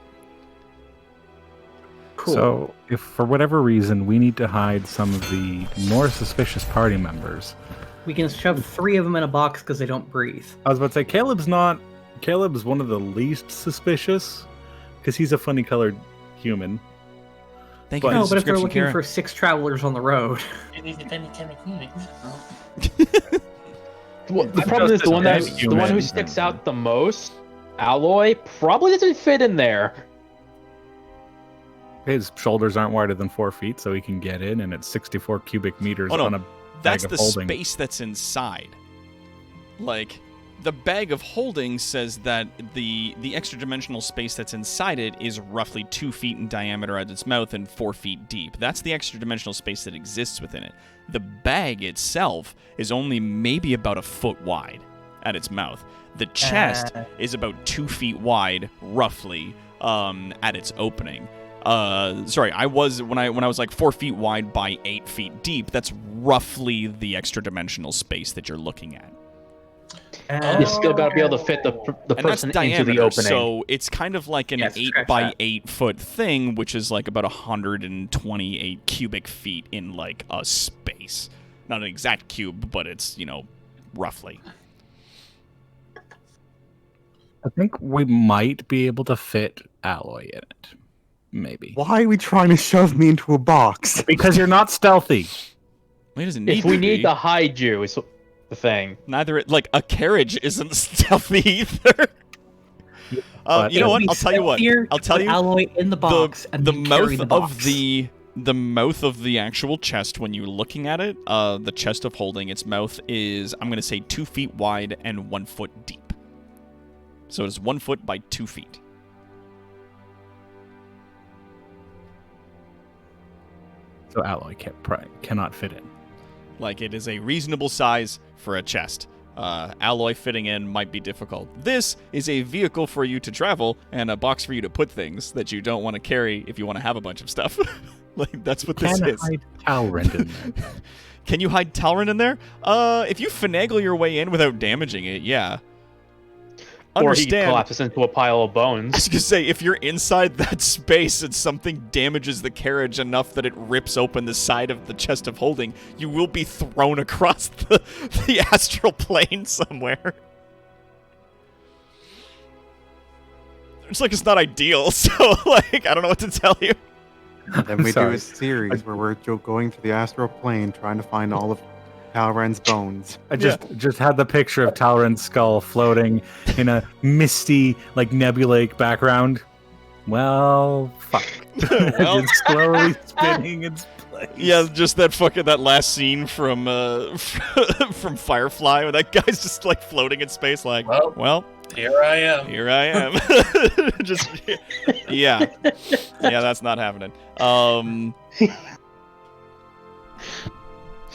Speaker 4: Cool.
Speaker 2: So, if for whatever reason we need to hide some of the more suspicious party members,
Speaker 4: we can shove 3 of them in a box because they don't breathe.
Speaker 2: I was about to say Caleb's one of the least suspicious because he's a funny colored human.
Speaker 1: Thank
Speaker 2: But-
Speaker 1: you.
Speaker 4: No,
Speaker 1: for the
Speaker 4: but if they're
Speaker 1: description,
Speaker 4: looking
Speaker 1: Kara.
Speaker 4: for 6 travelers on the road,
Speaker 3: Well, the
Speaker 2: I'm
Speaker 3: problem is
Speaker 2: just
Speaker 3: the one
Speaker 2: as
Speaker 3: that
Speaker 2: bad
Speaker 3: the one who
Speaker 2: human.
Speaker 3: sticks out the most, Alloy, probably doesn't fit in there.
Speaker 2: His shoulders aren't wider than 4 feet, so he can get in, and it's 64 cubic meters
Speaker 1: Oh, no.
Speaker 2: on a
Speaker 1: That's
Speaker 2: bag
Speaker 1: the
Speaker 2: of holding.
Speaker 1: space that's inside. Like, the bag of holding says that the extra dimensional space that's inside it is roughly 2 feet in diameter at its mouth and 4 feet deep. That's the extra dimensional space that exists within it. The bag itself is only maybe about a foot wide at its mouth. The chest is about 2 feet wide, roughly, at its opening. Sorry, when I was like 4 feet wide by 8 feet deep. That's roughly the extra dimensional space that you're looking at.
Speaker 3: You still got to be able to fit the
Speaker 1: And that's
Speaker 3: person into
Speaker 1: diameter,
Speaker 3: the opening.
Speaker 1: so it's kind of like an
Speaker 4: Yeah, it's
Speaker 1: 8
Speaker 4: stretch
Speaker 1: by
Speaker 4: that.
Speaker 1: 8 foot thing, which is like about 128 cubic feet in like a space. Not an exact cube, but it's, roughly.
Speaker 2: I think we might be able to fit Alloy in it. Maybe.
Speaker 5: Why are we trying to shove me into a box?
Speaker 2: Because you're not stealthy.
Speaker 1: Well, it doesn't need
Speaker 3: if we
Speaker 1: to
Speaker 3: need
Speaker 1: be.
Speaker 3: to hide you, is the thing.
Speaker 1: Neither, like, a carriage isn't stealthy either.
Speaker 2: But
Speaker 1: You know
Speaker 4: It would
Speaker 1: what?
Speaker 4: be
Speaker 1: I'll tell you what.
Speaker 4: stealthier
Speaker 1: I'll
Speaker 4: to
Speaker 1: tell
Speaker 4: put
Speaker 1: you.
Speaker 4: Alloy in the box and
Speaker 1: the
Speaker 4: then
Speaker 1: mouth
Speaker 4: carry the box.
Speaker 1: of the mouth of the actual chest when you're looking at it, the chest of holding, its mouth is, I'm going to say, 2 feet wide and 1 foot deep. So it's 1 foot by 2 feet.
Speaker 2: So Alloy cannot fit in.
Speaker 1: Like, it is a reasonable size for a chest. Alloy fitting in might be difficult. This is a vehicle for you to travel and a box for you to put things that you don't want to carry if you want to have a bunch of stuff. Like, that's what this is.
Speaker 2: Hide Talrend in there.
Speaker 1: Can you hide Talrend in there? If you finagle your way in without damaging it, yeah.
Speaker 3: Or he collapses into a pile of bones.
Speaker 1: I was gonna say, if you're inside that space and something damages the carriage enough that it rips open the side of the chest of holding, you will be thrown across the astral plane somewhere. It's like, it's not ideal, so, like, I don't know what to tell you.
Speaker 5: Then we do
Speaker 2: Sorry.
Speaker 5: a series where we're going to the astral plane trying to find all of Talrend's bones.
Speaker 2: I just had the picture of Talrend's skull floating in a misty, like nebulaic background. Well, fuck.
Speaker 1: Well.
Speaker 2: Just slowly spinning its place.
Speaker 1: Yeah, just that last scene from from Firefly, where that guy's just like floating in space, like, well,
Speaker 6: Here I am.
Speaker 1: here I am. Just, yeah, that's not happening.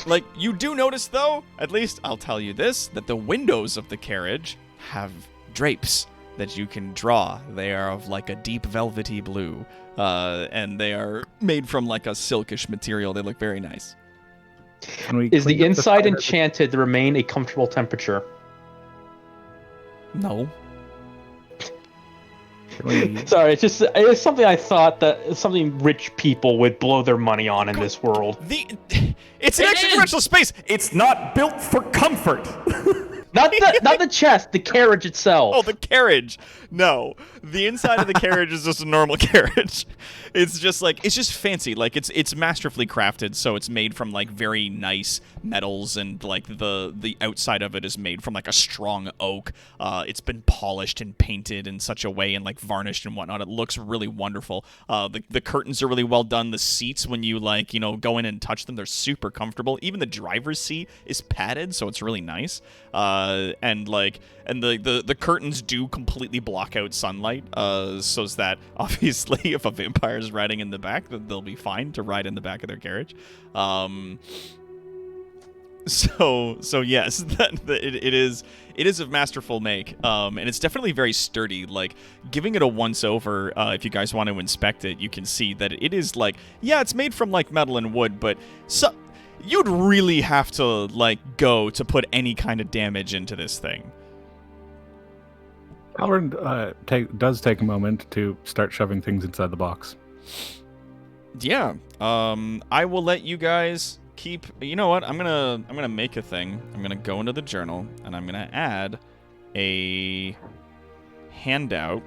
Speaker 1: Like, you do notice, though, at least I'll tell you this, that the windows of the carriage have drapes that you can draw. They are of, like, a deep velvety blue, and they are made from, like, a silkish material. They look very nice.
Speaker 3: Is the inside enchanted to remain a comfortable temperature?
Speaker 1: No.
Speaker 3: Sorry, it's something I thought that something rich people would blow their money on in this world.
Speaker 1: It's an extraterrestrial space!
Speaker 8: It's not built for comfort.
Speaker 3: Not the chest, the carriage itself.
Speaker 1: Oh, the carriage. No, the inside of the carriage is just a normal carriage. It's just fancy. Like, it's masterfully crafted, so it's made from like very nice metals, and like the outside of it is made from like a strong oak. It's been polished and painted in such a way, and like varnished and whatnot. It looks really wonderful. The curtains are really well done. The seats, when you like, go in and touch them, they're super comfortable. Even the driver's seat is padded, so it's really nice. And the curtains do completely block out sunlight, so that obviously if a vampire is riding in the back, then they'll be fine to ride in the back of their carriage. So yes, it is a masterful make, and it's definitely very sturdy. Like, giving it a once over, if you guys want to inspect it, you can see that it is like, yeah, it's made from like metal and wood, but you'd really have to like go to put any kind of damage into this thing.
Speaker 2: Talrend does take a moment to start shoving things inside the box.
Speaker 1: Yeah. I will let you guys keep. You know what? I'm gonna make a thing. I'm gonna go into the journal and I'm gonna add a handout,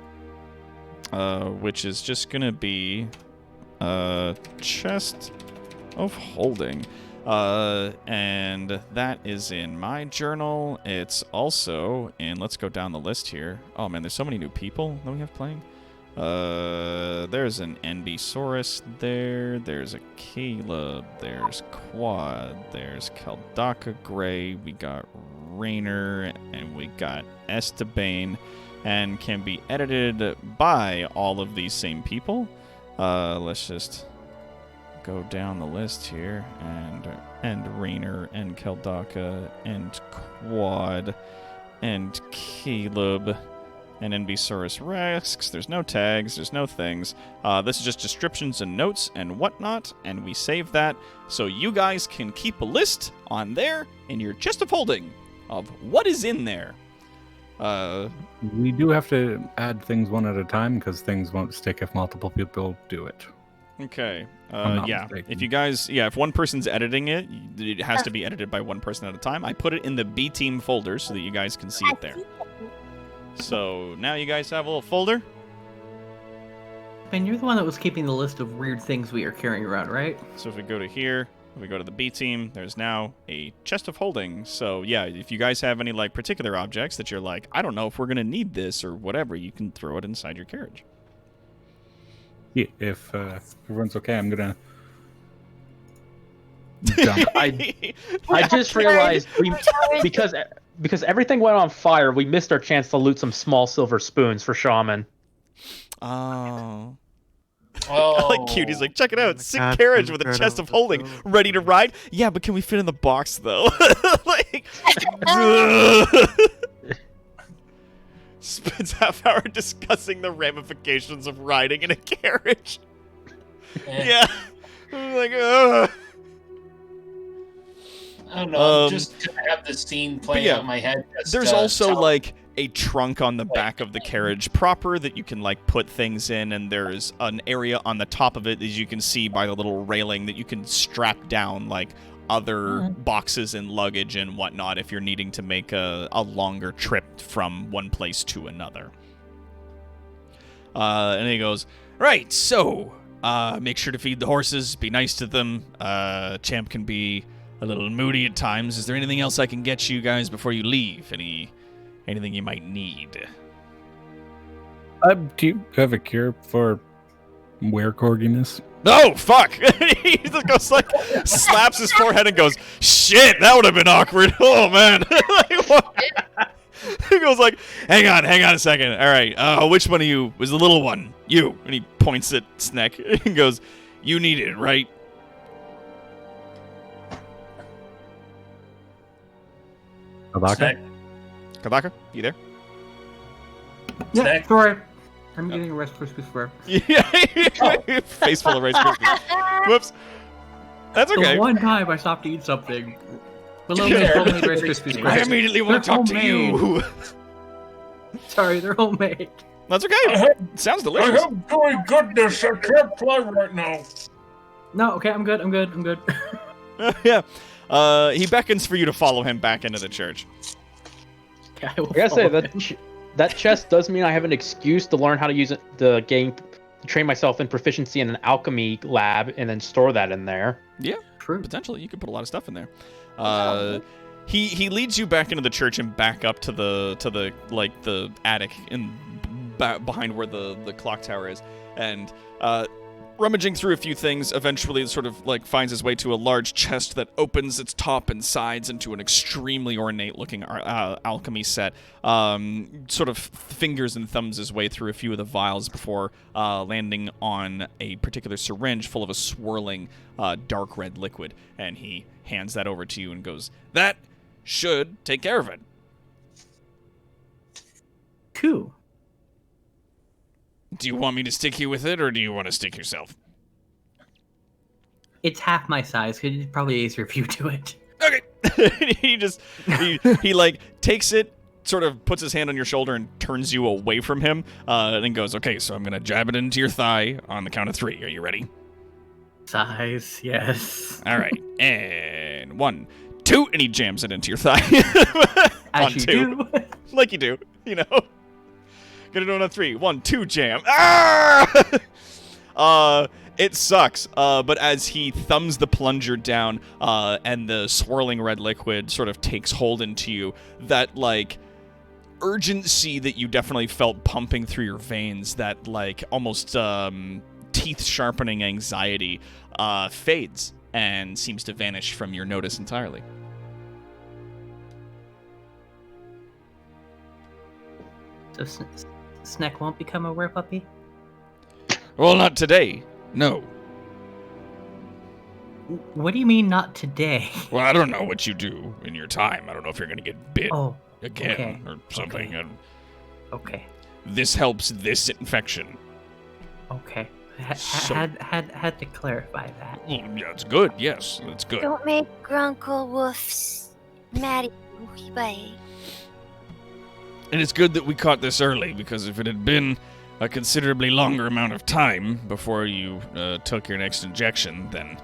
Speaker 1: which is just gonna be a chest of holding. And that is in my journal. It's also in, let's go down the list here. Oh man, there's so many new people that we have playing. There's an NB-saurus there's a Caleb, there's Quad, there's Kaldaka Gray, we got Rainer, and we got Esteban, and can be edited by all of these same people. Let's just go down the list here, and Rainer, and Kaldaka, and Quad, and Caleb, and NB-saurus Rex. There's no tags, there's no things. This is just descriptions and notes and whatnot, and we save that so you guys can keep a list on there in your chest of holding of what is in there.
Speaker 2: We do have to add things one at a time because things won't stick if multiple people do it.
Speaker 1: Okay.
Speaker 2: Yeah.
Speaker 1: If you guys, if one person's editing it, it has to be edited by one person at a time. I put it in the B team folder so that you guys can see it there. So now you guys have a little folder.
Speaker 4: Man, you're the one that was keeping the list of weird things we are carrying around, right?
Speaker 1: So if we go to here, if we go to the B team, there's now a chest of holding. So yeah, if you guys have any like particular objects that you're like, I don't know if we're gonna need this or whatever, you can throw it inside your carriage.
Speaker 2: Yeah, if everyone's okay, I'm gonna dump.
Speaker 3: I just realized because everything went on fire, we missed our chance to loot some small silver spoons for Shaman.
Speaker 1: Oh.
Speaker 6: Oh,
Speaker 1: I like cute. He's like, check it out,
Speaker 5: The
Speaker 1: sick
Speaker 5: cat's
Speaker 1: carriage
Speaker 5: been
Speaker 1: with a
Speaker 5: cut
Speaker 1: chest
Speaker 5: out
Speaker 1: of
Speaker 5: the
Speaker 1: holding,
Speaker 5: door.
Speaker 1: ready to ride. Yeah, but can we fit in the box though? Like, spends half hour discussing the ramifications of riding in a carriage. Yeah, I'm like, ugh.
Speaker 6: I don't know.
Speaker 1: Um,
Speaker 6: Just to have the scene playing
Speaker 1: yeah,
Speaker 6: out in my head. Just,
Speaker 1: There's also
Speaker 6: tell-
Speaker 1: like a trunk on the back of the carriage proper that you can like put things in, and there's an area on the top of it, as you can see by the little railing, that you can strap down like other boxes and luggage and whatnot if you're needing to make a longer trip from one place to another. And he goes, right, so make sure to feed the horses, be nice to them. Champ can be a little moody at times. Is there anything else I can get you guys before you leave? Anything you might need?
Speaker 2: Do you have a cure for were-corginess?
Speaker 1: Oh, fuck! He just goes like, slaps his forehead and goes, shit, that would have been awkward. Oh, man. Like, what? He goes like, hang on a second. All right, which one of you was the little one? You. And he points at Sneck and goes, you need it, right?
Speaker 2: Alaka?
Speaker 1: Kabaka, you there?
Speaker 4: Yeah,
Speaker 6: Snack.
Speaker 4: sorry. I'm getting a Rice Krispies for
Speaker 1: Yeah, face full of Rice Krispies. Whoops. That's okay.
Speaker 4: the one time I stopped to eat something. Below me, homemade Rice Krispies.
Speaker 1: I immediately want to
Speaker 4: They're
Speaker 1: talk to you.
Speaker 4: Sorry, they're homemade.
Speaker 1: That's okay. Sounds delicious.
Speaker 6: doing goodness. I can't play right now.
Speaker 4: No, okay, I'm good.
Speaker 1: Yeah. He beckons for you to follow him back into the church.
Speaker 4: Okay, I will
Speaker 3: I gotta say
Speaker 4: follow
Speaker 3: that
Speaker 4: him.
Speaker 3: that chest does mean I have an excuse to learn how to use the game, to train myself in proficiency in an alchemy lab, and then store that in there.
Speaker 1: Yeah,
Speaker 4: True.
Speaker 1: potentially. You could put a lot of stuff in there. He leads you back into the church and back up to the like the attic in behind where the clock tower is, and rummaging through a few things, eventually it sort of like finds his way to a large chest that opens its top and sides into an extremely ornate looking alchemy set. Sort of fingers and thumbs his way through a few of the vials before landing on a particular syringe full of a swirling dark red liquid, and he hands that over to you and goes, that should take care of it.
Speaker 4: Cool.
Speaker 1: Do you want me to stick you with it, or do you want to stick yourself?
Speaker 4: It's half my size. It's probably easier if you do it.
Speaker 1: Okay. he like takes it, sort of puts his hand on your shoulder and turns you away from him, and then goes, okay, so I'm going to jab it into your thigh on the count of 3. Are you ready?
Speaker 4: Size, yes.
Speaker 1: All right. And 1, 2, and he jams it into your thigh.
Speaker 4: As
Speaker 1: on
Speaker 4: you
Speaker 1: 2.
Speaker 4: do.
Speaker 1: Like you do, you know. Gonna do it on 3. 1, 2, jam. Ah! It sucks, but as he thumbs the plunger down, and the swirling red liquid sort of takes hold into you, that, like, urgency that you definitely felt pumping through your veins, that, like, almost, teeth-sharpening anxiety, fades and seems to vanish from your notice entirely.
Speaker 4: So Snack won't become a were puppy?
Speaker 1: Well, not today. No.
Speaker 4: What do you mean not today?
Speaker 1: Well, I don't know what you do in your time. I don't know if you're going to get bit
Speaker 4: Oh,
Speaker 1: again
Speaker 4: okay.
Speaker 1: or something.
Speaker 4: Okay. Okay.
Speaker 1: This helps this infection.
Speaker 4: Okay.
Speaker 1: So-
Speaker 4: Had to clarify that.
Speaker 1: Well, yeah, it's good. Yes, it's good.
Speaker 7: Don't make Grunkle Woofs mad at you. Bye.
Speaker 1: And it's good that we caught this early, because if it had been a considerably longer amount of time before you took your next injection, then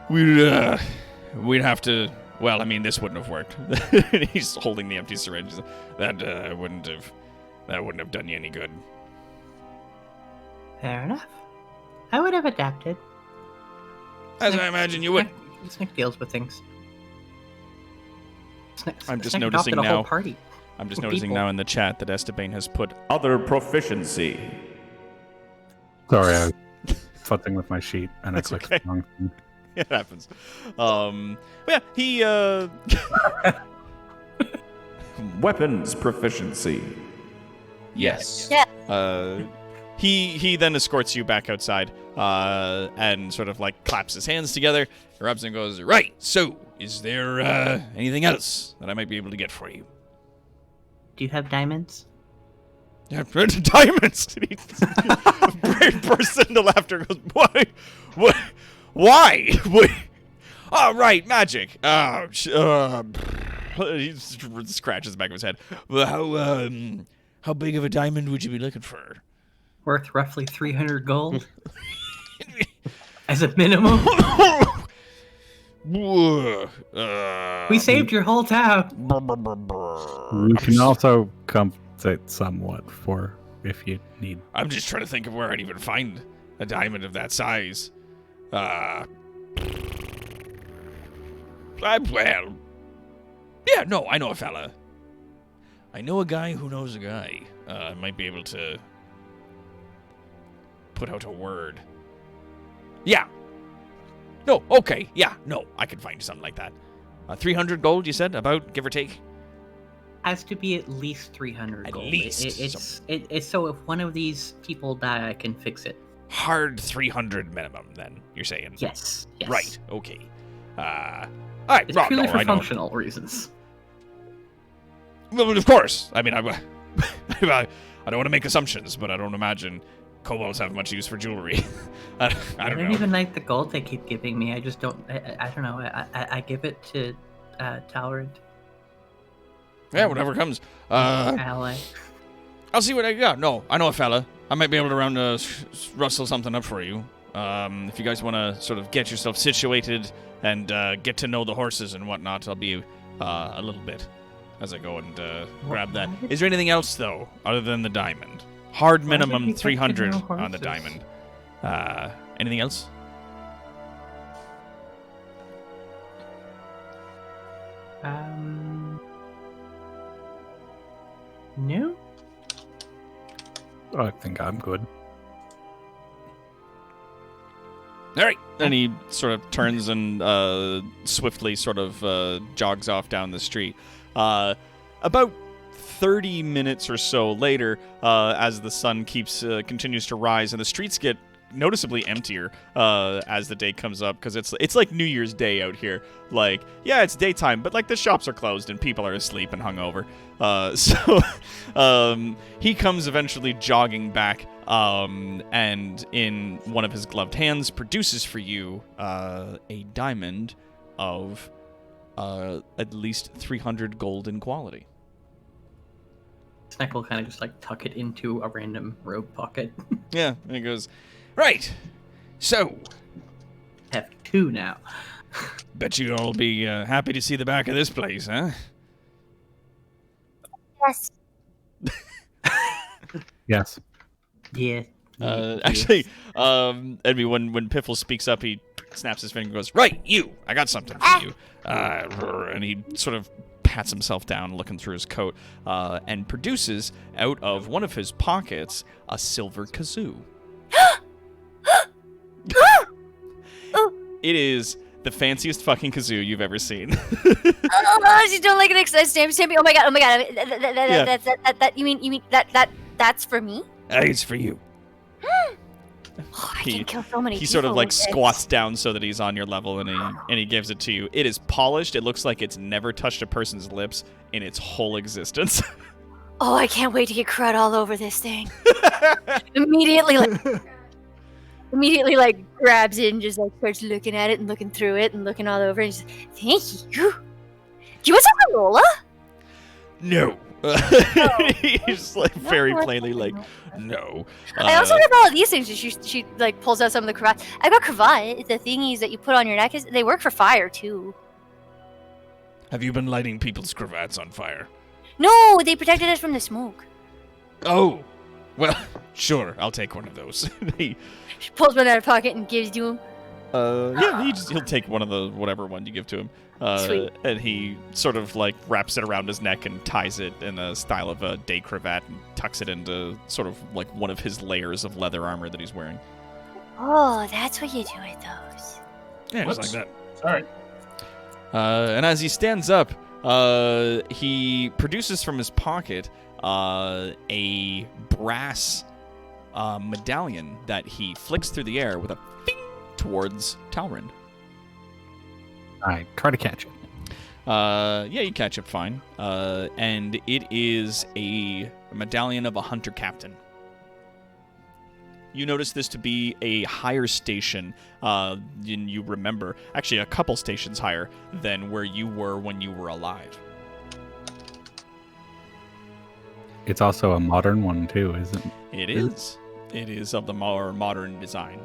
Speaker 1: we'd have to. Well, I mean, this wouldn't have worked. He's holding the empty syringe. That wouldn't have done you any good.
Speaker 4: Fair enough. I would have adapted.
Speaker 1: As I imagine you would.
Speaker 4: Snack deals with things.
Speaker 1: I'm just
Speaker 4: Snack
Speaker 1: noticing
Speaker 4: adopted a
Speaker 1: now.
Speaker 4: whole party.
Speaker 1: I'm just
Speaker 4: With
Speaker 1: noticing
Speaker 4: people.
Speaker 1: now in the chat that Esteban has put.
Speaker 8: Other proficiency.
Speaker 2: Sorry, I was futzing with my sheet and I
Speaker 1: That's
Speaker 2: clicked
Speaker 1: okay.
Speaker 2: the wrong thing.
Speaker 1: It happens. But yeah,
Speaker 8: Weapons proficiency.
Speaker 1: yes.
Speaker 7: Yeah.
Speaker 1: He then escorts you back outside, and sort of like claps his hands together, rubs and goes, right, so, is there anything else that I might be able to get for you?
Speaker 4: Do you have diamonds?
Speaker 1: Yeah, diamonds! He bursts into laughter and goes, why? What? Why? What? Oh, right, magic. He scratches the back of his head. Well, how big of a diamond would you be looking for?
Speaker 4: Worth roughly 300 gold? As a minimum? We saved your whole town.
Speaker 2: You can also compensate somewhat for if you need.
Speaker 1: I'm just trying to think of where I'd even find a diamond of that size. Well, yeah, no, I know a fella. I know a guy who knows a guy. Might be able to put out a word. Yeah. No, okay, yeah, no, I could find something like that. 300 gold, you said, about, give or take?
Speaker 4: Has to be at least 300
Speaker 1: At
Speaker 4: gold.
Speaker 1: least.
Speaker 4: It's so if one of these people die, I can fix it.
Speaker 1: Hard 300 minimum, then, you're saying?
Speaker 4: Yes.
Speaker 1: Right, okay. All right,
Speaker 4: It's
Speaker 1: Rob,
Speaker 4: purely
Speaker 1: no,
Speaker 4: for
Speaker 1: I know.
Speaker 4: functional reasons.
Speaker 1: Well, of course. I mean, I don't want to make assumptions, but I don't imagine kobolds have much use for jewelry. I
Speaker 4: I
Speaker 1: don't
Speaker 4: don't
Speaker 1: know.
Speaker 4: even like the gold they keep giving me. I just don't. I don't know. I give it to Talrid.
Speaker 1: Yeah, whatever comes.
Speaker 4: Ally.
Speaker 1: I'll see what I got. No, I know a fella. I might be able to rustle something up for you. If you guys want to sort of get yourself situated and get to know the horses and whatnot, I'll be a little bit as I go and grab that. Is there anything else, though, other than the diamond? Hard
Speaker 4: Why would we
Speaker 1: minimum
Speaker 4: get to
Speaker 1: 300
Speaker 4: know
Speaker 1: on the
Speaker 4: horses?
Speaker 1: diamond. Anything else?
Speaker 4: No.
Speaker 2: I think I'm good.
Speaker 1: All right. And he sort of turns and swiftly sort of jogs off down the street. About 30 minutes or so later, as the sun continues to rise and the streets get noticeably emptier as the day comes up, because it's like New Year's Day out here. Like, yeah, it's daytime, but like the shops are closed and people are asleep and hungover. So he comes eventually jogging back, and in one of his gloved hands produces for you a diamond of at least 300 gold in quality.
Speaker 4: Snack will kind of just like tuck it into a random robe pocket.
Speaker 1: Yeah, and he goes, right, so
Speaker 4: Have two now.
Speaker 1: bet you all be happy to see the back of this place, huh?
Speaker 7: Yes.
Speaker 2: Yes.
Speaker 4: Yeah.
Speaker 1: Actually, Edby, when Piffle speaks up, he snaps his finger and goes, right, you, I got something for you. And he sort of pats himself down, looking through his coat, and produces out of one of his pockets a silver kazoo. It is the fanciest fucking kazoo you've ever seen.
Speaker 7: Oh, I just don't like it. Stampy. Oh my god. That you mean that's for me?
Speaker 1: It's for you.
Speaker 7: Oh, I can kill so many
Speaker 1: He
Speaker 7: people
Speaker 1: sort of like
Speaker 7: with this.
Speaker 1: squats down so that he's on your level, and he gives it to you. It is polished. It looks like it's never touched a person's lips in its whole existence.
Speaker 7: Oh, I can't wait to get crud all over this thing. Immediately grabs it and just like starts looking at it and looking through it and looking all over and just, thank you. Do you want some granola?
Speaker 1: No. He's like very plainly like, no.
Speaker 7: I also have all of these things. She like pulls out some of the cravats. I got cravat. The thingies that you put on your neck, they work for fire too.
Speaker 1: Have you been lighting people's cravats on fire?
Speaker 7: No, they protected us from the smoke.
Speaker 1: Oh, well, sure. I'll take one of those.
Speaker 7: She pulls one out of her pocket and gives to him.
Speaker 1: Yeah, he'll take one of the whatever one you give to him.
Speaker 7: Sweet.
Speaker 1: And he sort of like wraps it around his neck and ties it in a style of a day cravat and tucks it into sort of like one of his layers of leather armor that he's wearing.
Speaker 7: Oh, that's what you do with those.
Speaker 1: Yeah, just
Speaker 6: Whoops.
Speaker 1: like that.
Speaker 6: Sorry.
Speaker 1: And as he stands up, he produces from his pocket a brass medallion that he flicks through the air with a ping towards Talrin.
Speaker 2: I try to catch it.
Speaker 1: Yeah, you catch it fine. And it is a medallion of a hunter captain. You notice this to be a higher station than you remember. Actually, a couple stations higher than where you were when you were alive.
Speaker 2: It's also a modern one, too, isn't it?
Speaker 1: It is. It is of the more modern design.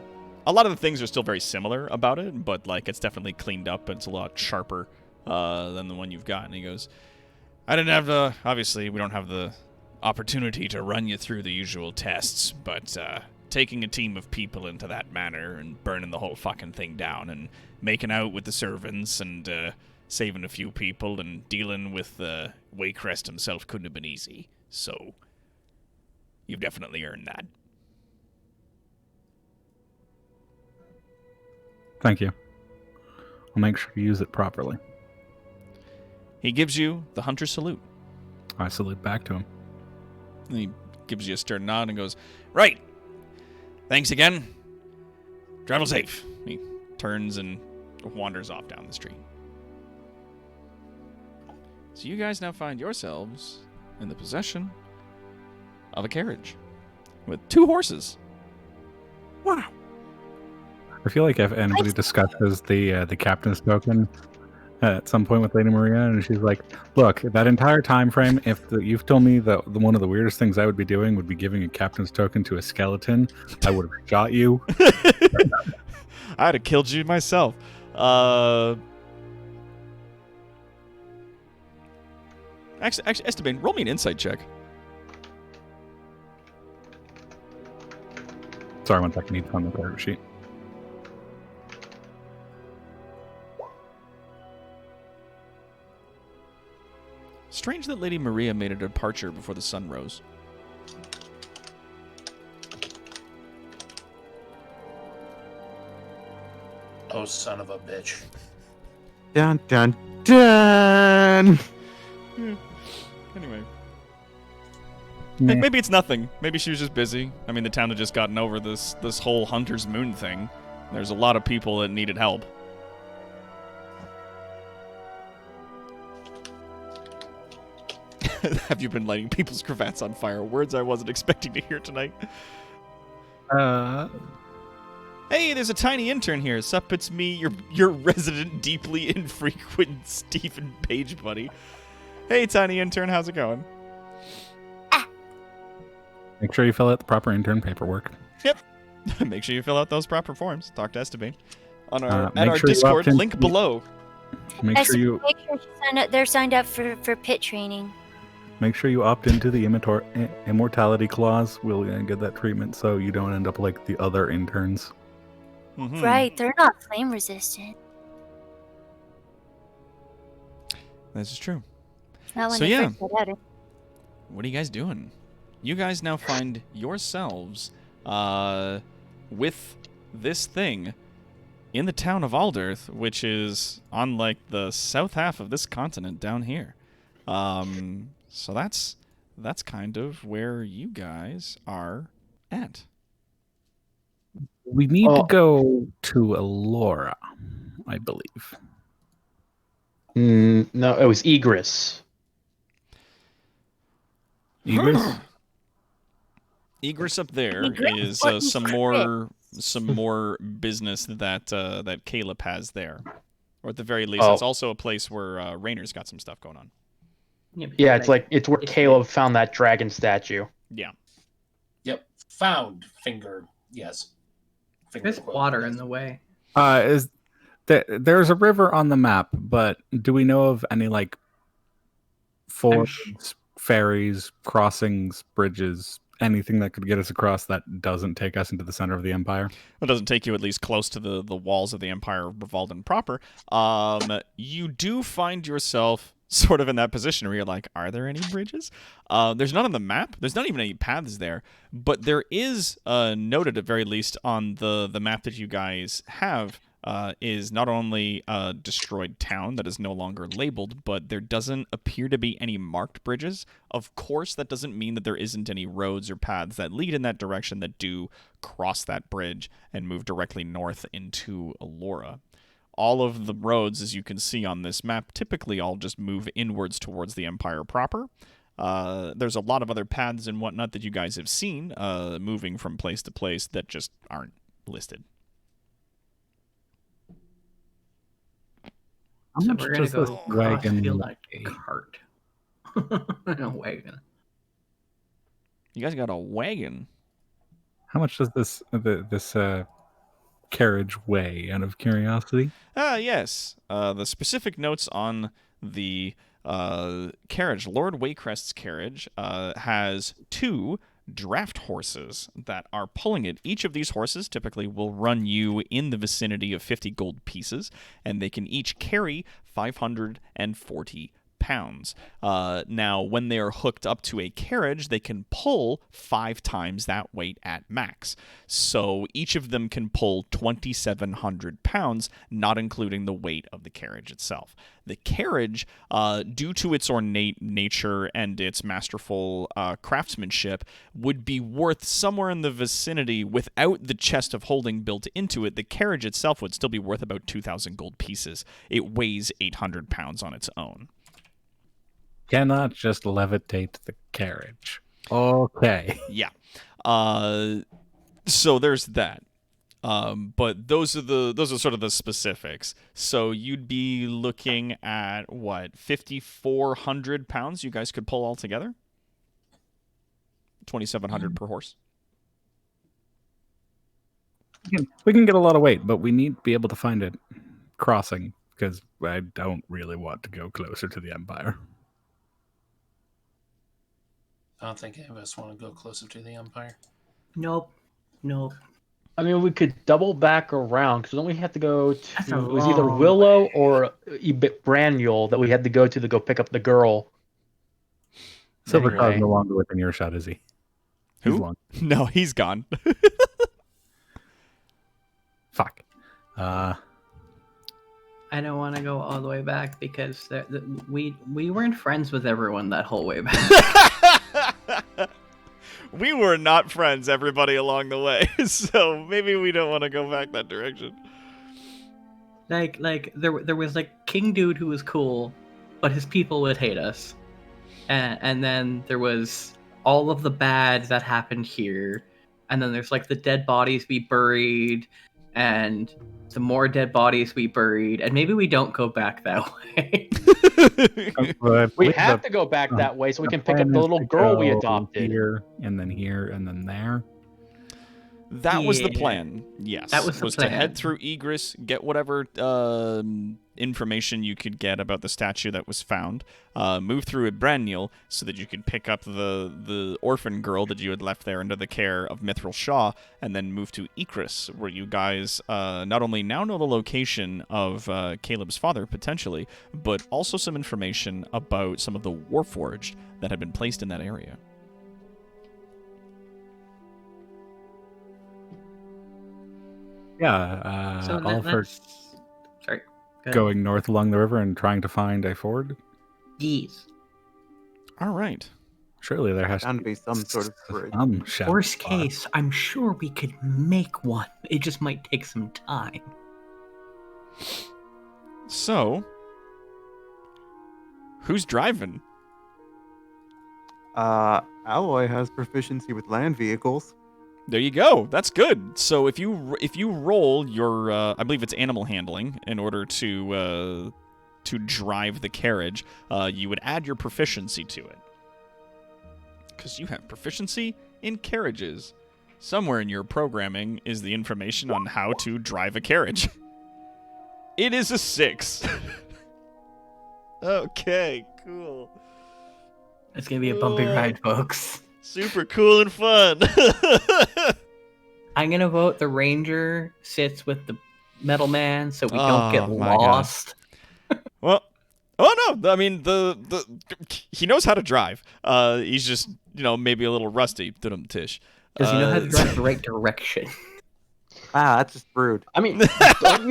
Speaker 1: A lot of the things are still very similar about it, but like it's definitely cleaned up and it's a lot sharper than the one you've got. And he goes, I didn't have the... Obviously, we don't have the opportunity to run you through the usual tests, but taking a team of people into that manor and burning the whole fucking thing down and making out with the servants and saving a few people and dealing with Waycrest himself couldn't have been easy. So, you've definitely earned that.
Speaker 2: Thank you. I'll make sure to use it properly.
Speaker 1: He gives you the hunter salute.
Speaker 2: I salute back to him.
Speaker 1: And he gives you a stern nod and goes, right. Thanks again. Travel safe. He turns and wanders off down the street. So you guys now find yourselves in the possession of a carriage with 2 horses.
Speaker 5: Wow.
Speaker 2: I feel like if anybody discusses the captain's token at some point with Lady Maria, and she's like, "Look, that entire time frame, you've told me that one of the weirdest things I would be doing would be giving a captain's token to a skeleton, I would have shot you."
Speaker 1: I'd have killed you myself. Actually, Esteban, roll me an insight check.
Speaker 2: Sorry, one second. I need to find the character sheet.
Speaker 1: Strange that Lady Maria made a departure before the sun rose.
Speaker 6: Oh, son of a bitch.
Speaker 5: Dun dun dun.
Speaker 1: Anyway.
Speaker 2: Meh.
Speaker 1: Maybe it's nothing. Maybe she was just busy. I mean, the town had just gotten over this whole Hunter's Moon thing. There's a lot of people that needed help. Have you been lighting people's cravats on fire? Words I wasn't expecting to hear tonight. Hey, there's a tiny intern here. Sup, it's me, your resident, deeply infrequent Stephen Page buddy. Hey, tiny intern, how's it going?
Speaker 2: Make sure you fill out the proper intern paperwork.
Speaker 1: Yep. Make sure you fill out those proper forms. Talk to Esteban on our
Speaker 2: Make
Speaker 1: our
Speaker 2: sure you
Speaker 1: Discord
Speaker 2: opt in-
Speaker 1: link below.
Speaker 2: Make sure you
Speaker 7: They're signed up for pit training.
Speaker 2: make sure you opt into the immortality clause. We'll get that treatment so you don't end up like the other interns.
Speaker 1: Mhm.
Speaker 7: Right, they're not flame resistant.
Speaker 1: This is true.
Speaker 7: Not when
Speaker 1: So
Speaker 7: they
Speaker 1: yeah.
Speaker 7: first get out.
Speaker 1: What are you guys doing? You guys now find yourselves with this thing in the town of Alderth, which is on like the south half of this continent down here. So that's kind of where you guys are at.
Speaker 2: We need to go to Elora, I believe.
Speaker 3: No, it was Egris.
Speaker 2: Egris?
Speaker 1: Egris up there
Speaker 7: Egris?
Speaker 1: is
Speaker 7: What is
Speaker 1: some more business that Caleb has there, or at the very least,
Speaker 3: Oh.
Speaker 1: it's also a place where Raynor's got some stuff going on.
Speaker 3: Yeah, it's where Caleb found that dragon statue.
Speaker 1: Yeah.
Speaker 6: Yep. Found finger. Yes. Finger
Speaker 4: There's
Speaker 6: quote,
Speaker 4: water
Speaker 6: yes.
Speaker 4: in the way.
Speaker 2: There's a river on the map, but do we know of any like fords, ferries, crossings, bridges, anything that could get us across that doesn't take us into the center of the Empire?
Speaker 1: It doesn't take you at least close to the walls of the Empire of Revalden proper. You do find yourself sort of in that position where you're like, are there any bridges? There's none on the map. There's not even any paths there. But there is noted, at very least, on the map that you guys have, is not only a destroyed town that is no longer labeled, but there doesn't appear to be any marked bridges. Of course, that doesn't mean that there isn't any roads or paths that lead in that direction that do cross that bridge and move directly north into Allura. All of the roads, as you can see on this map, typically all just move inwards towards the Empire proper. There's a lot of other paths and whatnot that you guys have seen moving from place to place that just aren't listed.
Speaker 2: How
Speaker 4: So
Speaker 2: much
Speaker 4: we're gonna
Speaker 2: does this
Speaker 4: go
Speaker 2: wagon
Speaker 4: crossfield
Speaker 2: weigh?
Speaker 4: cart. A wagon.
Speaker 1: You guys got a wagon.
Speaker 2: How much does this carriage weigh? Out of curiosity.
Speaker 1: Yes. The specific notes on the carriage, Lord Waycrest's carriage, has 2 draft horses that are pulling it. Each of these horses typically will run you in the vicinity of 50 gold pieces, and they can each carry 540 pounds. Now, when they are hooked up to a carriage, they can pull 5 times that weight at max. So each of them can pull 2,700 pounds, not including the weight of the carriage itself. The carriage, due to its ornate nature and its masterful craftsmanship, would be worth somewhere in the vicinity, without the chest of holding built into it, the carriage itself would still be worth about 2,000 gold pieces. It weighs 800 pounds on its own.
Speaker 2: Cannot just levitate the carriage. Okay.
Speaker 1: Yeah. So there's that. But those are sort of the specifics. So you'd be looking at what, 5,400 pounds you guys could pull all together? 2,700 per horse.
Speaker 2: We can get a lot of weight, but we need to be able to find a crossing because I don't really want to go closer to the Empire.
Speaker 6: I don't think any of us want to go closer to the Empire.
Speaker 4: Nope.
Speaker 3: I mean, we could double back around because don't we have to go to?
Speaker 4: That's a
Speaker 3: It was either
Speaker 4: long
Speaker 3: Willow
Speaker 4: way.
Speaker 3: or Braniel that we had to go to go pick up the girl.
Speaker 2: Silverclaw
Speaker 3: Anyway.
Speaker 2: is no longer within your shot, is he? He's
Speaker 1: Who?
Speaker 2: long.
Speaker 1: No, he's gone.
Speaker 2: Fuck.
Speaker 4: I don't want to go all the way back because we weren't friends with everyone that whole way back.
Speaker 1: We were not friends, everybody along the way, so maybe we don't want to go back that direction.
Speaker 4: Like there was like King Dude who was cool, but his people would hate us, and then there was all of the bad that happened here, and then there's like the dead bodies we buried, and the more dead bodies we buried, and maybe we don't go back that way.
Speaker 3: We have to go back that way so we can pick up the little girl we adopted.
Speaker 2: Here, and then there.
Speaker 1: That was the
Speaker 4: Yeah.
Speaker 1: plan, yes.
Speaker 4: That was the
Speaker 1: to
Speaker 4: plan.
Speaker 1: head through Egress, get whatever information you could get about the statue that was found, move through Braniel so that you could pick up the orphan girl that you had left there under the care of Mithril Shaw, and then move to Egress, where you guys not only now know the location of Caleb's father, potentially, but also some information about some of the Warforged that had been placed in that area.
Speaker 2: Yeah,
Speaker 4: So
Speaker 2: all for
Speaker 4: that's sorry. Go ahead.
Speaker 2: going north along the river and trying to find a ford.
Speaker 4: Yes.
Speaker 1: All right.
Speaker 2: Surely there has
Speaker 5: Bound to be some sort of bridge.
Speaker 2: some shallow
Speaker 4: Worst
Speaker 2: spot.
Speaker 4: case, I'm sure we could make one. It just might take some time.
Speaker 1: So, who's driving?
Speaker 5: Alloy has proficiency with land vehicles.
Speaker 1: There you go. That's good. So if you roll your, I believe it's animal handling in order to drive the carriage, you would add your proficiency to it. Because you have proficiency in carriages. Somewhere in your programming is the information on how to drive a carriage. It is a 6. Okay, cool.
Speaker 4: It's gonna be a bumpy ride, folks.
Speaker 1: Super cool and fun.
Speaker 4: I'm gonna vote the ranger sits with the metal man so we don't get
Speaker 1: Oh, my God.
Speaker 4: lost.
Speaker 1: Well, oh no! I mean, the he knows how to drive. He's just maybe a little rusty. Tish.
Speaker 4: Does he know how to drive the right direction?
Speaker 5: Wow, that's just rude.
Speaker 3: I mean, aren't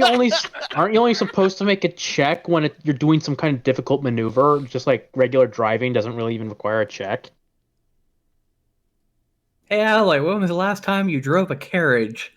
Speaker 3: you only supposed to make a check when you're doing some kind of difficult maneuver? Just like regular driving doesn't really even require a check.
Speaker 4: Hey, Ally, when was the last time you drove a carriage?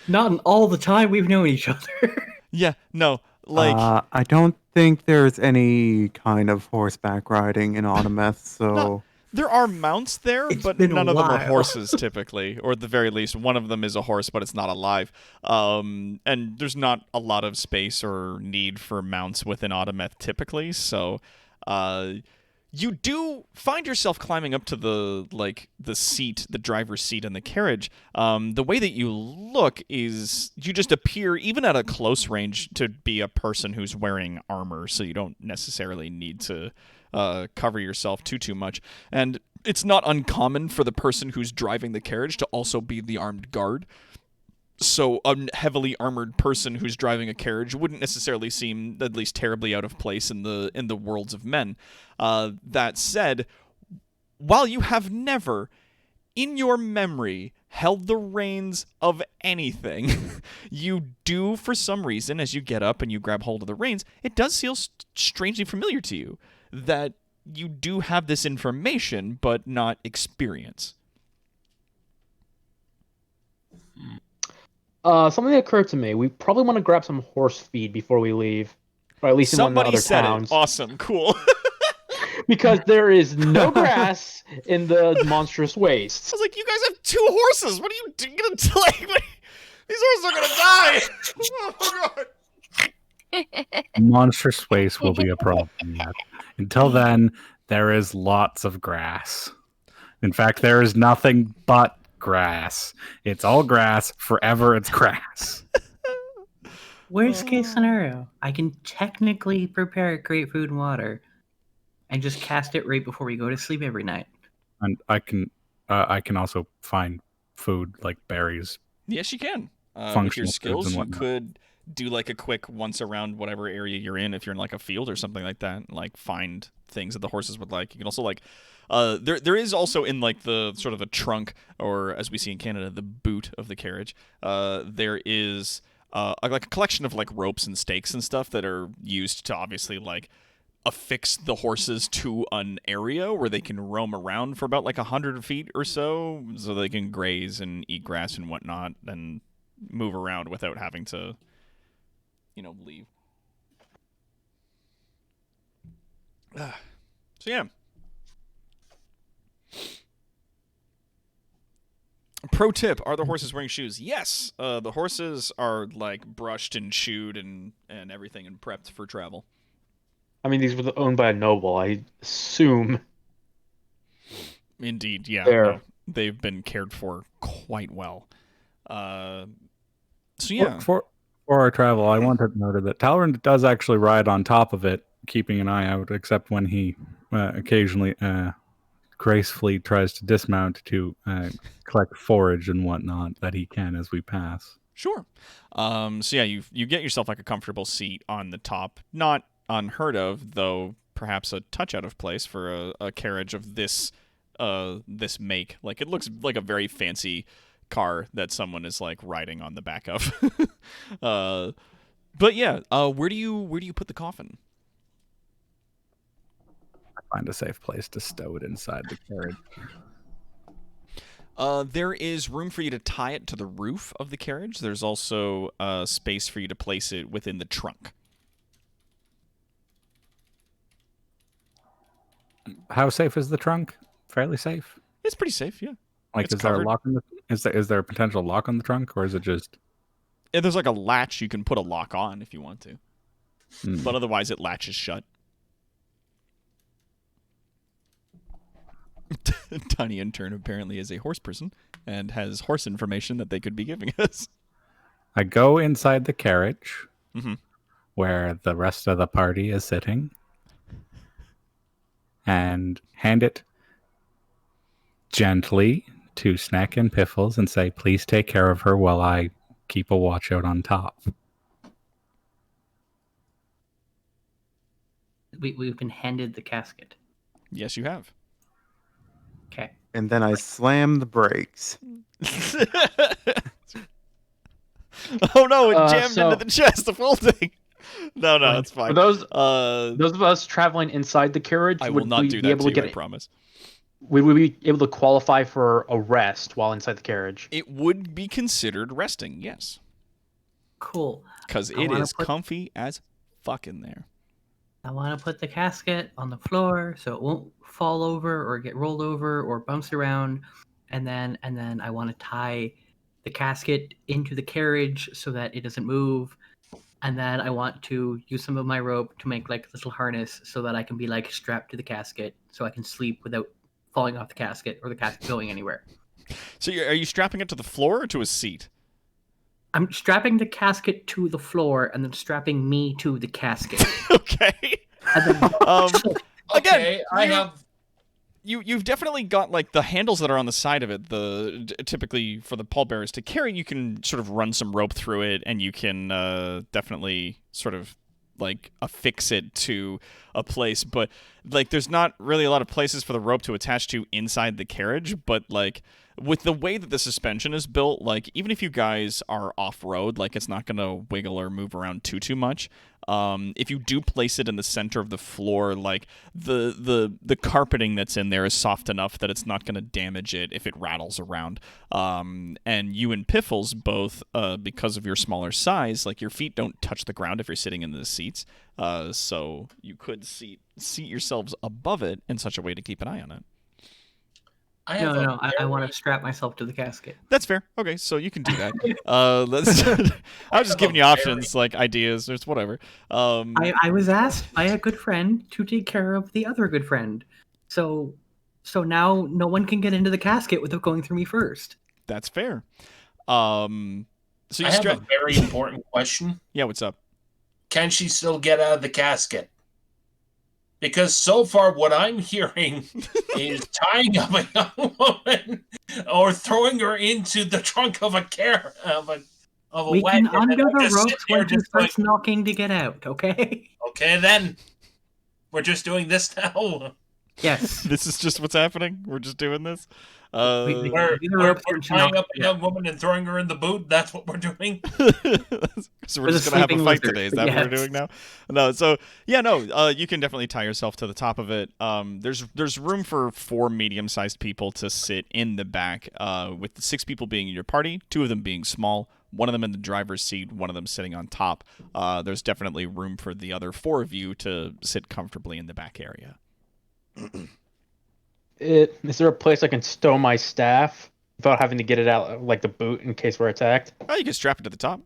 Speaker 4: Not in all the time we've known each other.
Speaker 1: Yeah, no, like
Speaker 5: I don't think there's any kind of horseback riding in Autometh, so
Speaker 1: there are mounts there,
Speaker 4: It's
Speaker 1: but
Speaker 4: been a
Speaker 1: none of them are
Speaker 4: while.
Speaker 1: horses typically, or at the very least, one of them is a horse, but it's not alive. And there's not a lot of space or need for mounts within Autometh typically, so you do find yourself climbing up to the seat, the driver's seat in the carriage. The way that you look is you just appear, even at a close range, to be a person who's wearing armor, so you don't necessarily need to cover yourself too much. And it's not uncommon for the person who's driving the carriage to also be the armed guard. So a heavily armored person who's driving a carriage wouldn't necessarily seem at least terribly out of place in the worlds of men. That said, while you have never, in your memory, held the reins of anything, you do, for some reason, as you get up and you grab hold of the reins, it does feel strangely familiar to you that you do have this information, but not experience.
Speaker 3: Something that occurred to me. We probably want to grab some horse feed before we leave, or at least in one of the
Speaker 1: Somebody
Speaker 3: other
Speaker 1: said
Speaker 3: towns,
Speaker 1: it. Awesome. Cool.
Speaker 3: because there is no grass in the monstrous wastes.
Speaker 1: I was like, you guys have 2 horses. What are you gonna do? Like, these horses are gonna die. Oh my god.
Speaker 2: Monstrous waste will be a problem yet. Until then, there is lots of grass. In fact, there is nothing but grass. It's all grass. Forever it's grass.
Speaker 4: Worst case scenario, I can technically prepare great food and water and just cast it right before we go to sleep every night.
Speaker 2: And I can also find food like berries.
Speaker 1: Yes, you can. With your
Speaker 2: Functional foods
Speaker 1: skills,
Speaker 2: and
Speaker 1: you
Speaker 2: whatnot.
Speaker 1: could do like a quick once around whatever area you're in. If you're in like a field or something like that, like find things that the horses would like. You can also like, there is also in like the sort of a trunk, or as we see in Canada, the boot of the carriage. There is like a collection of like ropes and stakes and stuff that are used to obviously like affix the horses to an area where they can roam around for about like 100 feet or so they can graze and eat grass and whatnot and move around without having to, leave. So yeah. Pro tip, are the horses wearing shoes? Yes. The horses are like brushed and shoed and everything and prepped for travel.
Speaker 3: I mean, these were owned by a noble. I assume.
Speaker 1: Indeed, yeah.
Speaker 3: They're-
Speaker 1: No, they've been cared for quite well. So yeah.
Speaker 2: For our travel, I wanted to note that Talron does actually ride on top of it, keeping an eye out, except when he occasionally gracefully tries to dismount to collect forage and whatnot that he can as we pass.
Speaker 1: Sure. So yeah, you get yourself like a comfortable seat on the top. Not unheard of, though perhaps a touch out of place for a carriage of this make. Like it looks like a very fancy car that someone is like riding on the back of. But yeah, where do you put the coffin?
Speaker 2: Find a safe place to stow it inside the carriage.
Speaker 1: There is room for you to tie it to the roof of the carriage. There's also space for you to place it within the trunk.
Speaker 2: How safe is the trunk? Fairly safe.
Speaker 1: It's pretty safe, yeah.
Speaker 2: Like,
Speaker 1: It's
Speaker 2: is there
Speaker 1: covered.
Speaker 2: a lock on the? Is there a potential lock on the trunk, or is it just?
Speaker 1: Yeah, there's like a latch you can put a lock on if you want to,
Speaker 2: Hmm.
Speaker 1: but otherwise it latches shut. Tiny intern apparently is a horse person and has horse information that they could be giving us.
Speaker 2: I go inside the carriage,
Speaker 1: Mhm.
Speaker 2: where the rest of the party is sitting, and hand it gently to Snack and Piffles and say, "Please take care of her while I keep a watch out on top."
Speaker 4: We've been handed the casket.
Speaker 1: Yes, you have.
Speaker 4: Okay.
Speaker 5: and then I slam the brakes.
Speaker 1: Oh no! It jammed
Speaker 3: So-
Speaker 1: into the chest of holding. No, it's fine.
Speaker 3: For those
Speaker 1: Uh,
Speaker 3: those of us traveling inside the carriage,
Speaker 1: I will
Speaker 3: would
Speaker 1: not
Speaker 3: we
Speaker 1: do
Speaker 3: be
Speaker 1: that
Speaker 3: able
Speaker 1: to
Speaker 3: to
Speaker 1: you.
Speaker 3: get
Speaker 1: I promise.
Speaker 3: Would we be able to qualify for a rest while inside the carriage?
Speaker 1: It would be considered resting, yes,
Speaker 4: Cool.
Speaker 1: because
Speaker 4: I
Speaker 1: it
Speaker 4: wanna
Speaker 1: is
Speaker 4: put-
Speaker 1: comfy as fuck in there.
Speaker 4: I want to put the casket on the floor so it won't fall over or get rolled over or bounce around, and then I want to tie the casket into the carriage so that it doesn't move, and then I want to use some of my rope to make like a little harness so that I can be like strapped to the casket so I can sleep without falling off the casket or the casket going anywhere.
Speaker 1: So, are you strapping it to the floor or to a seat?
Speaker 4: I'm strapping the casket to the floor and then strapping me to the casket.
Speaker 1: Okay.
Speaker 4: And then
Speaker 1: Again,
Speaker 6: Okay, I have.
Speaker 1: You've definitely got like the handles that are on the side of it. Typically for the pallbearers to carry, you can sort of run some rope through it, and you can definitely sort of like affix it to a place. But like, there's not really a lot of places for the rope to attach to inside the carriage. But like, with the way that the suspension is built, like even if you guys are off road, like it's not gonna wiggle or move around too much. If you do place it in the center of the floor, like the carpeting that's in there is soft enough that it's not going to damage it if it rattles around. And you and Piffles both, because of your smaller size, like your feet don't touch the ground if you're sitting in the seats. So you could seat yourselves above it in such a way to keep an eye on it.
Speaker 4: no, I want to strap myself to the casket.
Speaker 1: That's fair. Okay, so you can do that. Let's. I was just giving you options, like ideas, or whatever.
Speaker 4: I was asked by a good friend to take care of the other good friend, so now no one can get into the casket without going through me first.
Speaker 1: That's fair. So you
Speaker 6: I have a very important question.
Speaker 1: Yeah, what's up?
Speaker 6: Can she still get out of the casket? Because so far, what I'm hearing is tying up a young woman or throwing her into the trunk of a
Speaker 4: We
Speaker 6: wagon.
Speaker 4: can undo
Speaker 6: and I
Speaker 4: the
Speaker 6: just sit
Speaker 4: ropes
Speaker 6: there
Speaker 4: when he
Speaker 6: just
Speaker 4: starts knocking to get out. Okay.
Speaker 6: Okay, then. We're just doing this now.
Speaker 4: Yes.
Speaker 1: This is just what's happening. We're just doing this.
Speaker 4: We-
Speaker 6: We're,
Speaker 4: Either
Speaker 6: we're,
Speaker 4: ropes
Speaker 6: we're
Speaker 4: can
Speaker 6: tying
Speaker 4: knock-
Speaker 6: up a young woman and throwing her in the boot. That's what we're doing.
Speaker 1: So we're
Speaker 4: With
Speaker 1: just
Speaker 4: a
Speaker 1: gonna have a
Speaker 4: sleeping
Speaker 1: fight
Speaker 4: lizard.
Speaker 1: today. Is that what we're
Speaker 4: Yes.
Speaker 1: doing now? No. So yeah, no. You can definitely tie yourself to the top of it. There's room for 4 medium-sized people to sit in the back. With the 6 people being in your party, 2 of them being small, one of them in the driver's seat, one of them sitting on top. There's definitely room for the other 4 of you to sit comfortably in the back area.
Speaker 3: Is there a place I can stow my staff without having to get it out like the boot in case we're attacked?
Speaker 1: Oh, you can strap it to the top.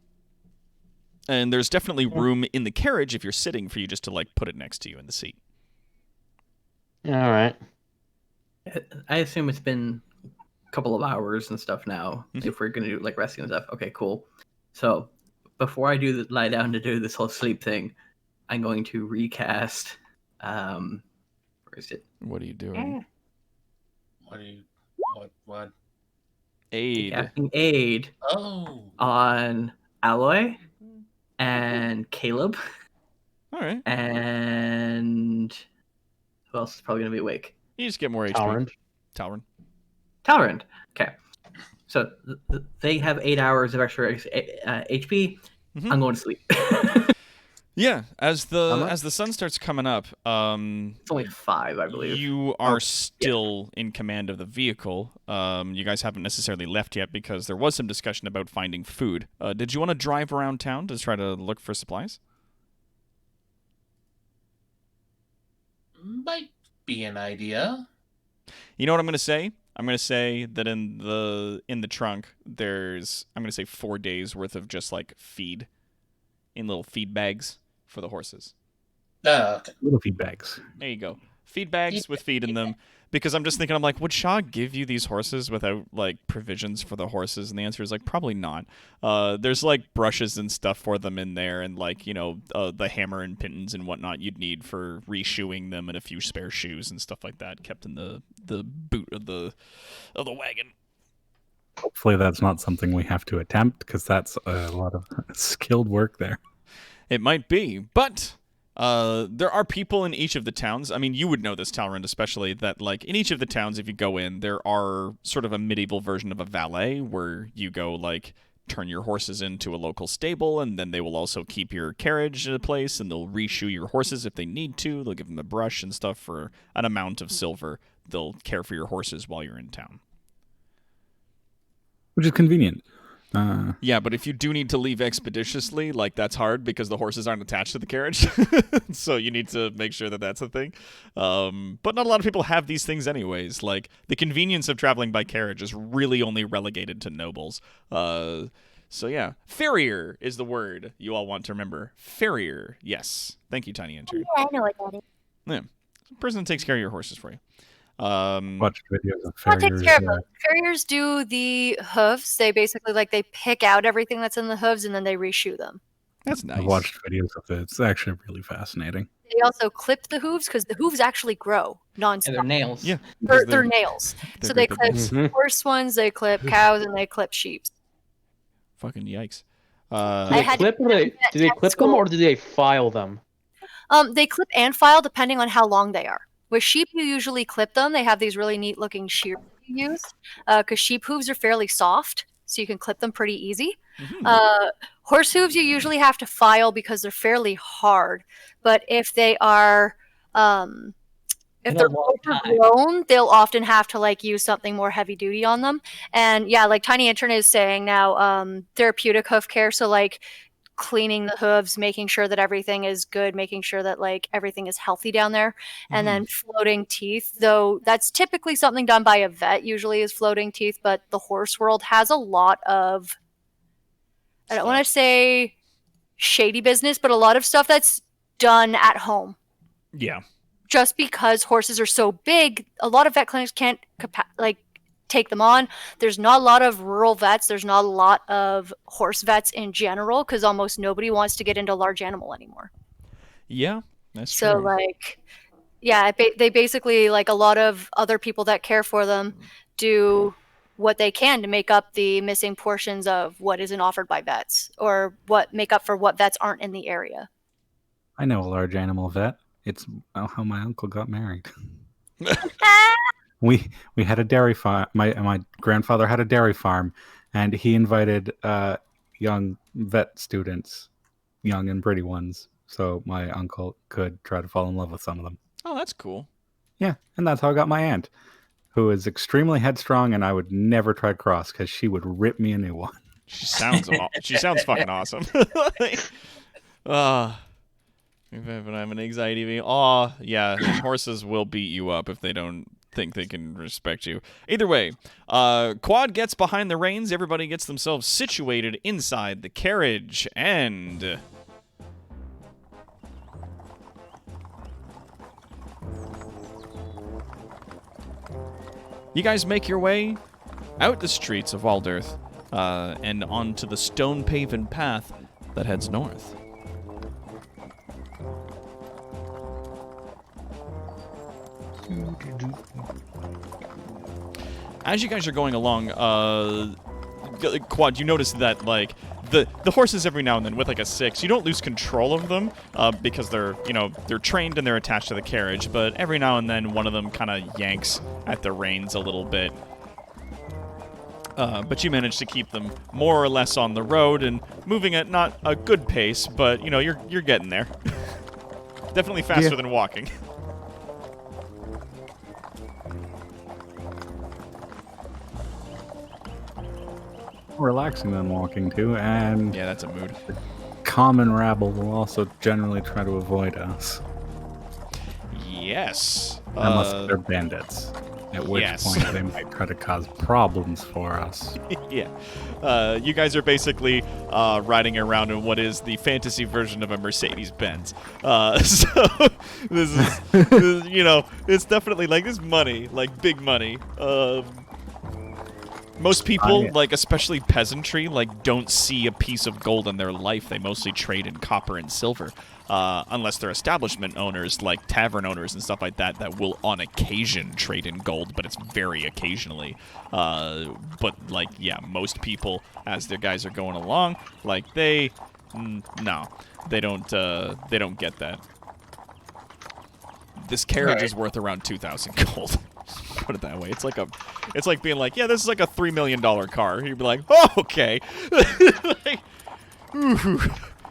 Speaker 1: And there's definitely room in the carriage if you're sitting for you just to like put it next to you in the seat.
Speaker 3: All right.
Speaker 4: I assume it's been a couple of hours and stuff now.
Speaker 1: Mhm.
Speaker 4: If we're gonna do like resting and stuff. Okay, cool. So before I do lie down to do this whole sleep thing, I'm going to recast. Where is it?
Speaker 1: What are you doing?
Speaker 6: What?
Speaker 1: Aid.
Speaker 4: Casting aid
Speaker 6: Oh.
Speaker 4: on Alloy and Caleb
Speaker 1: All right.
Speaker 4: and who else is probably gonna be awake?
Speaker 1: You just get more HP.
Speaker 3: Talrand.
Speaker 4: Talrand. Okay. So they have 8 hours of extra HP.
Speaker 1: Mhm.
Speaker 4: I'm going to sleep.
Speaker 1: Yeah, as
Speaker 3: much?
Speaker 1: the sun starts coming up,
Speaker 4: It's only 5, I believe.
Speaker 1: you are still in command of the vehicle. You guys haven't necessarily left yet because there was some discussion about finding food. Did you want to drive around town to try to look for supplies?
Speaker 6: Might be an idea.
Speaker 1: You know what I'm going to say? I'm going to say that in the trunk there's, I'm going to say 4 days worth of just like feed in little feed bags for the horses.
Speaker 6: Okay.
Speaker 2: Little feed bags.
Speaker 1: There you go. Feed bags with feed in them. Because I'm just thinking, I'm like, would Shaw give you these horses without, like, provisions for the horses? And the answer is, like, probably not. There's, like, brushes and stuff for them in there and, like, you know, the hammer and pittons and whatnot you'd need for reshoeing them and a few spare shoes and stuff like that kept in the boot of the wagon.
Speaker 2: Hopefully that's not something we have to attempt, because that's a lot of skilled work there.
Speaker 1: It might be, but There are people in each of the towns. I mean, you would know this, Talrand, especially, that, like, in each of the towns, if you go in, there are sort of a medieval version of a valet where you go, like, turn your horses into a local stable, and then they will also keep your carriage in a place, and they'll reshoe your horses if they need to. They'll give them a brush and stuff for an amount of silver. They'll care for your horses while you're in town.
Speaker 2: Which is convenient.
Speaker 1: Yeah, but if you do need to leave expeditiously, like, that's hard because the horses aren't attached to the carriage. So you need to make sure that that's a thing. But not a lot of people have these things anyways. Like, the convenience of traveling by carriage is really only relegated to nobles. So yeah, farrier is the word you all want to remember. Farrier, yes. Thank you, Tiny Enter.
Speaker 7: Yeah, I know what that is.
Speaker 1: Yeah, person that takes care of your horses for you.
Speaker 2: Watch videos of
Speaker 7: What takes
Speaker 2: farriers.
Speaker 7: care of them? Farriers do the hooves. They basically they pick out everything that's in the hooves and then they reshoe them.
Speaker 1: That's nice.
Speaker 2: I've watched videos of it. It's actually really fascinating.
Speaker 7: They also clip the hooves because the hooves actually grow nonstop.
Speaker 4: And their nails.
Speaker 1: Yeah.
Speaker 7: They're nails.
Speaker 1: they're
Speaker 7: So they
Speaker 1: great
Speaker 7: clip
Speaker 3: Mhm.
Speaker 7: horse ones, they clip cows, and they clip sheep.
Speaker 1: Fucking yikes.
Speaker 3: Do
Speaker 7: I
Speaker 3: they
Speaker 7: had to
Speaker 3: clip, or do they
Speaker 7: at
Speaker 3: clip them,
Speaker 7: school.
Speaker 3: or do they file them?
Speaker 7: They clip and file depending on how long they are. With sheep, you usually clip them. They have these really neat looking shears you use because sheep hooves are fairly soft, so you can clip them pretty easy.
Speaker 1: Mhm.
Speaker 7: Horse hooves, you usually have to file because they're fairly hard. But if they are, if
Speaker 4: In a
Speaker 7: they're
Speaker 4: long time.
Speaker 7: overgrown, they'll often have to use something more heavy duty on them. And yeah, like Tiny Intern is saying now, therapeutic hoof care. So cleaning the hooves, making sure that everything is good, making sure that everything is healthy down there, and then floating teeth. Though that's typically something done by a vet. Usually is floating teeth, but the horse world has a lot of, I don't want to say shady business, but a lot of stuff that's done at home.
Speaker 1: Yeah.
Speaker 7: Just because horses are so big, a lot of vet clinics can't take them on. There's not a lot of rural vets. There's not a lot of horse vets in general because almost nobody wants to get into large animal anymore.
Speaker 1: Yeah, that's
Speaker 7: So
Speaker 1: true.
Speaker 7: they basically a lot of other people that care for them do what they can to make up the missing portions of what isn't offered by vets or what make up for what vets aren't in the area.
Speaker 2: I know a large animal vet. It's how my uncle got married. We had a dairy farm. My grandfather had a dairy farm, and he invited young vet students, young and pretty ones, so my uncle could try to fall in love with some of them.
Speaker 1: Oh, that's cool.
Speaker 2: Yeah, and that's how I got my aunt, who is extremely headstrong, and I would never try cross because she would rip me a new one.
Speaker 1: She sounds fucking awesome. If I have an anxiety, yeah, horses will beat you up if they don't think they can respect you. Either way, Quad gets behind the reins. Everybody gets themselves situated inside the carriage, and you guys make your way out the streets of Walderth and onto the stone-paven path that heads north. As you guys are going along, Quad, you notice that the horses every now and then with a 6, you don't lose control of them because they're trained and they're attached to the carriage. But every now and then one of them kind of yanks at the reins a little bit. But you manage to keep them more or less on the road and moving at not a good pace, but you're getting there. Definitely faster than walking.
Speaker 2: Relaxing than walking too, and
Speaker 1: Yeah, that's a mood.
Speaker 2: common rabble will also generally try to avoid us.
Speaker 1: Yes.
Speaker 2: Unless they're bandits, at which
Speaker 1: yes.
Speaker 2: point they might try to cause problems for us.
Speaker 1: Yeah. You guys are basically riding around in what is the fantasy version of a Mercedes-Benz. So this is, it's definitely this money, big money. Most people, especially peasantry, don't see a piece of gold in their life. They mostly trade in copper and silver. Unless they're establishment owners, like tavern owners and stuff like that, that will on occasion trade in gold, but it's very occasionally. But most people, as their guys are going along, they don't get that. this carriage
Speaker 6: Right.
Speaker 1: is worth around 2,000 gold. Put it that way. It's like being like, yeah, this is like a $3 million car. You'd be like, oh, okay. Like, ooh.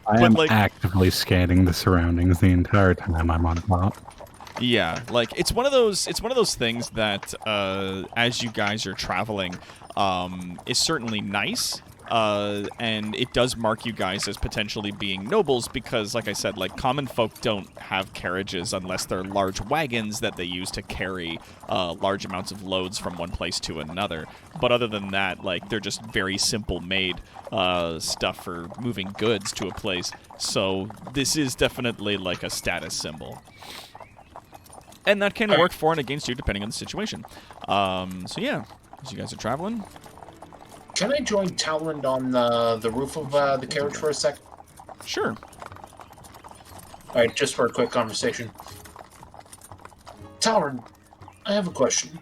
Speaker 2: I
Speaker 1: But,
Speaker 2: am
Speaker 1: like-
Speaker 2: actively scanning the surroundings the entire time I'm on top.
Speaker 1: Yeah, like it's one of those things that as you guys are traveling is certainly nice. And it does mark you guys as potentially being nobles because, like I said, like common folk don't have carriages unless they're large wagons that they use to carry large amounts of loads from one place to another. But other than that, like they're just very simple made stuff for moving goods to a place. So this is definitely like a status symbol. And that can work for and against you depending on the situation. So yeah, as you guys are traveling.
Speaker 6: Can I join Talrand on the roof of the carriage for a sec?
Speaker 1: Sure.
Speaker 6: All right, just for a quick conversation. Talrand, I have a question.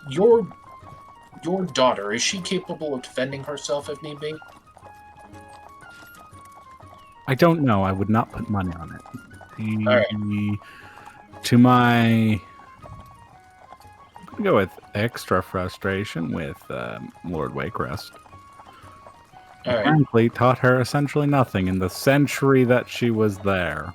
Speaker 6: Your daughter, is she capable of defending herself if need be?
Speaker 2: I don't know. I would not put money on it.
Speaker 6: Alright.
Speaker 2: To my... I'm going to go with extra frustration with Lord Wakerest.
Speaker 6: All right.
Speaker 2: Frankly, taught her essentially nothing in the century that she was there.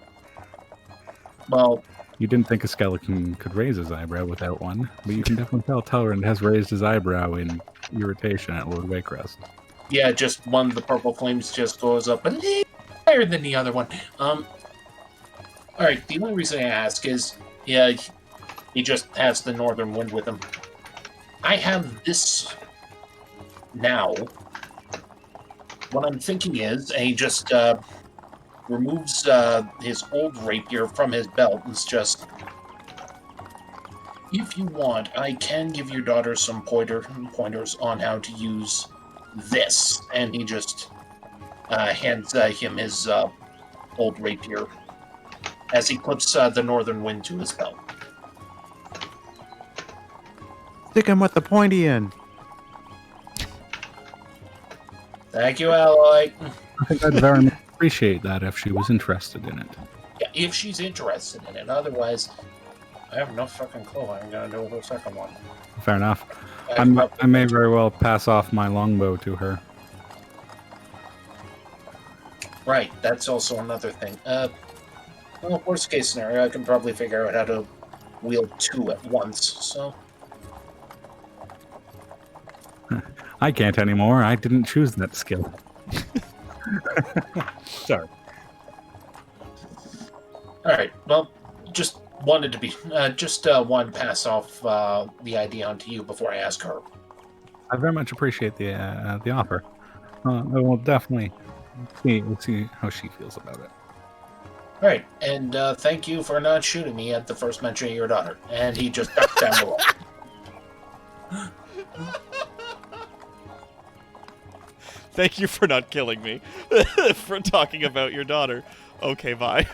Speaker 6: Well,
Speaker 2: You didn't think a skeleton could raise his eyebrow without one, but you can definitely tell Telrand has raised his eyebrow in irritation at Lord Wakerest.
Speaker 6: yeah, just one of the purple flames just goes up a little higher than the other one. All right, the only reason I ask is, yeah, he just has the northern wind with him. I have this now. What I'm thinking is, and he just removes his old rapier from his belt and just, if you want, I can give your daughter some pointers on how to use this. And he just hands him his old rapier as he clips the northern wind to his belt.
Speaker 5: Stick him with the pointy end.
Speaker 6: Thank you, Alloy.
Speaker 2: I think I'd very much appreciate that if she was interested in it.
Speaker 6: Yeah, if she's interested in it. Otherwise, I have no fucking clue what I'm going to do with the second one.
Speaker 2: Fair enough. I may very well pass off my longbow to her.
Speaker 6: Right, that's also another thing. Well, worst case scenario, I can probably figure out how to wield two at once, so...
Speaker 2: I can't anymore. I didn't choose that skill. Sorry.
Speaker 6: Alright, well, just wanted to be... wanted to pass off the idea onto you before I ask her.
Speaker 2: I very much appreciate the offer. I will definitely see how she feels about it.
Speaker 6: Alright, and thank you for not shooting me at the first mention of your daughter. And he just ducked down below.
Speaker 1: Thank you for not killing me. For talking about your daughter. Okay, bye.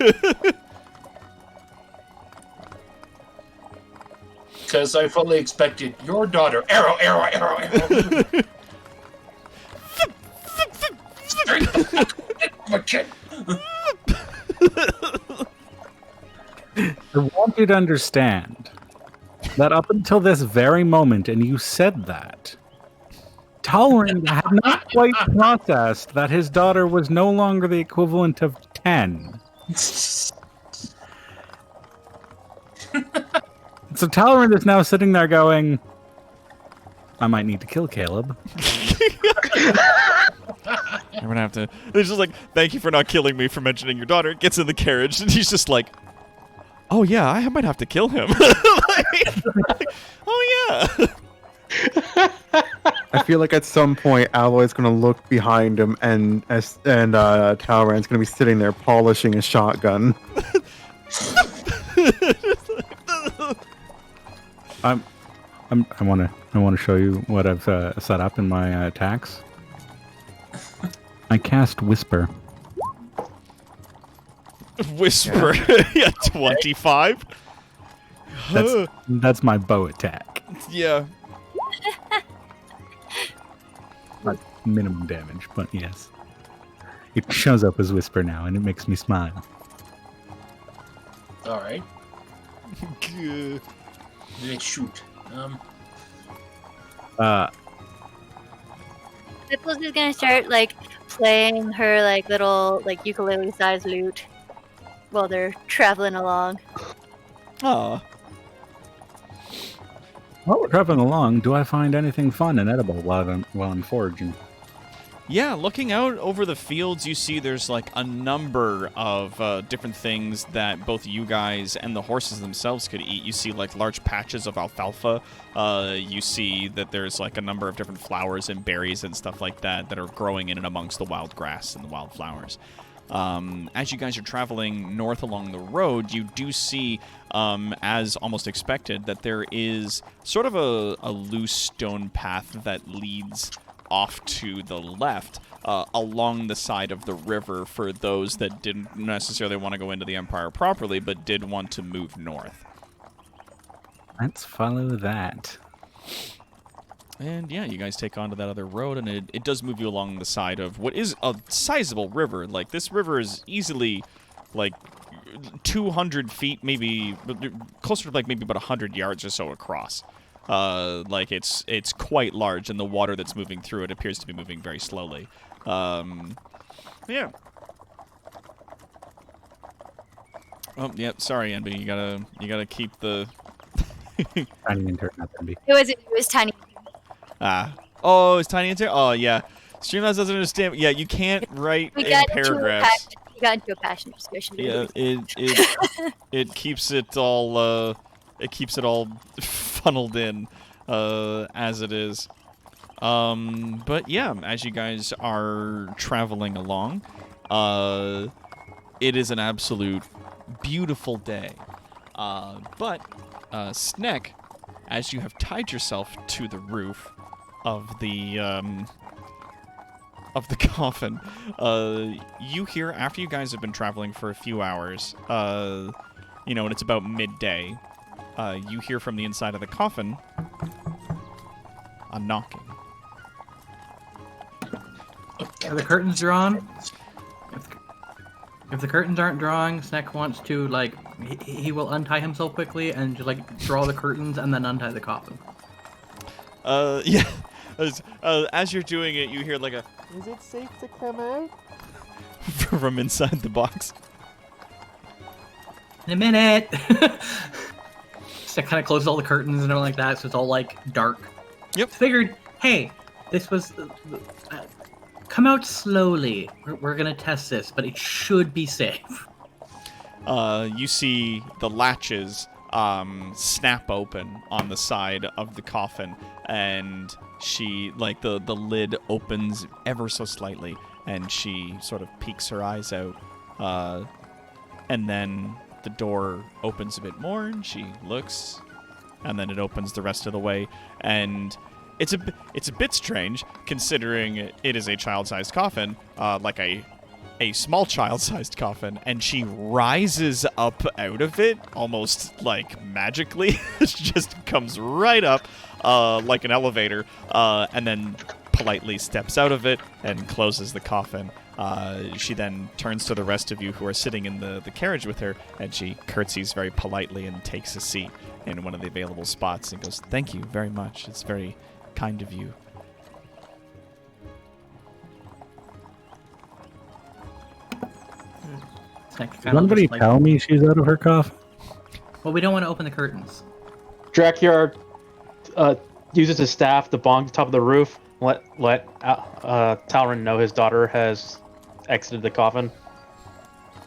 Speaker 6: Because I fully expected your daughter. Arrow, arrow, arrow, arrow. Straight the fuck into my chin.
Speaker 2: I want you to understand that up until this very moment, and you said that, Talrand had not quite processed that his daughter was no longer the equivalent of 10. So Talrand is now sitting there going, I might need to kill Caleb.
Speaker 1: I'm gonna have to. It's just like, thank you for not killing me for mentioning your daughter. Gets in the carriage, and he's just like, oh yeah, I might have to kill him. Oh yeah.
Speaker 5: I feel like at some point Alloy's gonna look behind him and Talrand's gonna be sitting there polishing a shotgun.
Speaker 2: I want to show you what I've set up in my attacks. I cast Whisper.
Speaker 1: Whisper. Yeah, 25.
Speaker 2: That's my bow attack.
Speaker 1: Yeah.
Speaker 2: Not minimum damage, but yes. It shows up as Whisper now, and it makes me smile.
Speaker 6: All right. Shoot.
Speaker 7: Nipples is gonna start like playing her like little like ukulele-sized lute while they're traveling along.
Speaker 1: Aw.
Speaker 2: While we're traveling along, do I find anything fun and edible while I'm foraging?
Speaker 1: Yeah, looking out over the fields, you see there's like a number of different things that both you guys and the horses themselves could eat. You see like large patches of alfalfa. You see that there's like a number of different flowers and berries and stuff like that are growing in and amongst the wild grass and the wildflowers. As you guys are traveling north along the road, you do see, as almost expected, that there is sort of a loose stone path that leads off to the left along the side of the river for those that didn't necessarily want to go into the Empire properly, but did want to move north.
Speaker 2: Let's follow that.
Speaker 1: And yeah, you guys take onto that other road, and it does move you along the side of what is a sizable river. Like, this river is easily, like, 200 feet, maybe, closer to, like, maybe about 100 yards or so across. Like, it's quite large, and the water that's moving through it appears to be moving very slowly. Yeah. Oh, yeah, sorry, Enby, you gotta keep the...
Speaker 2: Tiny intern, not Enby.
Speaker 7: It was tiny.
Speaker 1: Oh, it's tiny intern? Oh, yeah. Streamlabs doesn't understand. Yeah, you can't write in paragraphs.
Speaker 7: We got into a passion discussion.
Speaker 1: Yeah, it keeps it all funneled in as it is. But yeah, as you guys are traveling along, it is an absolute beautiful day. But Sneck, as you have tied yourself to the roof of the coffin, you hear, after you guys have been traveling for a few hours, and it's about midday, you hear from the inside of the coffin a knocking.
Speaker 4: Are the curtains drawn? If the curtains aren't drawing, Sneck wants to, like, he will untie himself quickly and just, like, draw the curtains and then untie the coffin.
Speaker 1: Yeah. As you're doing it, you hear, like, a, "Is it safe to come out?" from inside the box.
Speaker 4: In a minute! Sneck kind of closes all the curtains and everything like that, so it's all, like, dark.
Speaker 1: Yep.
Speaker 4: Figured, hey, this was... come out slowly. We're gonna test this, but it should be safe.
Speaker 1: You see the latches snap open on the side of the coffin, and she, like, the lid opens ever so slightly, and she sort of peeks her eyes out, and then the door opens a bit more, and she looks, and then it opens the rest of the way, and it's a bit strange, considering it is a child-sized coffin, like a small child-sized coffin, and she rises up out of it, almost, like, magically. She just comes right up, like an elevator, and then politely steps out of it and closes the coffin. She then turns to the rest of you who are sitting in the carriage with her, and she curtsies very politely and takes a seat in one of the available spots and goes, "Thank you very much. It's very kind of you."
Speaker 4: Sneck
Speaker 2: Did
Speaker 4: kind of
Speaker 2: somebody
Speaker 4: just, like,
Speaker 2: tell me she's out of her coffin?
Speaker 4: well, we don't want to open the curtains.
Speaker 3: Drakyard uses his staff to bonk the top of the roof. Let Talron know his daughter has exited the coffin.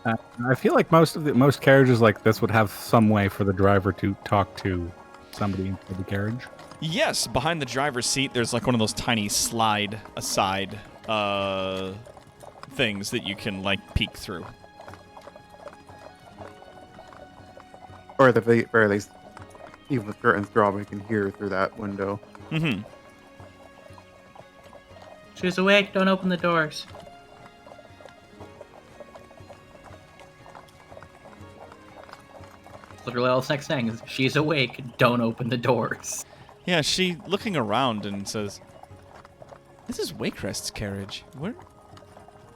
Speaker 2: I feel like most carriages like this would have some way for the driver to talk to somebody inside the carriage.
Speaker 1: Yes, behind the driver's seat, there's like one of those tiny slide aside things that you can, like, peek through.
Speaker 5: Or at the very least, even with curtains drawn, we can hear through that window.
Speaker 1: Mm-hmm.
Speaker 4: She's awake, don't open the doors. Literally all Sneck's saying is, she's awake, don't open the doors.
Speaker 1: Yeah, she looking around and says, "This is Waycrest's carriage.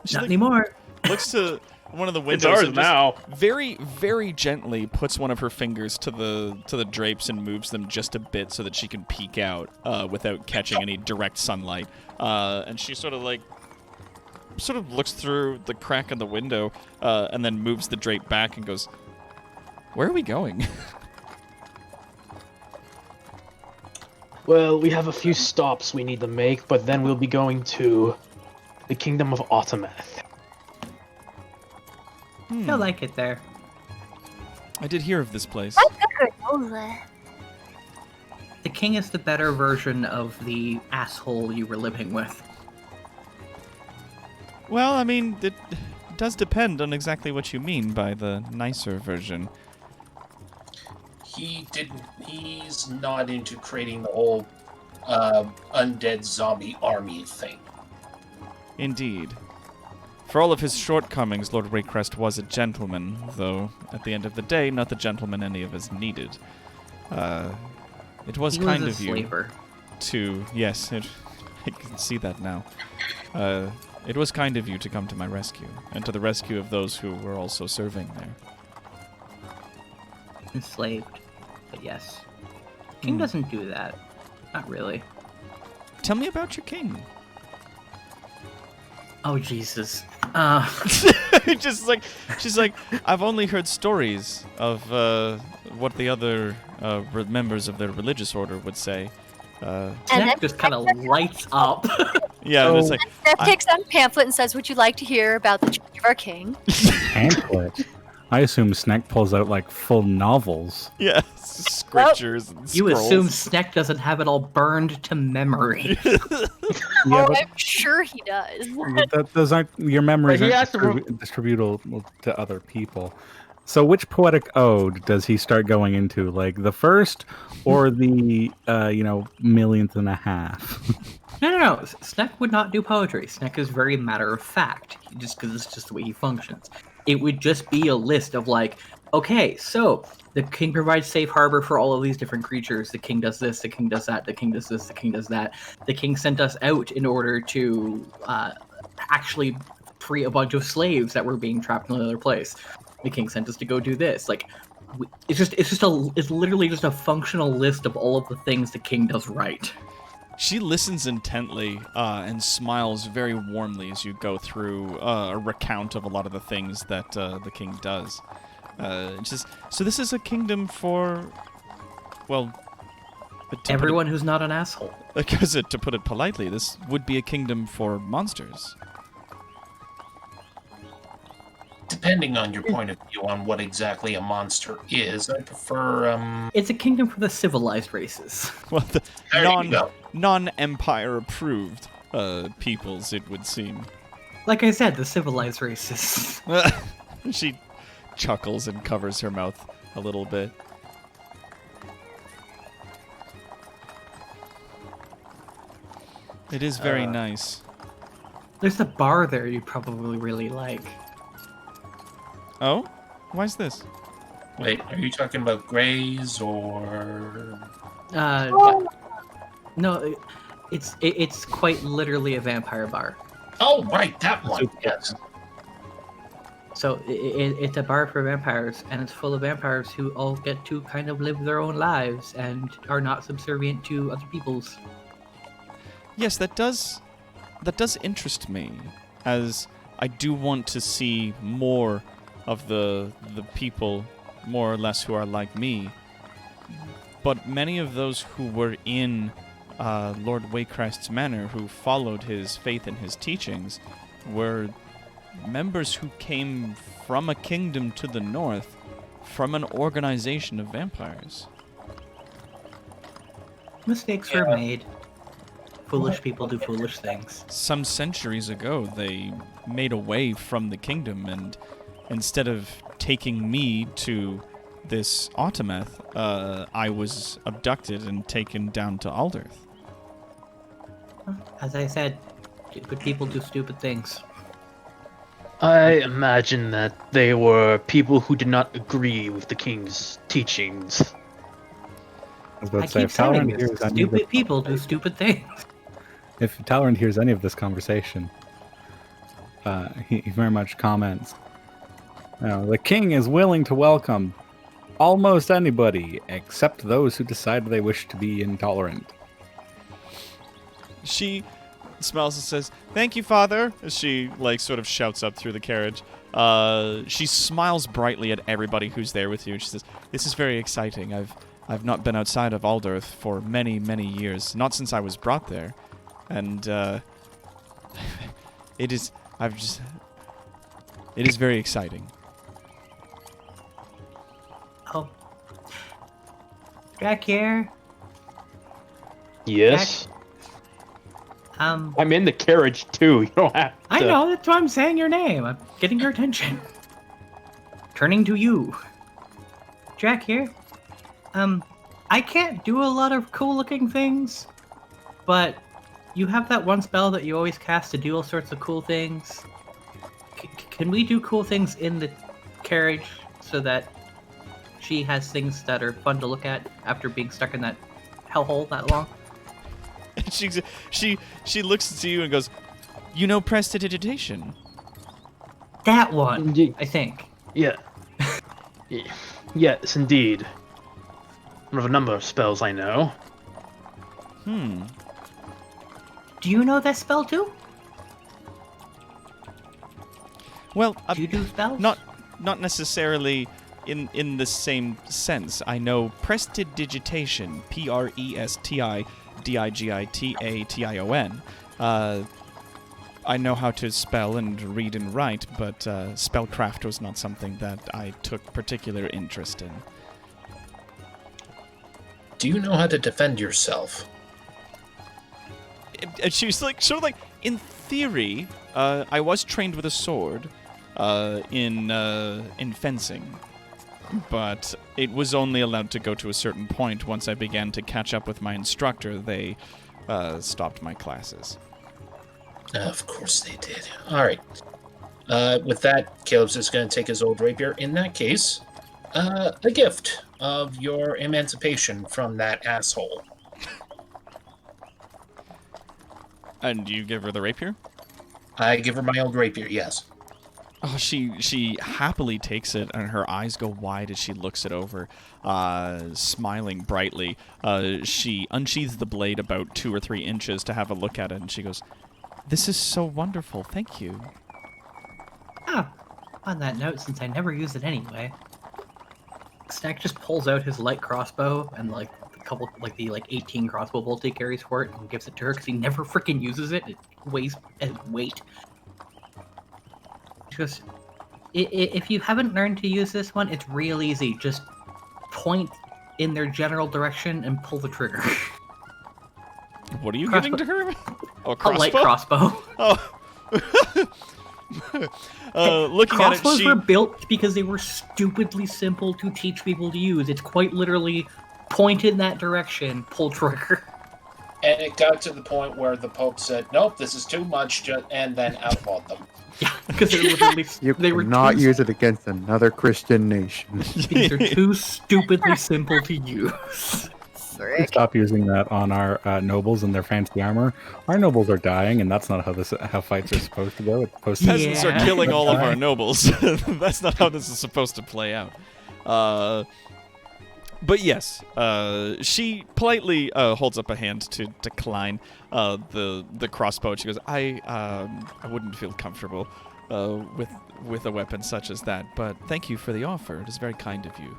Speaker 1: She
Speaker 4: Not anymore.
Speaker 1: looks to one of the
Speaker 3: It's
Speaker 1: windows
Speaker 3: ours
Speaker 1: and just
Speaker 3: now.
Speaker 1: very, very gently puts one of her fingers to the drapes and moves them just a bit so that she can peek out without catching any direct sunlight. And she sort of looks through the crack in the window and then moves the drape back and goes, "Where are we going?"
Speaker 3: Well, we have a few stops we need to make, but then we'll be going to the Kingdom of Autometh.
Speaker 4: I like it there.
Speaker 1: I did hear of this place.
Speaker 4: The king is the better version of the asshole you were living with.
Speaker 1: Well, I mean, it does depend on exactly what you mean by the nicer version.
Speaker 6: He's not into creating the whole undead zombie army thing.
Speaker 1: Indeed. For all of his shortcomings, Lord Waycrest was a gentleman, though at the end of the day, not the gentleman any of us needed. It was
Speaker 4: He
Speaker 1: kind
Speaker 4: was
Speaker 1: of
Speaker 4: a
Speaker 1: you
Speaker 4: slaver.
Speaker 1: to... Yes, I can see that now. It was kind of you to come to my rescue, and to the rescue of those who were also serving there.
Speaker 4: Enslaved. But yes. King doesn't do that. Not really.
Speaker 1: Tell me about your king.
Speaker 4: Oh, Jesus.
Speaker 1: She's like, I've only heard stories of what the other members of their religious order would say.
Speaker 4: Snack just kind of lights up.
Speaker 1: Yeah, and it's like,
Speaker 7: Steph takes out a pamphlet and says, "Would you like to hear about the change of our king?"
Speaker 2: Pamphlet. I assume Snack pulls out like full novels.
Speaker 1: yeah, scriptures and scrolls.
Speaker 4: You assume Snack doesn't have it all burned to memory.
Speaker 2: Yeah,
Speaker 7: Oh, I'm sure he does.
Speaker 2: those aren't your memories
Speaker 3: But he
Speaker 2: aren't
Speaker 3: has to
Speaker 2: distributable to other people. So which poetic ode does he start going into? Like the first or the millionth and a half?
Speaker 4: No. Snack would not do poetry. Snack is very matter of fact, just because it's just the way he functions. It would just be a list of like, okay, so the king provides safe harbor for all of these different creatures. The king does this, the king does that, the king does this, the king does that. The king sent us out in order to actually free a bunch of slaves that were being trapped in another place. The king sent us to go do this. Like, it's literally just a functional list of all of the things the king does right.
Speaker 1: She listens intently and smiles very warmly as you go through a recount of a lot of the things that the king does. She says, so this is a kingdom for, well...
Speaker 4: Everyone who's not an asshole.
Speaker 1: Because to put it politely, this would be a kingdom for monsters.
Speaker 6: Depending on your point of view on what exactly a monster is, I prefer,
Speaker 4: It's a kingdom for the civilized races.
Speaker 1: Well, the
Speaker 6: There you go.
Speaker 1: non-empire approved peoples, it would seem.
Speaker 4: Like I said, the civilized races.
Speaker 1: She chuckles and covers her mouth a little bit. It is very nice.
Speaker 4: There's a bar there you'd probably really like.
Speaker 1: Oh? Why's this?
Speaker 6: wait, are you talking about Grays or...
Speaker 4: No, it's quite literally a vampire bar.
Speaker 6: Oh, right, that one, yes.
Speaker 4: So it's a bar for vampires, and it's full of vampires who all get to kind of live their own lives and are not subservient to other people's.
Speaker 1: Yes, that does interest me, as I do want to see more of the people, more or less, who are like me. But many of those who were in Lord Waycrest's manor, who followed his faith and his teachings, were members who came from a kingdom to the north, from an organization of vampires.
Speaker 4: Mistakes were made. Foolish people do foolish things.
Speaker 1: Some centuries ago, they made away from the kingdom, and instead of taking me to this Autometh, I was abducted and taken down to Alderth.
Speaker 4: As I said, stupid people do stupid things.
Speaker 3: I imagine that they were people who did not agree with the king's teachings.
Speaker 2: I was about
Speaker 4: I
Speaker 2: to say,
Speaker 4: keep
Speaker 2: if
Speaker 4: saying
Speaker 2: Talrand
Speaker 4: this.
Speaker 2: hears any of
Speaker 4: Stupid people do stupid things.
Speaker 2: If Talrand hears any of this conversation, he very much comments, the king is willing to welcome almost anybody except those who decide they wish to be intolerant.
Speaker 1: She smiles and says, "Thank you, Father," as she, sort of shouts up through the carriage. She smiles brightly at everybody who's there with you. She says, "This is very exciting. I've not been outside of Alderth for many, many years. Not since I was brought there. And, it is very exciting."
Speaker 4: Oh. Jack here.
Speaker 3: Yes.
Speaker 4: I'm
Speaker 3: in the carriage too. You don't have to.
Speaker 4: I know, that's why I'm saying your name. I'm getting your attention. Turning to you. Jack here. I can't do a lot of cool looking things, but you have that one spell that you always cast to do all sorts of cool things. Can we do cool things in the carriage so that she has things that are fun to look at after being stuck in that hellhole that long?
Speaker 1: She looks to you and goes, "You know prestidigitation?"
Speaker 4: That one,
Speaker 3: Indeed.
Speaker 4: I think.
Speaker 3: Yeah. Yes, indeed. One of a number of spells I know.
Speaker 1: Hmm.
Speaker 4: Do you know that spell too?
Speaker 1: Well,
Speaker 4: Do you do spells?
Speaker 1: not necessarily in the same sense. I know prestidigitation, prestidigitation. I know how to spell and read and write, but spellcraft was not something that I took particular interest in.
Speaker 6: Do you know how to defend yourself?
Speaker 1: And she was in theory, I was trained with a sword in fencing, but it was only allowed to go to a certain point. Once I began to catch up with my instructor, they stopped my classes.
Speaker 6: Of course they did. All right. With that, Caleb's just going to take his old rapier. In that case, a gift of your emancipation from that asshole.
Speaker 1: And you give her the rapier?
Speaker 6: I give her my old rapier, yes.
Speaker 1: Oh, she happily takes it, and her eyes go wide as she looks it over, smiling brightly. She unsheathes the blade about 2 or 3 inches to have a look at it, and she goes, "This is so wonderful, thank you."
Speaker 4: Ah, on that note, since I never use it anyway, Snack just pulls out his light crossbow and a couple, the 18 crossbow bolt he carries for it, and gives it to her because he never freaking uses it. It weighs as weight. She goes, "If you haven't learned to use this one, it's real easy. Just point in their general direction and pull the trigger."
Speaker 1: What are you giving to her? Oh,
Speaker 4: A light crossbow.
Speaker 1: Oh. Looking at it,
Speaker 4: Crossbows were built because they were stupidly simple to teach people to use. It's quite literally point in that direction, pull trigger.
Speaker 6: And it got to the point where the Pope said, "Nope, this is too much," and then outlawed them.
Speaker 4: Yeah, because they're literally
Speaker 5: They were not use it against another Christian nation.
Speaker 4: These are too stupidly simple to use.
Speaker 2: We stop using that on our nobles and their fancy armor. Our nobles are dying, and that's not how fights are supposed to go. It's supposed to
Speaker 1: Peasants are killing all of our nobles. That's not how this is supposed to play out. But yes, she politely holds up a hand to decline the crossbow. She goes, I wouldn't feel comfortable with a weapon such as that, but thank you for the offer. It is very kind of you."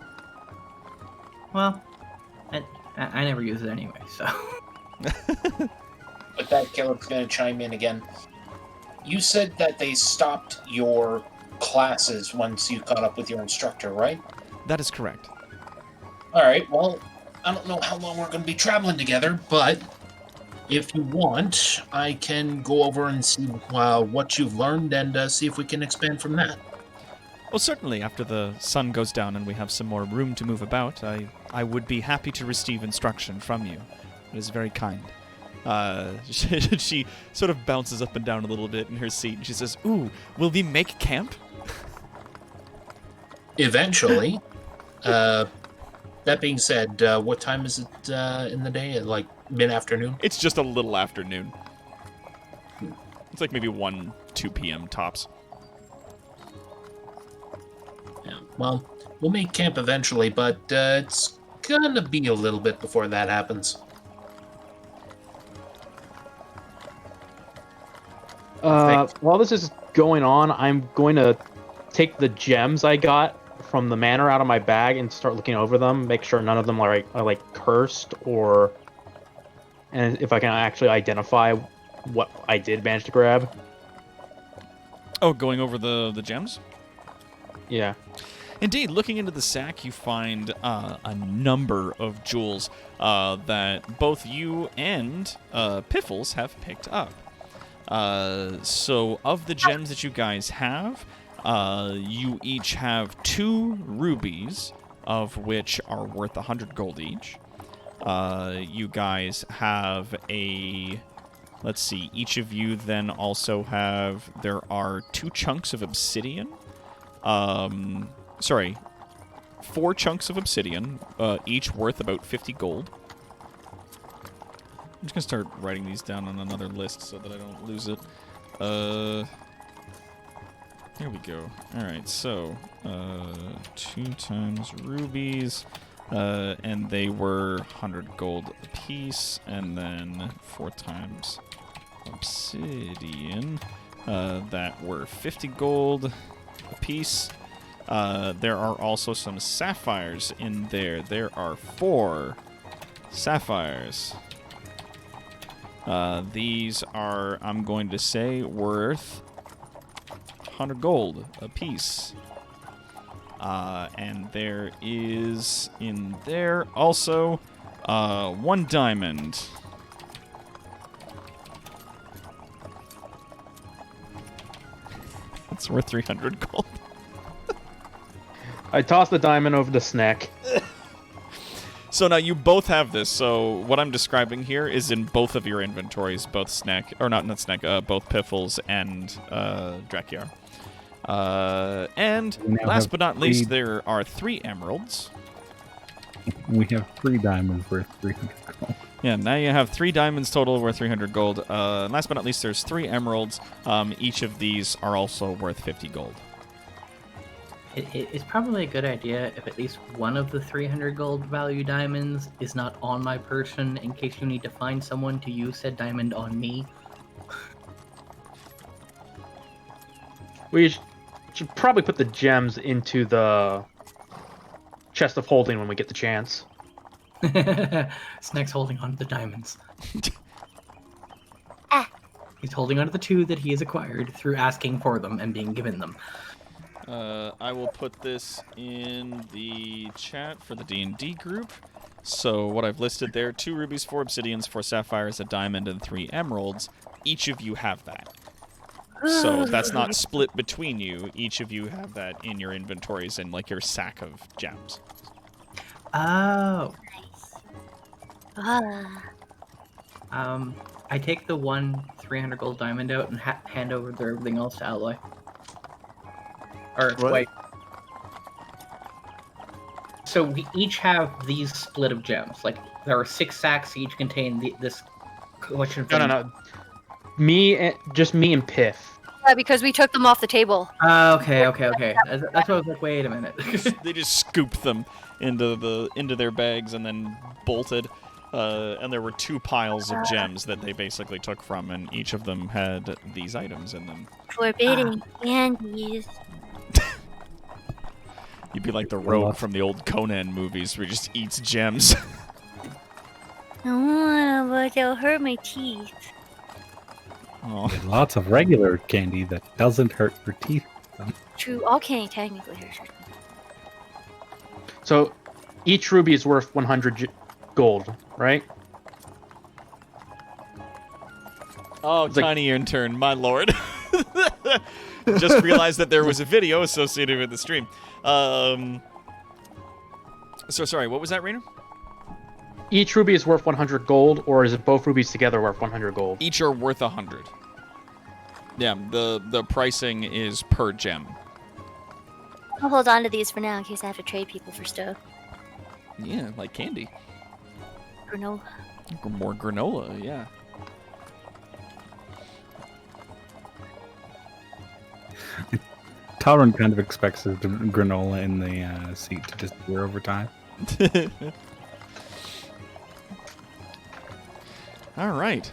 Speaker 4: Well, I never use it anyway, so.
Speaker 6: With that, Caleb's going to chime in again. You said that they stopped your classes once you caught up with your instructor, right?
Speaker 1: That is correct.
Speaker 6: All right, well, I don't know how long we're going to be traveling together, but if you want, I can go over and see what you've learned and see if we can expand from that.
Speaker 1: Well, certainly, after the sun goes down and we have some more room to move about, I would be happy to receive instruction from you. It is very kind. She sort of bounces up and down a little bit in her seat, and she says, "Ooh, will we make camp?"
Speaker 6: Eventually. That being said, what time is it in the day? Like mid-afternoon?
Speaker 1: It's just a little afternoon. It's like maybe 1 2 p.m. tops.
Speaker 6: Yeah, well, we'll make camp eventually, but it's gonna be a little bit before that happens.
Speaker 3: While this is going on, I'm going to take the gems I got from the manor out of my bag and start looking over them, make sure none of them are like cursed, and if I can actually identify what I did manage to grab.
Speaker 1: Oh, going over the gems?
Speaker 3: Yeah.
Speaker 1: Indeed, looking into the sack, you find a number of jewels that both you and Piffles have picked up. So, of the gems that you guys have, you each have 2 rubies, of which are worth 100 gold each. You guys have a... Let's see, each of you then also have... There are 2 chunks of obsidian. 4 chunks of obsidian, each worth about 50 gold. I'm just going to start writing these down on another list so that I don't lose it. Here we go. Alright, so 2 times rubies, and they were 100 gold apiece, and then 4 times obsidian, that were 50 gold apiece. There are also some sapphires in there. There are 4 sapphires. These are, I'm going to say, worth 100 gold a piece. And there is in there also 1 diamond. It's worth 300 gold.
Speaker 3: I tossed the diamond over the snack.
Speaker 1: So now you both have this. So what I'm describing here is in both of your inventories, both Snack, or not Snack, both Piffles and Drakiar. And last but not least, there are 3 emeralds.
Speaker 2: We have 3 diamonds worth 300 gold.
Speaker 1: Yeah, now you have 3 diamonds total worth 300 gold. Last but not least, there's 3 emeralds. Each of these are also worth 50 gold.
Speaker 4: It's probably a good idea if at least one of the 300 gold value diamonds is not on my person in case you need to find someone to use said diamond on me.
Speaker 3: We should probably put the gems into the chest of holding when we get the chance.
Speaker 4: Snack's holding onto the diamonds.
Speaker 7: Ah.
Speaker 4: He's holding onto the 2 that he has acquired through asking for them and being given them.
Speaker 1: I will put this in the chat for the D&D group. So what I've listed there, 2 rubies, 4 obsidians, 4 sapphires, a diamond, and 3 emeralds. Each of you have that. So that's not split between you. Each of you have that in your inventories and like your sack of gems.
Speaker 4: Oh.
Speaker 7: Ah.
Speaker 4: I take the 1 300 gold diamond out and hand over everything else to Alloy. Or
Speaker 5: What?
Speaker 4: wait. So we each have these split of gems. Like there are 6 sacks each contain this collection of things.
Speaker 3: No. Just me and Piff.
Speaker 7: Yeah, because we took them off the table.
Speaker 4: Okay. That's what I was like. Wait a minute.
Speaker 1: They just scooped them into their bags and then bolted. And there were 2 piles of gems that they basically took from, and each of them had these items in them.
Speaker 7: Forbidden candies.
Speaker 1: You'd be like the rogue from the old Conan movies where he just eats gems.
Speaker 7: I wanna, but they'll hurt my teeth.
Speaker 1: Oh.
Speaker 2: Lots of regular candy that doesn't hurt your teeth.
Speaker 7: True, all candy technically hurts your teeth.
Speaker 3: So each ruby is worth 100 gold, right?
Speaker 1: Oh,
Speaker 3: It's like-
Speaker 1: tiny intern, my lord. Just realized that there was a video associated with the stream. So sorry, what was that, Rainer?
Speaker 3: Each ruby is worth 100 gold, or is it both rubies together worth 100 gold?
Speaker 1: Each are worth 100. Yeah, the pricing is per gem.
Speaker 7: I'll hold on to these for now in case I have to trade people for stuff.
Speaker 1: Yeah, like candy.
Speaker 7: Granola.
Speaker 1: More granola, yeah.
Speaker 2: Talron kind of expects his granola in the seat to disappear over time.
Speaker 1: All right.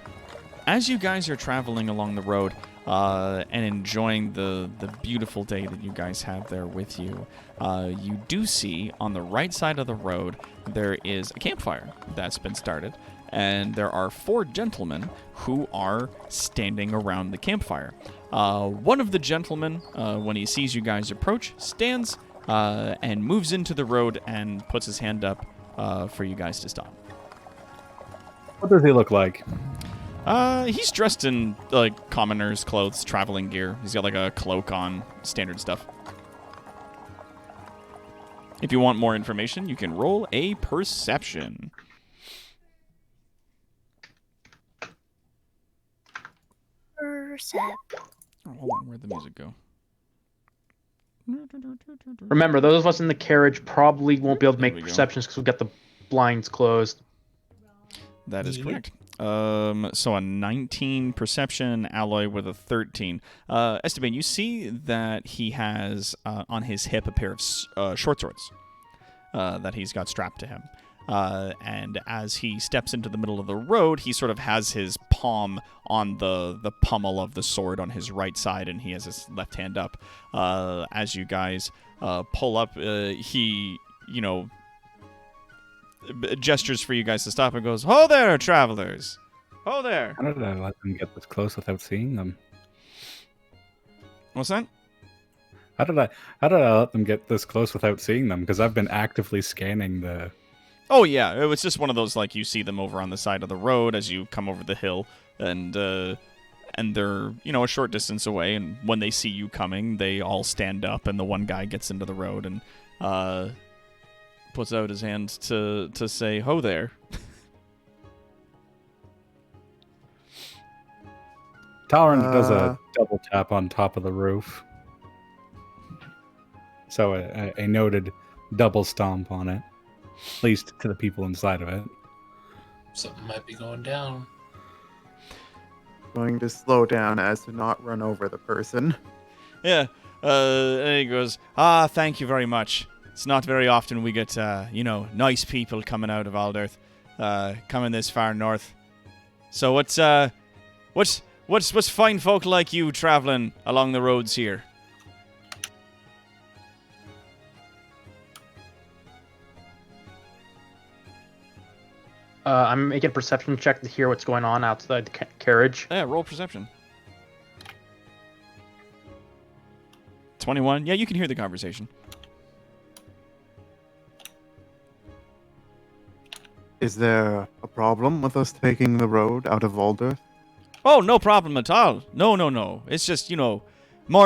Speaker 1: As you guys are traveling along the road and enjoying the beautiful day that you guys have there with you, you do see on the right side of the road there is a campfire that's been started, and there are 4 gentlemen who are standing around the campfire. One of the gentlemen, when he sees you guys approach, stands and moves into the road and puts his hand up for you guys to stop.
Speaker 2: What does he look like?
Speaker 1: He's dressed in, like, commoner's clothes, traveling gear. He's got, like, a cloak on, standard stuff. If you want more information, you can roll a perception. Oh, hold on, where'd the music go?
Speaker 3: Remember, those of us in the carriage probably won't be able to
Speaker 1: There
Speaker 3: make
Speaker 1: we go.
Speaker 3: perceptions because we've got the blinds closed.
Speaker 1: That is correct. So a 19 perception, Alloy with a 13. Esteban, you see that he has on his hip a pair of short swords that he's got strapped to him. And as he steps into the middle of the road, he sort of has his palm on the pommel of the sword on his right side, and he has his left hand up. As you guys pull up, he, gestures for you guys to stop and goes, "Ho there, travelers! Ho there!"
Speaker 2: How did I let them get this close without seeing them?
Speaker 1: What's that?
Speaker 2: How did I let them get this close without seeing them? Because I've been actively scanning the...
Speaker 1: Oh, yeah, it was just one of those, like, you see them over on the side of the road as you come over the hill, and they're, a short distance away, and when they see you coming, they all stand up, and the one guy gets into the road and puts out his hand to say, "Ho there."
Speaker 2: Talron does a double tap on top of the roof. So a noted double stomp on it. At least to the people inside of it.
Speaker 6: Something might be going down.
Speaker 5: Going to slow down as to not run over the person.
Speaker 1: Yeah, and he goes, "Thank you very much. It's not very often we get, nice people coming out of Alderth, coming this far north. So what's fine folk like you traveling along the roads here?"
Speaker 3: I'm making a perception check to hear what's going on outside the carriage.
Speaker 1: Yeah, roll perception. 21. Yeah, you can hear the conversation.
Speaker 5: Is there a problem with us taking the road out of Alder?
Speaker 1: Oh, no problem at all. No. It's just, more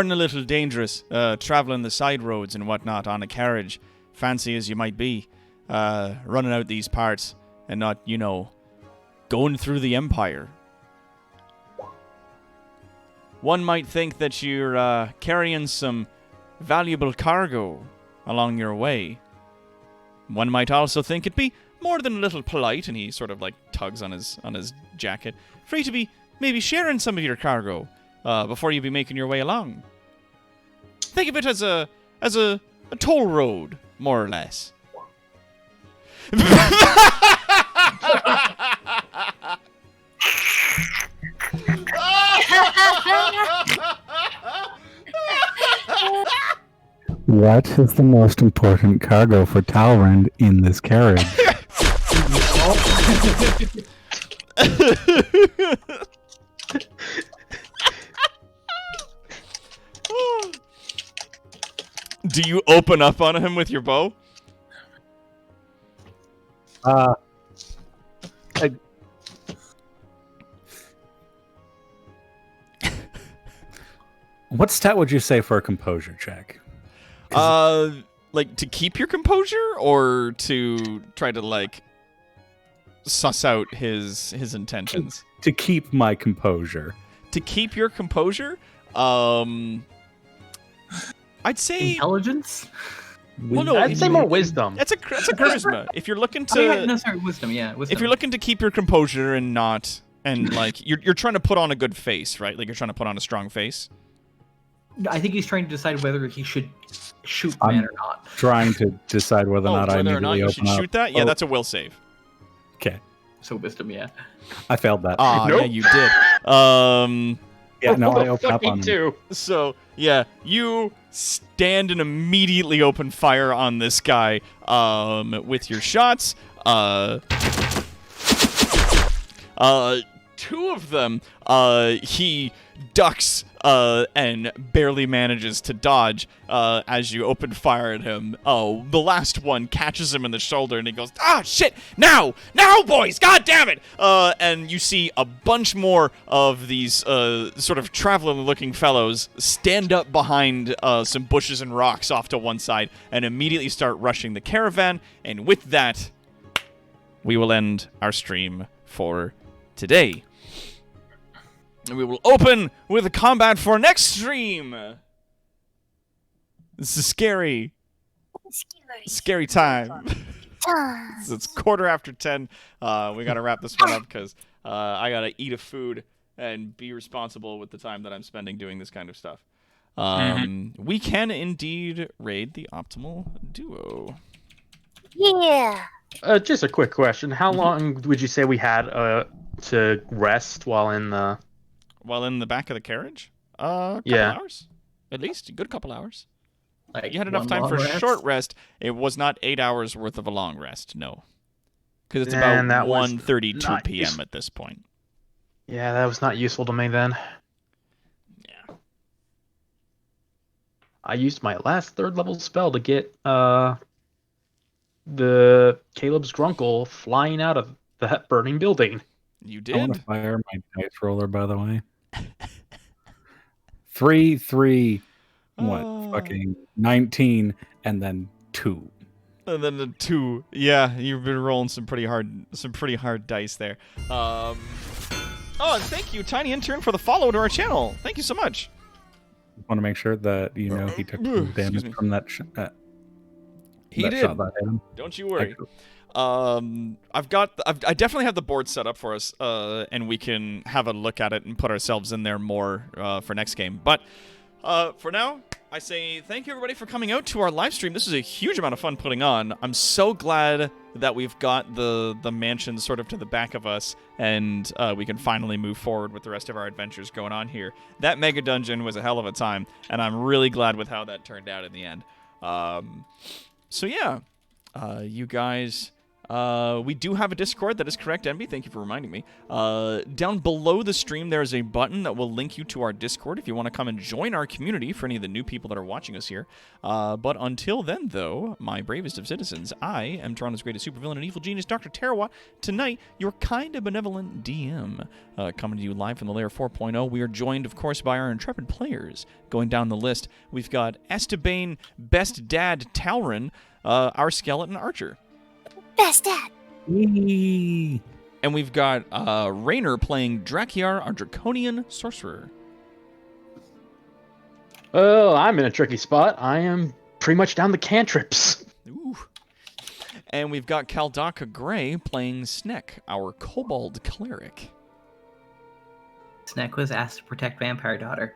Speaker 1: than a little dangerous, traveling the side roads and whatnot on a carriage, fancy as you might be, running out these parts and not, going through the Empire. One might think that you're carrying some valuable cargo along your way. One might also think it'd be more than a little polite, and he sort of like tugs on his jacket, for you to be maybe sharing some of your cargo before you be making your way along. Think of it as a toll road, more or less.
Speaker 2: What is the most important cargo for Talrand in this carriage?
Speaker 1: Do you open up on him with your bow?
Speaker 2: What stat would you say for a composure check?
Speaker 1: Like to keep your composure, or to try to like suss out his intentions?
Speaker 2: To keep my composure.
Speaker 1: To keep your composure, I'd say
Speaker 4: Intelligence?
Speaker 1: Well, no,
Speaker 3: I'd say more wisdom.
Speaker 1: That's a charisma. If you're looking to,
Speaker 4: no, sorry, wisdom. Yeah, wisdom.
Speaker 1: if you're looking to keep your composure and not, and like you're trying to put on a good face, right? Like you're trying to put on a strong face.
Speaker 4: I think he's trying to decide whether he should shoot the man or not.
Speaker 2: Trying to decide whether or not I
Speaker 1: whether or not
Speaker 2: immediately
Speaker 1: you
Speaker 2: open
Speaker 1: should
Speaker 2: up.
Speaker 1: shoot that? Yeah,
Speaker 2: Oh,
Speaker 1: that's a will save.
Speaker 2: okay.
Speaker 4: So wisdom, yeah.
Speaker 2: I failed that.
Speaker 1: Ah,
Speaker 3: Nope.
Speaker 1: yeah, you did.
Speaker 2: Yeah, no,
Speaker 3: Roll
Speaker 2: I
Speaker 3: a
Speaker 2: open up
Speaker 3: fucking
Speaker 2: on him.
Speaker 3: 2.
Speaker 1: So, yeah, you stand and immediately open fire on this guy with your shots. Two of them, he ducks and barely manages to dodge as you open fire at him. Oh, the last one catches him in the shoulder and he goes, "Ah, shit! Now, boys! God damn it!" And you see a bunch more of these sort of traveler-looking fellows stand up behind some bushes and rocks off to one side and immediately start rushing the caravan. And with that, we will end our stream for today. And we will open with a combat for next stream. This is scary. Scary time. It's 10:15. We gotta wrap this one up because I gotta eat a food and be responsible with the time that I'm spending doing this kind of stuff. We can indeed raid the optimal duo.
Speaker 7: Yeah.
Speaker 3: Just a quick question. How long would you say we had to rest while in the...
Speaker 1: While in the back of the carriage? Couple hours. At least. A good couple hours.
Speaker 4: Like
Speaker 1: You had enough
Speaker 4: one
Speaker 1: time
Speaker 4: long
Speaker 1: for a
Speaker 4: rest?
Speaker 1: short rest. It was not 8 hours worth of a long rest, no. Because it's
Speaker 3: And
Speaker 1: about
Speaker 3: that was
Speaker 1: 1:32
Speaker 3: not
Speaker 1: p.m.
Speaker 3: useful.
Speaker 1: at this point.
Speaker 3: Yeah, that was not useful to me then.
Speaker 1: Yeah.
Speaker 3: I used my last 3rd level spell to get the Caleb's Grunkle flying out of that burning building.
Speaker 1: You
Speaker 2: I want
Speaker 1: did?
Speaker 2: to fire my dice roller, by the way. 3, 3, fucking 19, and then 2.
Speaker 1: And then the 2. Yeah, you've been rolling some pretty hard dice there. Oh, and thank you, Tiny Intern, for the follow to our channel. Thank you so much.
Speaker 2: Want to make sure that he took some
Speaker 1: Excuse
Speaker 2: damage
Speaker 1: me.
Speaker 2: from that,
Speaker 1: He
Speaker 2: that
Speaker 1: did.
Speaker 2: shot that hit him.
Speaker 1: Don't you worry.
Speaker 2: Excellent.
Speaker 1: I definitely have the board set up for us, and we can have a look at it and put ourselves in there more for next game. But for now, I say thank you everybody for coming out to our live stream. This is a huge amount of fun putting on. I'm so glad that we've got the mansion sort of to the back of us, and we can finally move forward with the rest of our adventures going on here. That mega dungeon was a hell of a time, and I'm really glad with how that turned out in the end. So yeah, you guys, we do have a Discord. That is correct, Envy. Thank you for reminding me. Down below the stream, there is a button that will link you to our Discord if you want to come and join our community for any of the new people that are watching us here. But until then, though, my bravest of citizens, I am Toronto's greatest supervillain and evil genius, Dr. Tarawa. Tonight, your kind of benevolent DM, coming to you live from the Lair 4.0. We are joined, of course, by our intrepid players. Going down the list, we've got Esteban, Best Dad Talrin, our skeleton archer.
Speaker 7: Best dad.
Speaker 2: Eee.
Speaker 1: And we've got Raynor playing Drakiar, our draconian sorcerer.
Speaker 3: Oh, I'm in a tricky spot. I am pretty much down the cantrips.
Speaker 1: Ooh. And we've got Kaldaka Gray playing Sneck, our kobold cleric.
Speaker 4: Sneck was asked to protect Vampire Daughter.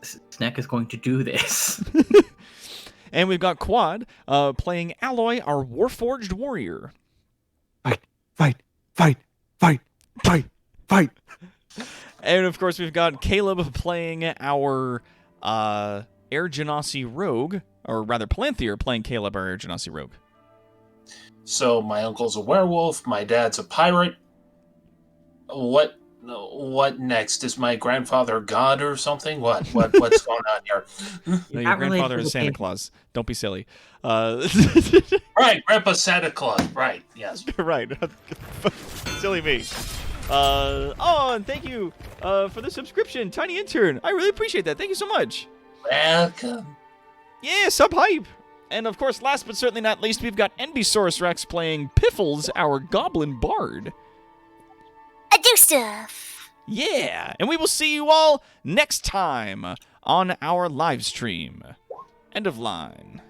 Speaker 4: Sneck is going to do this.
Speaker 1: And we've got Quad playing Alloy, our warforged warrior.
Speaker 5: Fight.
Speaker 1: And of course, we've got Caleb playing our Air Genasi rogue, or rather, Palanthir playing Caleb, our Air Genasi rogue.
Speaker 6: So my uncle's a werewolf, my dad's a pirate. What next? Is my grandfather God or something? What's going on here?
Speaker 1: No, your
Speaker 4: Not related
Speaker 1: grandfather
Speaker 4: to
Speaker 1: is
Speaker 4: the
Speaker 1: Santa
Speaker 4: game.
Speaker 1: Claus. Don't be silly.
Speaker 6: Right, Grandpa Santa Claus. Right, yes.
Speaker 1: Right. Silly me. And thank you for the subscription, Tiny Intern. I really appreciate that. Thank you so much.
Speaker 6: Welcome.
Speaker 1: Yeah, sub hype. And of course, last but certainly not least, we've got Envysaurus Rex playing Piffles, our goblin bard.
Speaker 7: I do stuff.
Speaker 1: Yeah, and we will see you all next time on our live stream. End of line.